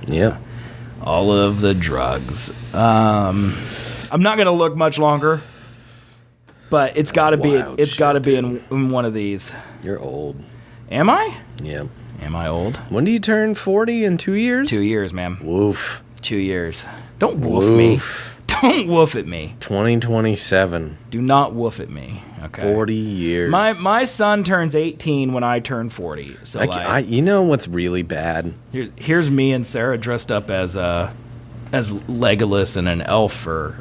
Yeah. All of the drugs. I'm not gonna look much longer, but it's got to be. wild It's got to shit, be in one of these. You're old. Am I? Yeah. Am I old? When do you turn 40 in 2 years? 2 years, man. Woof. 2 years. Don't woof me. Don't woof at me. 2027. Do not woof at me. Okay. 40 years. My son turns 18 when I turn 40. So you know what's really bad? here's me and Sarah dressed up as Legolas and an elf for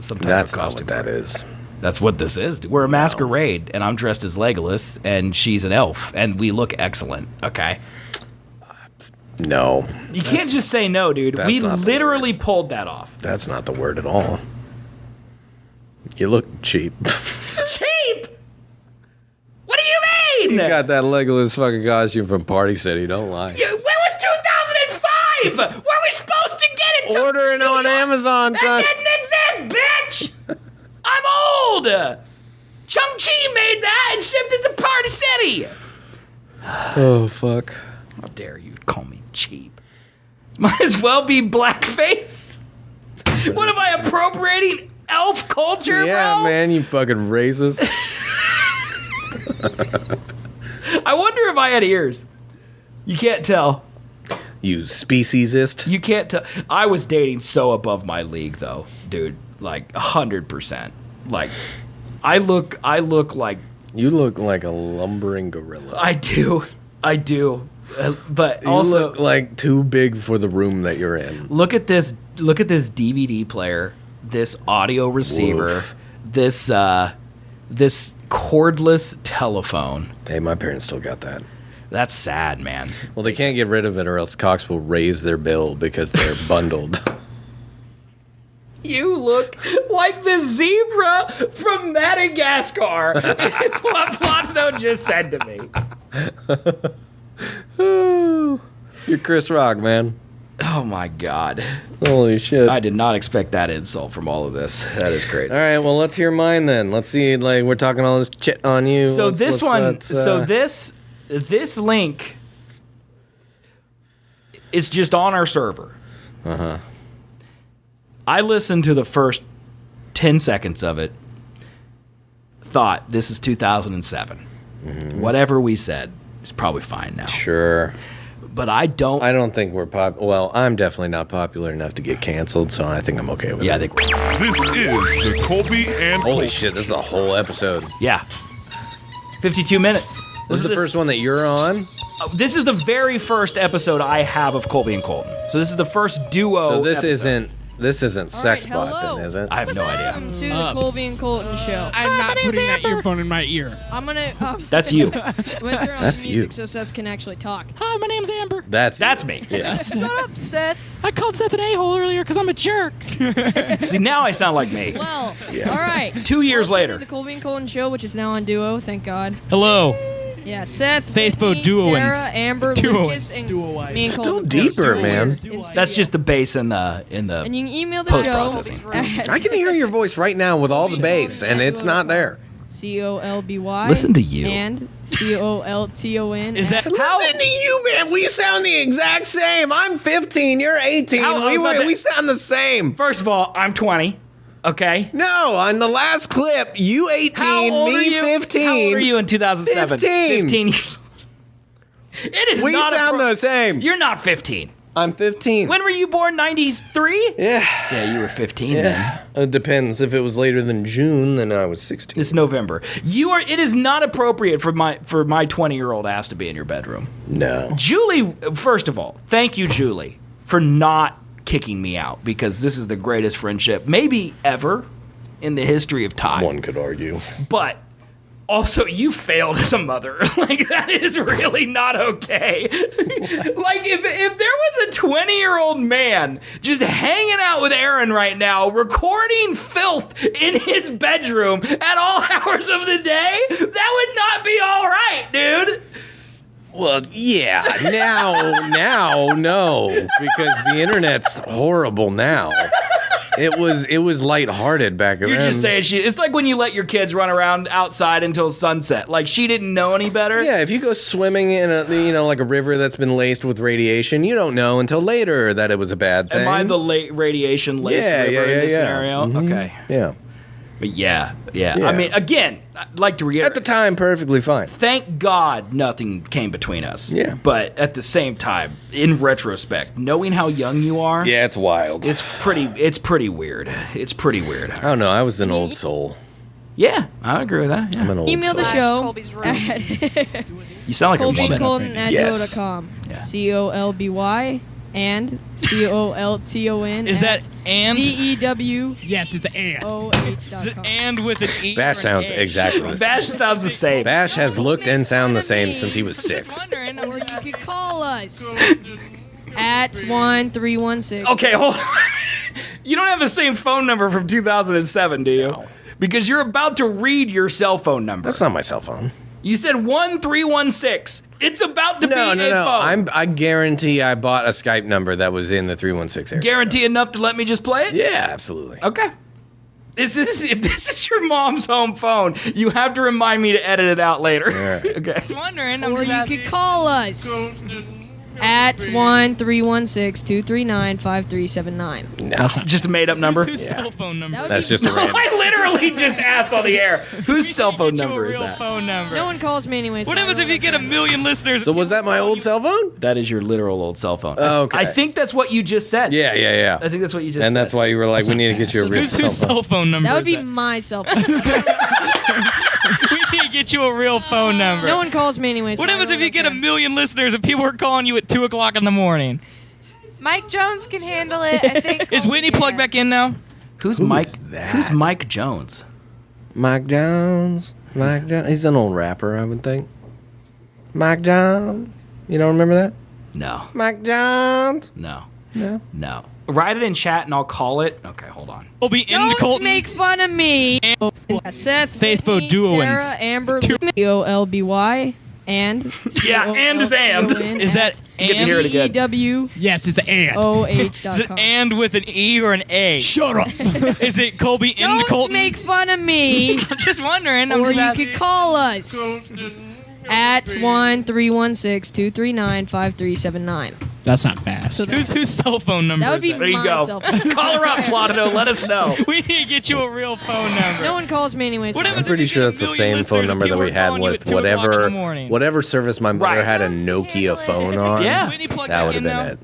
some type That's of not costume. what that is. That's what this is. We're a masquerade, and I'm dressed as Legolas, and she's an elf, and we look excellent. Okay. No. You can't just say no, dude. that's We not the literally pulled that off. That's not the word at all. You look cheap. Cheap? What do you mean? You got that Legolas fucking costume from Party City, don't lie. Where was 2005? Where are we supposed to get it? Ordering on Amazon, son. That didn't exist, bitch. I'm old. Chung-Chi made that and shipped it to Party City. Oh, fuck. How dare you call me cheap? Might as well be blackface. What am I appropriating elf culture, Yeah, bro? man, you fucking racist. I wonder if I had ears. You can't tell. You speciesist. You can't tell. I was dating so above my league, though, dude. Like 100%. Like, I look like You look like a lumbering gorilla. I do. But You also look like too big for the room that you're in. look at this DVD player, this audio receiver, Woof. this cordless telephone. Hey, my parents still got that. That's sad, man. Well, they can't get rid of it or else Cox will raise their bill because they're bundled. You look like the zebra from Madagascar. It's what Plotino just said to me. You're Chris Rock, man. Oh my God. Holy shit. I did not expect that insult from all of this. That is great. All right, well, let's hear mine then. Let's see, like, we're talking all this shit on you. So Let's, this link is just on our server. Uh-huh. I listened to the first 10 seconds of it, thought this is 2007. Whatever we said is probably fine now. Sure. But I don't think we're well, I'm definitely not popular enough to get canceled, so I think I'm okay with it. Yeah, I think we're This is the Colby and Holy Colby. shit, this is a whole episode. Yeah. 52 minutes. This is the first one that you're on? This is the very first episode I have of Colby and Colton. So this is the first duo. So this episode. isn't Sex Bot hello. then, is it? I have no idea. Welcome to the Colby and Colton show. I'm not putting that earphone in my ear. I'm gonna. That's you. I'm gonna turn on That's the you. music so Seth can actually talk. Hi, my name's Amber. That's me. Yeah. Shut up, Seth. I called Seth an a-hole earlier because I'm a jerk. See, now I sound like me. Well, all right. 2 years Welcome later. to the Colby and Colton show, which is now on Duo. Thank God. Hello. Yeah, Seth, Faithful Whitney, duoins. Sarah, Amber, Duoins. Lucas, and me and Still Colton. deeper, man. That's just the bass in the And you can email the post-processing. show I can hear your voice right now with all the bass, and it's not there. COLBY. Listen to you. And COLTON. Is that Listen to you, man. We sound the exact same. I'm 15. You're 18. How- I was about to- We sound the same. First of all, I'm 20. Okay. No, on the last clip, you 18, How old are me you? 15. How old are you in 2007? 15. 15 years old. It is We not sound the same. You're not 15. I'm 15. When were you born? 93? Yeah. Yeah, you were 15 then. It depends. If it was later than June, then I was 16. It's November. It is not appropriate for my 20-year-old ass to be in your bedroom. No. Julie, first of all, thank you, Julie, for not kicking me out, because this is the greatest friendship maybe ever in the history of time. One could argue. But also, you failed as a mother. Like, that is really not okay. Like, if there was a 20-year-old man just hanging out with Aaron right now, recording filth in his bedroom at all hours of the day, that would not be all right, dude. Well, yeah. Now, no, because the internet's horrible now. It was lighthearted back then. You're just saying it's like when you let your kids run around outside until sunset. Like, she didn't know any better. Yeah, if you go swimming in like a river that's been laced with radiation, you don't know until later that it was a bad thing. Am I the radiation laced river in this scenario? Mhm. Okay. Yeah. But yeah. I mean, again, I'd like to reiterate. At the time, perfectly fine. Thank God nothing came between us. Yeah. But at the same time, in retrospect, knowing how young you are, Yeah, it's wild. it's pretty weird. It's pretty weird. I don't know. I was an old soul. Yeah, I agree with that. I'm Yeah. an old Email soul. the show Colby's room. at You sound like a woman. colbycolton@duo.com. Yeah. COLBY and COLTON. Is that and? DEWOH.com. Yes, it's and. Is it and with an E? Bash or an sounds A? exactly the same. Bash sounds the same. Bash has looked and sound the same since he was 6. Or you could call us at 1316. Okay, hold on. You don't have the same phone number from 2007, do you? No. Because you're about to read your cell phone number. That's not my cell phone. You said 1316. It's about to be a phone. I guarantee I bought a Skype number that was in the 316 area. Guarantee enough to let me just play it? Yeah, absolutely. Okay. If this is your mom's home phone, you have to remind me to edit it out later. Yeah. Okay. I was wondering. I'm Or just you asking. could call us at 1316-239-5379. Just a made up number? Whose cell phone number? That would That's be- just a random. I literally just asked on the air. Whose cell phone Get you a number is real that? phone number. No one calls me anyway. So What I happens don't if you get a million listeners? So was that my old cell phone? That is your literal old cell phone. Oh, okay. I think that's what you just said. Yeah. I think that's what you just said. And that's why you were like, we need to get you a real Whose cell cell phone. phone number? That would is be my cell phone. We need to get you a real phone number. No one calls me anyway. So What I happens if really you get don't a care. million listeners and people are calling you at 2 o'clock in the morning? Mike Jones can handle it, I think. Is Whitney plugged back in now? Who's Who Mike? is that? Who's Mike Jones? Mike Jones. Mike Jones. He's an old rapper, I would think. Mike Jones. You don't remember that? No. Mike Jones. No. No. No. Write it in chat and I'll call it. Okay, hold on. We'll be in the Don't Colton. make fun of me. Seth, Faithful Whitney, duoins. Sarah, Amber, COLBY And Yeah, and is and. Is that You get to hear it again. EW Yes, it's and. Is it OH.com. and with an E or an A? Shut up. Is it Colby and Don't Colton? make fun of me. I'm just wondering. I'm Or just you asking. could call us at 1-316-239-5379. That's not fast. So Whose cell phone number That would is be that? There you my go. cell phone. Call her up, Plotino. Let us know. We need to get you a real phone number. No one calls me anyways. What if I'm pretty sure that's the same phone number that we had with whatever service my mother Right. had a Nokia phone on. Yeah. That would have been it.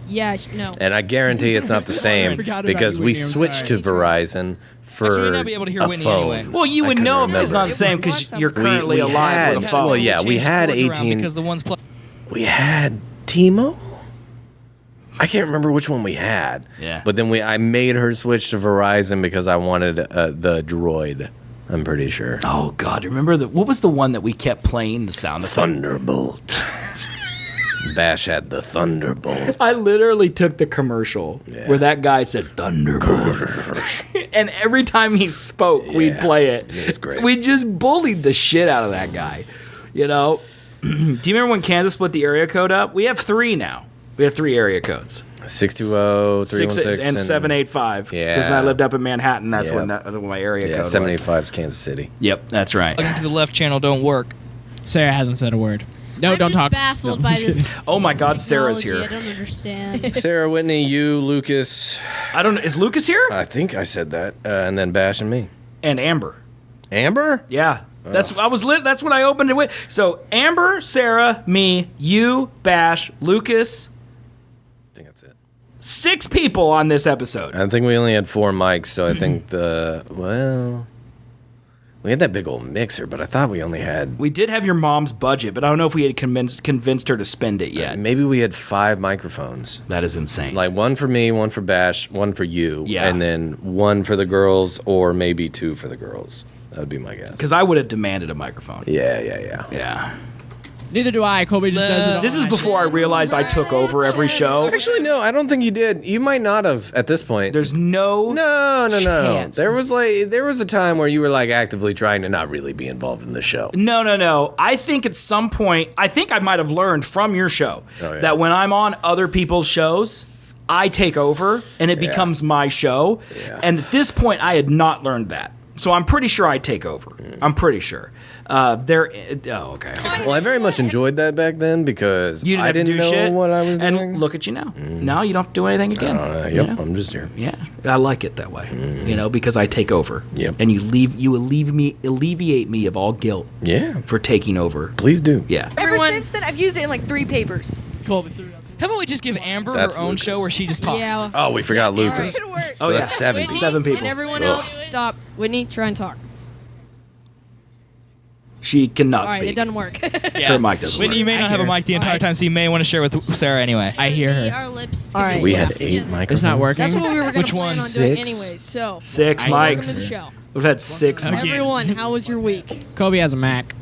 Yeah, no. And I guarantee it's not the same forgot about because you, we Whitney, I'm switched to Verizon for Actually, we may not be able to hear a Whitney phone. anyway. Well, you I would couldn't know if it's not remember. the same because you're currently we alive had- with a phone. well, yeah, we had Changed cords around 18 because the ones We had T-Mobile. I can't remember which one we had. Yeah. But then I made her switch to Verizon because I wanted the Droid. I'm pretty sure. Oh God! Remember what was the one that we kept playing the sound effect? Thunderbolt. Bash had the Thunderbolt. I literally took the commercial where that guy said Thunderbolt, and every time he spoke, we'd play it. It was great. We just bullied the shit out of that guy. You know? Do you remember when Kansas split the area code up? We have 3 now. We have 3 area codes. 620, 316, and 785. Yeah. Because I lived up in Manhattan. That's Yeah. when my area Yeah, code 785 is Kansas City. was. Yep, that's right. plugging to the left channel don't work. Sarah hasn't said a word. No, I'm don't just talk. baffled No. by this Oh my God, Sarah's technology. here. I don't understand. Sarah, Whitney, you, Lucas. I don't know. Is Lucas here? I think I said that. And then Bash and me. And Amber. Amber? Yeah. That's That's what I opened it with. So Amber, Sarah, me, you, Bash, Lucas. I think that's it. 6 people on this episode. I think we only had 4 mics, so I think we had that big old mixer, but I thought we only had. We did have your mom's budget, but I don't know if we had convinced her to spend it yet. Maybe we had 5 microphones. That is insane. Like 1 for me, 1 for Bash, 1 for you, Yeah. and then 1 for the girls, or maybe 2 for the girls. That would be my guess. Because I would have demanded a microphone. Yeah. Yeah. Neither do I. Colby just does it. This is before I realized I took over every show. Actually, no, I don't think you did. You might not have at this point. There's no chance. There was a time where you were like actively trying to not really be involved in the show. No. I think at some point, I think I might have learned from your show that when I'm on other people's shows, I take over and it becomes my show. Yeah. And at this point, I had not learned that. So I'm pretty sure I take over. I'm pretty sure. Okay. Well, I very much enjoyed that back then because You didn't I have to didn't do know shit. what I was and doing. look at you now. Now you don't have to do anything again. Yep, You know? I'm just here. Yeah, I like it that way. You know, because I take over. Yep. And you alleviate me of all guilt. Yeah. For taking over. Please do. Yeah. Ever since then, I've used it in like 3 papers. Colby threw it up. How about we just give Amber That's her own Lucas. show where she just talks? Yeah. Oh, we forgot Lucas. It works. So that's 7 Whitney, people. 7 people. And everyone Ugh. else, stop. Whitney, try and talk. She cannot All right, speak. it doesn't work. Yeah. Her mic doesn't Whitney, work. you may not have a mic the entire time, so you may want to share with Sarah anyway. I hear her. Our lips. All right. We had 8 microphones. It's not working. That's what we were going Which to plan one? on doing 6? anyways. So, 6 welcome to the mics. show. We've had 6 Okay. mics. Everyone, how was your week? Colby has a Mac.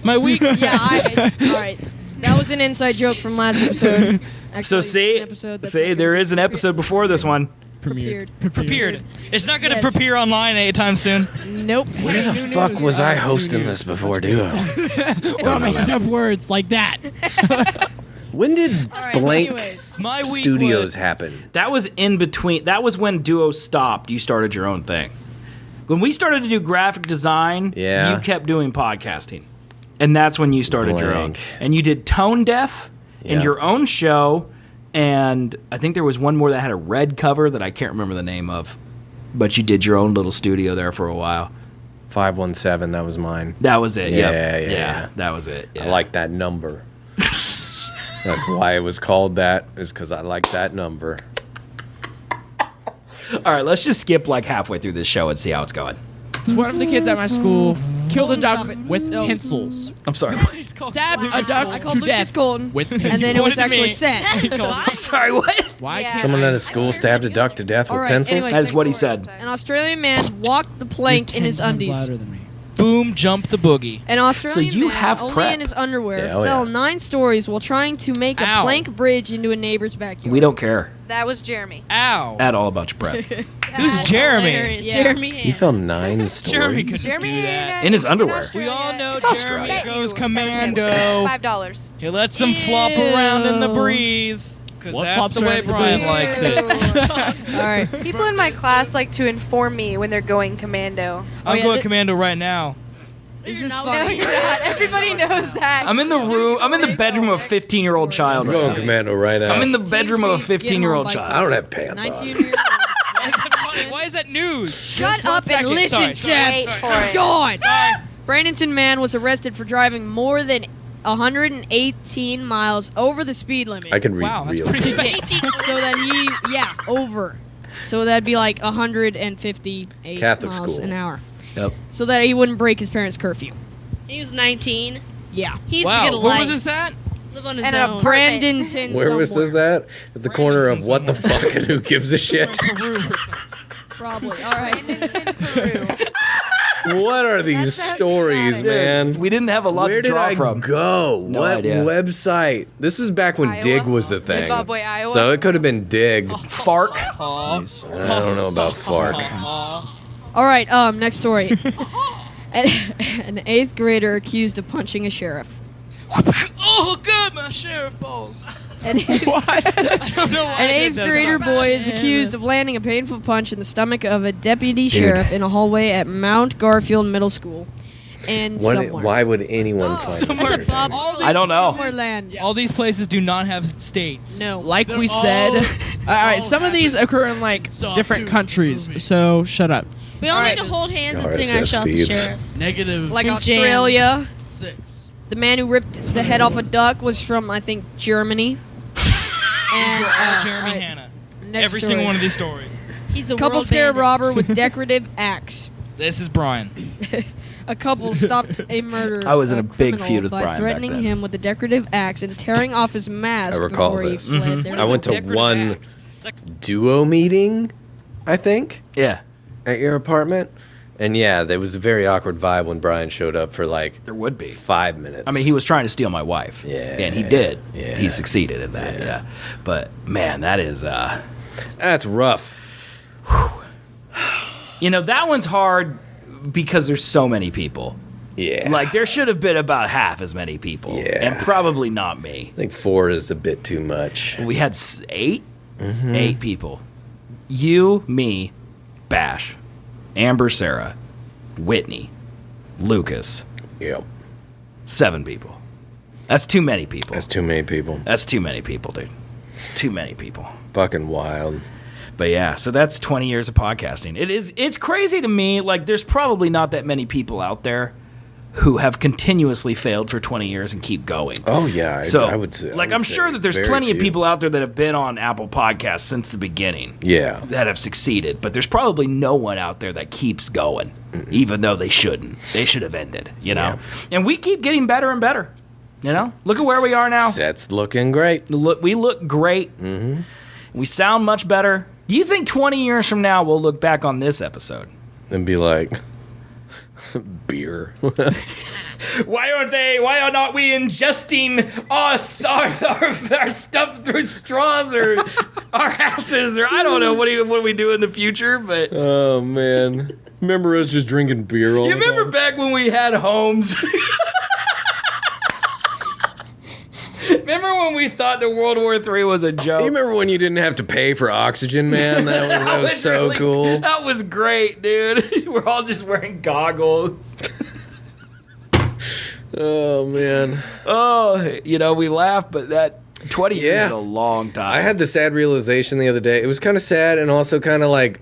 My week. Yeah, all right. That was an inside joke from last episode. Actually, So see, an episode that's not there gonna is an episode before this one. Prepared. Prepared. It's not going to Yes. prepare online anytime soon. Nope. Where the fuck was I hosting this before, duo? Don't make up words like that. When did All right, Blank anyways. My week Studios was, happen? That was in between. That was when Duo stopped. You started your own thing. When we started to do graphic design, Yeah. you kept doing podcasting. And that's when you started your own. Blank. And you did Tone Deaf and Yeah. your own show. And I think there was one more that had a red cover that I can't remember the name of. But you did your own little studio there for a while. 517, that was mine. That was it. Yeah, Yep. yeah. That was it. I Yeah. like that number. That's why it was called that, is because I like that number. All right, let's just skip like halfway through this show and see how it's going. One of the kids at my school killed a Colton, duck stop it. with No. pencils. I'm sorry. Stabbed a I duck called to Lucas death Colton, with and pencils. then it was Pointed at actually me. Seth. I'm sorry, what? Why Yeah. can't Someone I- at a school stabbed a duck to death All with right, pencils? anyways. That's what he said. An Australian man walked the plank in his 10 times undies. louder than me. boom, jump the boogie. An Australian So you man, have only prep. in his underwear, Yeah, oh fell yeah. 9 stories while trying to make a Ow. plank bridge into a neighbor's backyard. We don't care That was Jeremy. Ow. at all about your prep. Who's Jeremy? Hilarious. Yeah. Jeremy You Hand. filmed 9 Jeremy stories? could Jeremy do that. In his underwear. We all know It's Jeremy Australia. goes $5. commando. He lets them flop around in the breeze. Because What that's flops the way around in the Brian breeze? likes it. All right. People in my class like to inform me when they're going commando. I'm yeah, going thi- commando right now. This is No, funny. you're not. Everybody knows that. I'm in the room. I'm in the bedroom of a 15-year-old child I'm right going now. commando right now. I'm in the bedroom of a Teens get 15-year-old home by I child. don't have pants 19 on. years old. Why is that funny? Why is that news? Shut One up and second. listen, Sorry. Seth. for it. God. Sorry. Brandonton man was arrested for driving more than 118 miles over the speed limit. I can read Wow, that's real pretty good. fast. So that over. So that'd be like 158 Catholic miles school. an hour. Yep. So that he wouldn't break his parents' curfew. He was 19. Yeah. He's Wow, to get a where life. was this at? Live on his And own. a Brandonton Where was this somewhere. at? At the corner of what the fuck and who gives a shit? Probably. All right. Peru. What are these That's how stories, dramatic. man? We didn't have a lot Where to did draw I from. go? No what idea. website? This is back when Iowa? Dig was the thing. Zimbabwe, Iowa. So it could have been Dig. Fark. I don't know about Fark. All right. Next story. An 8th grader accused of punching a sheriff. Oh, good, my sheriff balls. An I don't know why. An I did 8th that. grader boy is accused of landing a painful punch in the stomach of a deputy sheriff in a hallway at Mount Garfield Middle School. And somewhere. Why would anyone find this? Somewhere. entertaining? I don't know. Somewhere land. All these places do not have states. No. Like we said, all right. Some of these occur in like different countries. So shut up. We all Alright. need to hold hands and sing RSS our shot the feeds. sheriff. Negative. Like And jam. Australia. 6. The man who ripped the head off a duck was from, I think, Germany. And Jeremy alright, Hanna. next Every story. single one of these stories. He's a Couple world scared bandit. robber with decorative axe. This is Brian. A couple stopped a murder. I was in a big criminal feud with by Brian back threatening then. him with a decorative axe and tearing off his mask I recall before this. he fled. There I was went to Decorative one axe. duo meeting, I think, Yeah. at your apartment. And yeah, there was a very awkward vibe when Brian showed up for like There would be. 5 minutes. I mean, he was trying to steal my wife. Yeah. And he did. Yeah. He succeeded in that. Yeah. But man, that is That's rough. that one's hard because there's so many people. Yeah. Like there should have been about half as many people. Yeah. And probably not me. I think 4 is a bit too much. We had 8? 8 people. You, me, Bash, Amber, Sarah, Whitney, Lucas. Yep. 7 people. That's too many people. That's too many people. That's too many people, dude. It's too many people. Fucking wild. But yeah, so that's 20 years of podcasting. It's crazy to me. Like, there's probably not that many people out there who have continuously failed for 20 years and keep going. Oh yeah, So, I would say. I'm sure that there's plenty of people out there that have been on Apple Podcasts since the beginning. Yeah. That have succeeded, but there's probably no one out there that keeps going, even though they shouldn't. They should have ended, Yeah. And we keep getting better and better. Look at where we are now. Seth's looking great. We look great. Mm-hmm. We sound much better. Do you think 20 years from now we'll look back on this episode And be like, beer. Why are not we ingesting our stuff through straws or our asses, or I don't know what do we do in the future? But Oh man, remember us just drinking beer all you the remember time? back when we had homes? Remember when we thought that World War III was a joke? You remember when you didn't have to pay for oxygen, man? That was so really cool. That was great, dude. We're all just wearing goggles. Oh man. Oh, we laugh, but that 20 years is a long time. I had the sad realization the other day. It was kind of sad and also kind of like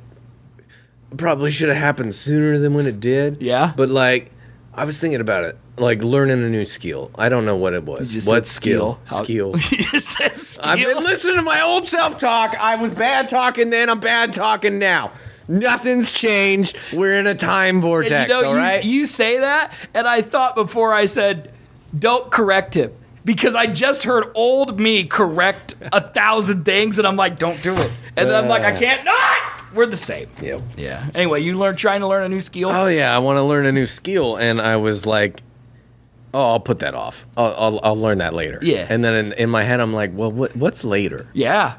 probably should have happened sooner than when it did. Yeah. But like I was thinking about it, like learning a new skill. I don't know what it was. You just What said skill? skill. Skill. You just said skill. I've been listening to my old self-talk. I was bad talking then. I'm bad talking now. Nothing's changed. We're in a time vortex, And all right? You say that, and I thought before I said, don't correct him. Because I just heard old me correct 1,000 things, and I'm like, don't do it. And then I'm like, I can't not! We're the same. Yep. Yeah. Anyway, trying to learn a new skill? Oh yeah, I want to learn a new skill, and I was like, "Oh, I'll put that off. I'll learn that later." Yeah. And then in my head, I'm like, "Well, what's later?" Yeah.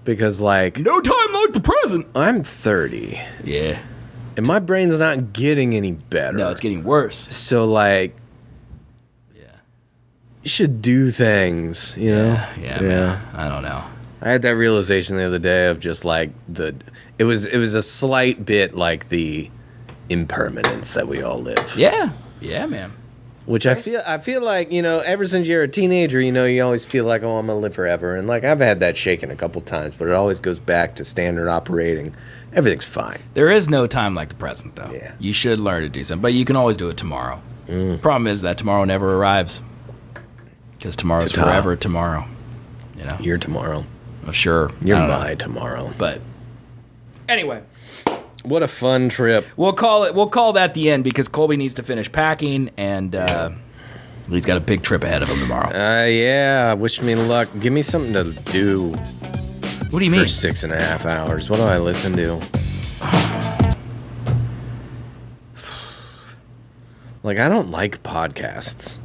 Because like, No time like the present. doesn't. I'm 30. Yeah. And my brain's not getting any better. No, it's getting worse. So, like, you should do things, you know? Yeah. Man. I don't know. I had that realization the other day of just like it was a slight bit like the impermanence that we all live. Yeah. Yeah, man. Which I feel like, you know, ever since you're a teenager, you know, you always feel like, oh, I'm gonna live forever. And like I've had that shaken a couple times, but it always goes back to standard operating. Everything's fine. There is no time like the present, though. Yeah. You should learn to do something, but you can always do it tomorrow. Problem is that tomorrow never arrives. Because tomorrow's forever tomorrow. You know? You're tomorrow. Sure. You're my tomorrow. But anyway. What a fun trip. We'll call that the end because Colby needs to finish packing and he's got a big trip ahead of him tomorrow. Yeah. Wish me luck. Give me something to do. What do you mean? For 6.5 hours. What do I listen to? Like, I don't like podcasts.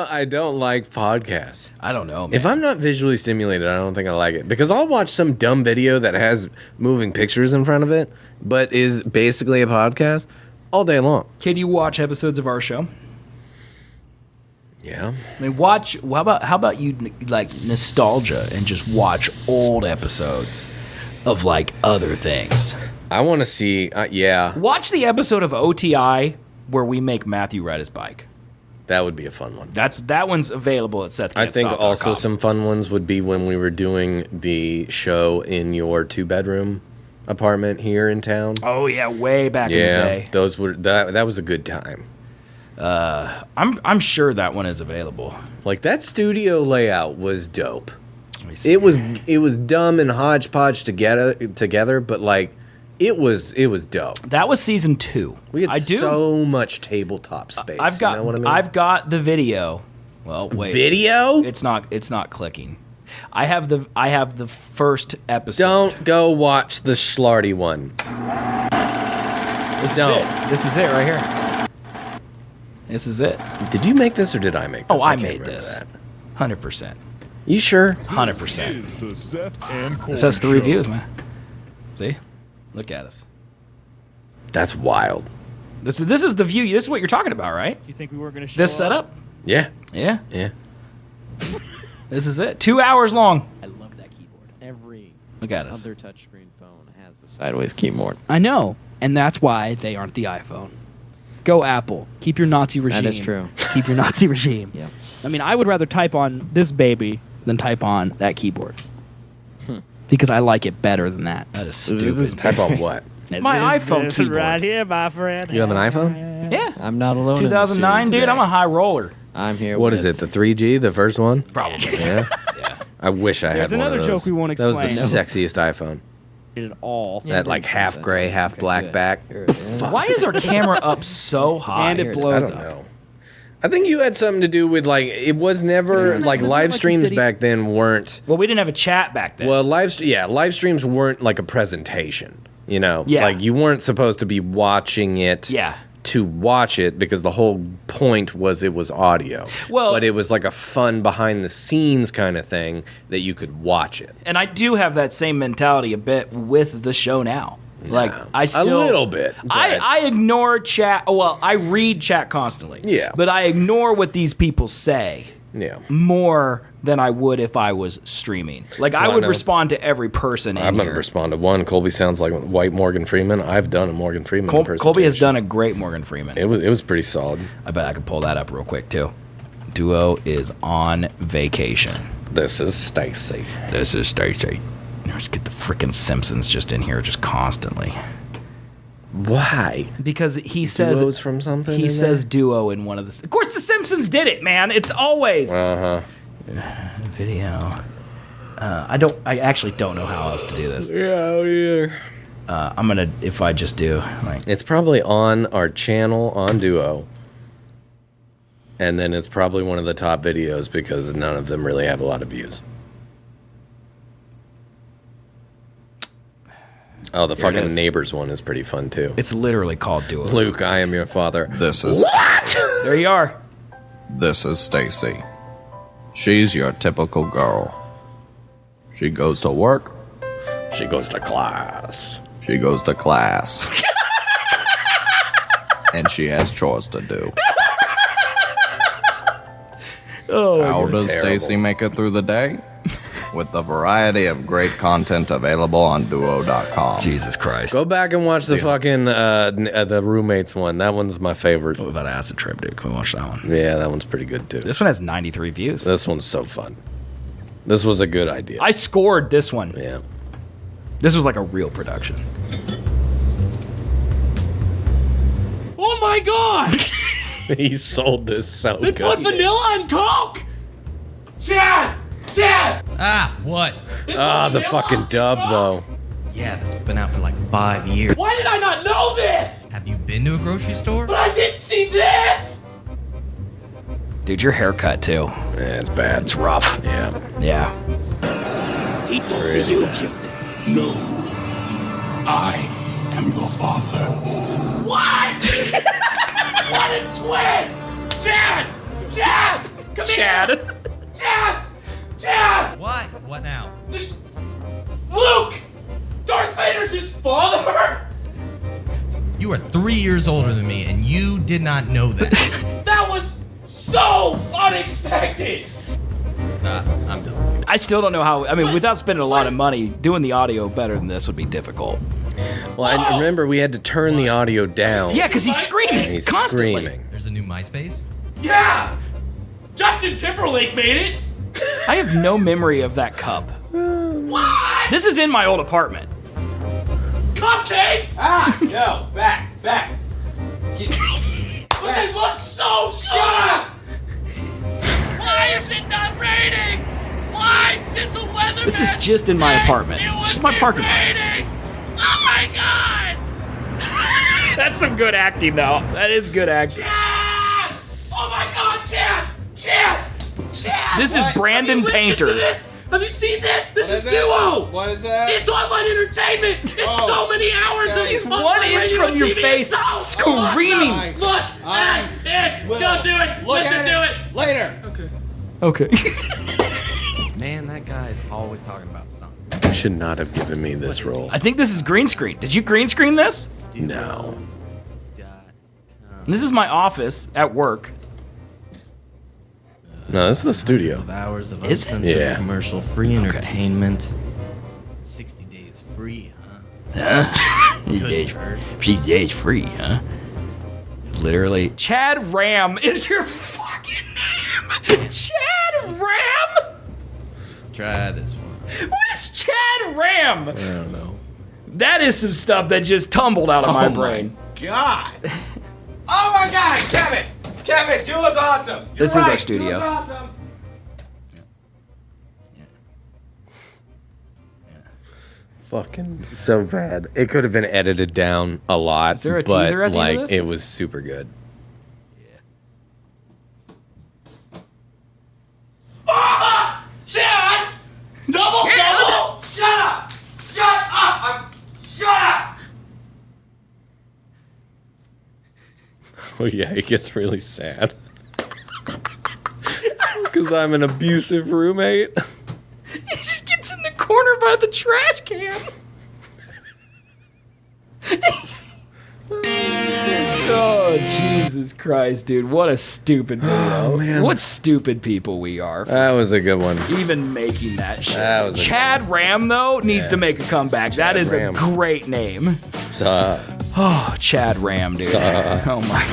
I don't like podcasts. I don't know, man. If I'm not visually stimulated, I don't think I like it. Because I'll watch some dumb video that has moving pictures in front of it, but is basically a podcast all day long. Can you watch episodes of our show? Yeah. I mean, how about you like nostalgia and just watch old episodes of like other things? I want to see, yeah. Watch the episode of OTI where we make Matthew ride his bike. That would be a fun one. That one's available at Seth. I think also some fun ones would be when we were doing the show in your 2-bedroom apartment here in town. Oh yeah, way back in the day. Yeah, those were that was a good time. I'm sure that one is available. Like that studio layout was dope. It was dumb and hodgepodge together, but like it was dope. That was season 2. We had so much tabletop space. I've got you know what I mean? I've got the video. Well, wait. Video? It's not clicking. I have the first episode. Don't go watch the Schlarty one. This is it right here. This is it. Did you make this or did I make this? Oh, I can't made remember this. that. 100%. You sure? 100%. The Seth and Colby This has 3 Show. reviews, man. See? Look at us. That's wild. This is the view. This is what you're talking about, right? You think we weren't going to show This up? setup? Yeah. Yeah. Yeah. This is it. 2 hours long. I love that keyboard. Every Look at us. other touchscreen phone has the sideways keyboard. I know, and that's why they aren't the iPhone. Go Apple. Keep your Nazi regime. That is true. Keep your Nazi regime. Yeah. I mean, I would rather type on this baby than type on that keyboard. Because I like it better than that. That is stupid. Type on what? My iPhone This keyboard. right here, my friend. You have an iPhone? Yeah. I'm not alone. 2009, dude. I'm a high roller. I'm here. What is it? The 3G, the first one? Probably. Yeah. Yeah. I wish I There's had one of another those. joke we won't That was the explain. sexiest iPhone. At all. Yeah, That like half gray, half black back. Why is our camera up so high? And it I blows don't up. know. I think you had something to do with like it was never like live streams back then weren't. Well, we didn't have a chat back then. Well, live streams weren't like a presentation. You know, Yeah. like you weren't supposed to be watching it. Yeah. To watch it because the whole point was it was audio. Well- but it was like a fun behind the scenes kind of thing that you could watch it. And I do have that same mentality a bit with the show now. Like I still a little bit. but- I ignore chat. Well, I read chat constantly. Yeah. But I ignore what these people say yeah. more than I would if I was streaming. Like I Well, would no. respond to every person in I'm here. gonna respond to one. Colby sounds like white Morgan Freeman. I've done a Morgan Freeman impersonation. Colby has done a great Morgan Freeman. It was pretty solid. I bet I could pull that up real quick too. Duo is on vacation. This is Stacy. This is Stacy. Let's get the freaking Simpsons just in here just constantly. Why? Because he says Duos from something. he in says duo in one of the. Of course, the Simpsons did it, man. It's always Uh video. I actually don't know how else to do this. Yeah, yeah. I'm gonna if I just do like It's probably on our channel on Duo. And then it's probably one of the top videos because none of them really have a lot of views. Oh, the Here it fucking is. Neighbors one is pretty fun too. it's literally called duo. Luke, I am your father. This is There you are. this is Stacy. She's your typical girl. She goes to work. She goes to class. She goes to class. And she has chores to do. How does Stacy make it through the day? With the variety of great content available on Duo.com. Jesus Christ. Go back and watch the fucking the roommates one. That one's my favorite. What about Acid Trip, dude? Can we watch that one? Yeah, that one's pretty good too. This one has 93 views. This one's so fun. This was a good idea. I scored this one. Yeah. This was like a real production. Oh my god! He sold this so They good. put vanilla in Coke! Chad! Chad! Ah, what? The fucking dub though. Yeah, that's been out for like 5 years. Why did I not know this? Have you been to a grocery store? But I didn't see this! Dude, your haircut too. Yeah, it's bad. It's rough. Yeah. Yeah. He told me you killed him. No. I am your father. What? What a twist! Chad! Chad! Come here! Chad! Chad! What? What now? Luke! Darth Vader's his father? You are 3 years older than me, and you did not know that. That was so unexpected! I'm done. I still don't know how. I mean, without spending a lot of money, doing the audio better than this would be difficult. Well, I remember we had to turn the audio down. Yeah, because he's screaming He's constantly. screaming. There's a new MySpace? Yeah! Justin Timberlake made it! I have no memory of that cup. What? This is in my old apartment. Cupcakes? Ah, no, back. But they look so good! Why is it not raining? Why did the weather? This is just in my apartment. This is my parking lot. Oh my god! That's some good acting, though. That is good acting. Chad! Oh my god, Chad! Chad! This is Brandon Painter. Have you seen this? This is Duo. What is that? It's online entertainment. It's so many hours of He's online 1 inch radio from and your TV. face, It's so screaming. awesome. Look, don't do it. Listen to it. Later. Okay. Man, that guy's always talking about something. You should not have given me this role. I think this is green screen. Did you green screen this? No. And this is my office at work. No, this is the studio. Of hours of Is it? uncensored Yeah. commercial-free entertainment. 60 days free, huh? She's days free, huh? Literally. Chad Ram is your fucking name. Chad Ram? Let's try this one. What is Chad Ram? I don't know. That is some stuff that just tumbled out of my brain. God. Oh my God, Kevin. Kevin, Duo's awesome. You're This is our right, studio. Duo's awesome. Fucking so bad. It could have been edited down a lot. Is there a but teaser at the end of like this? it was super good. Ah! Chad! Double! Shut up! Shut up! Shut up! Oh yeah, it gets really sad. Because I'm an abusive roommate. He just gets in the corner by the trash can. Oh, Jesus Christ, dude. What a stupid video. Oh, man. What stupid people we are. That was a good one. Even making that shit. That was a Chad Ram, though, needs Yeah. to make a comeback. That is Ram. a great name. Oh, Chad Ram, dude. Oh, my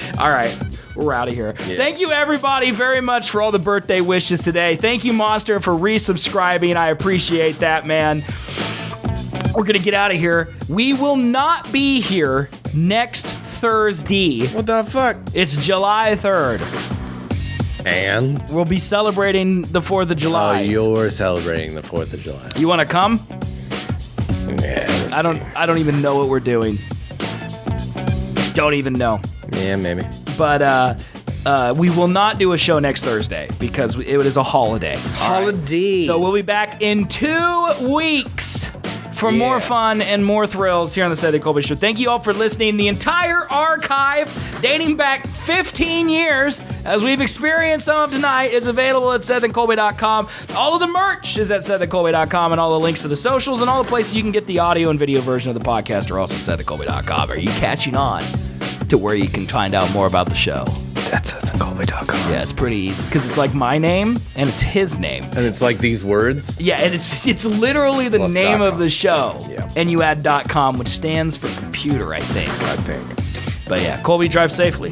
God. All right. We're out of here. Yeah. Thank you, everybody, very much for all the birthday wishes today. Thank you, Monster, for resubscribing. I appreciate that, man. We're going to get out of here. We will not be here next Thursday. What the fuck? It's July 3rd. And? We'll be celebrating the 4th of July. Oh, you're celebrating the 4th of July. You want to come? Yeah. I don't even know what we're doing. Don't even know. Yeah, maybe. But we will not do a show next Thursday because it is a holiday. Holiday. So we'll be back in 2 weeks for more fun and more thrills here on the Seth and Colby Show. Thank you all for listening. The entire archive, dating back 15 years, as we've experienced some of tonight, is available at SethandColby.com. All of the merch is at SethandColby.com, and all the links to the socials and all the places you can get the audio and video version of the podcast are also at SethandColby.com. Are you catching on to where you can find out more about the show? That's SethandColby.com. Yeah, it's pretty easy because it's like my name and it's his name. And it's like these words? Yeah, and it's literally the Plus name .com. of the show. Yeah. And you add .com, which stands for computer, I think. But yeah, Colby, drive safely.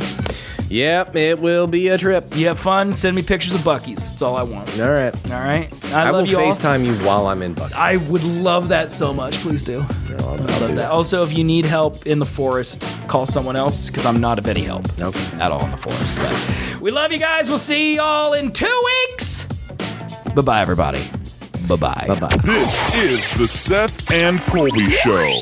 Yep, it will be a trip. You have fun. Send me pictures of Buc-ee's. That's all I want. All right. All right. I love will you all. FaceTime you while I'm in Buc-ee's. I would love that so much. Please do. I'll I love that. Also, if you need help in the forest, call someone else because I'm not of any help at all in the forest. But we love you guys. We'll see y'all in 2 weeks. Bye-bye, everybody. Bye-bye. Bye-bye. This is the Seth and Colby Show.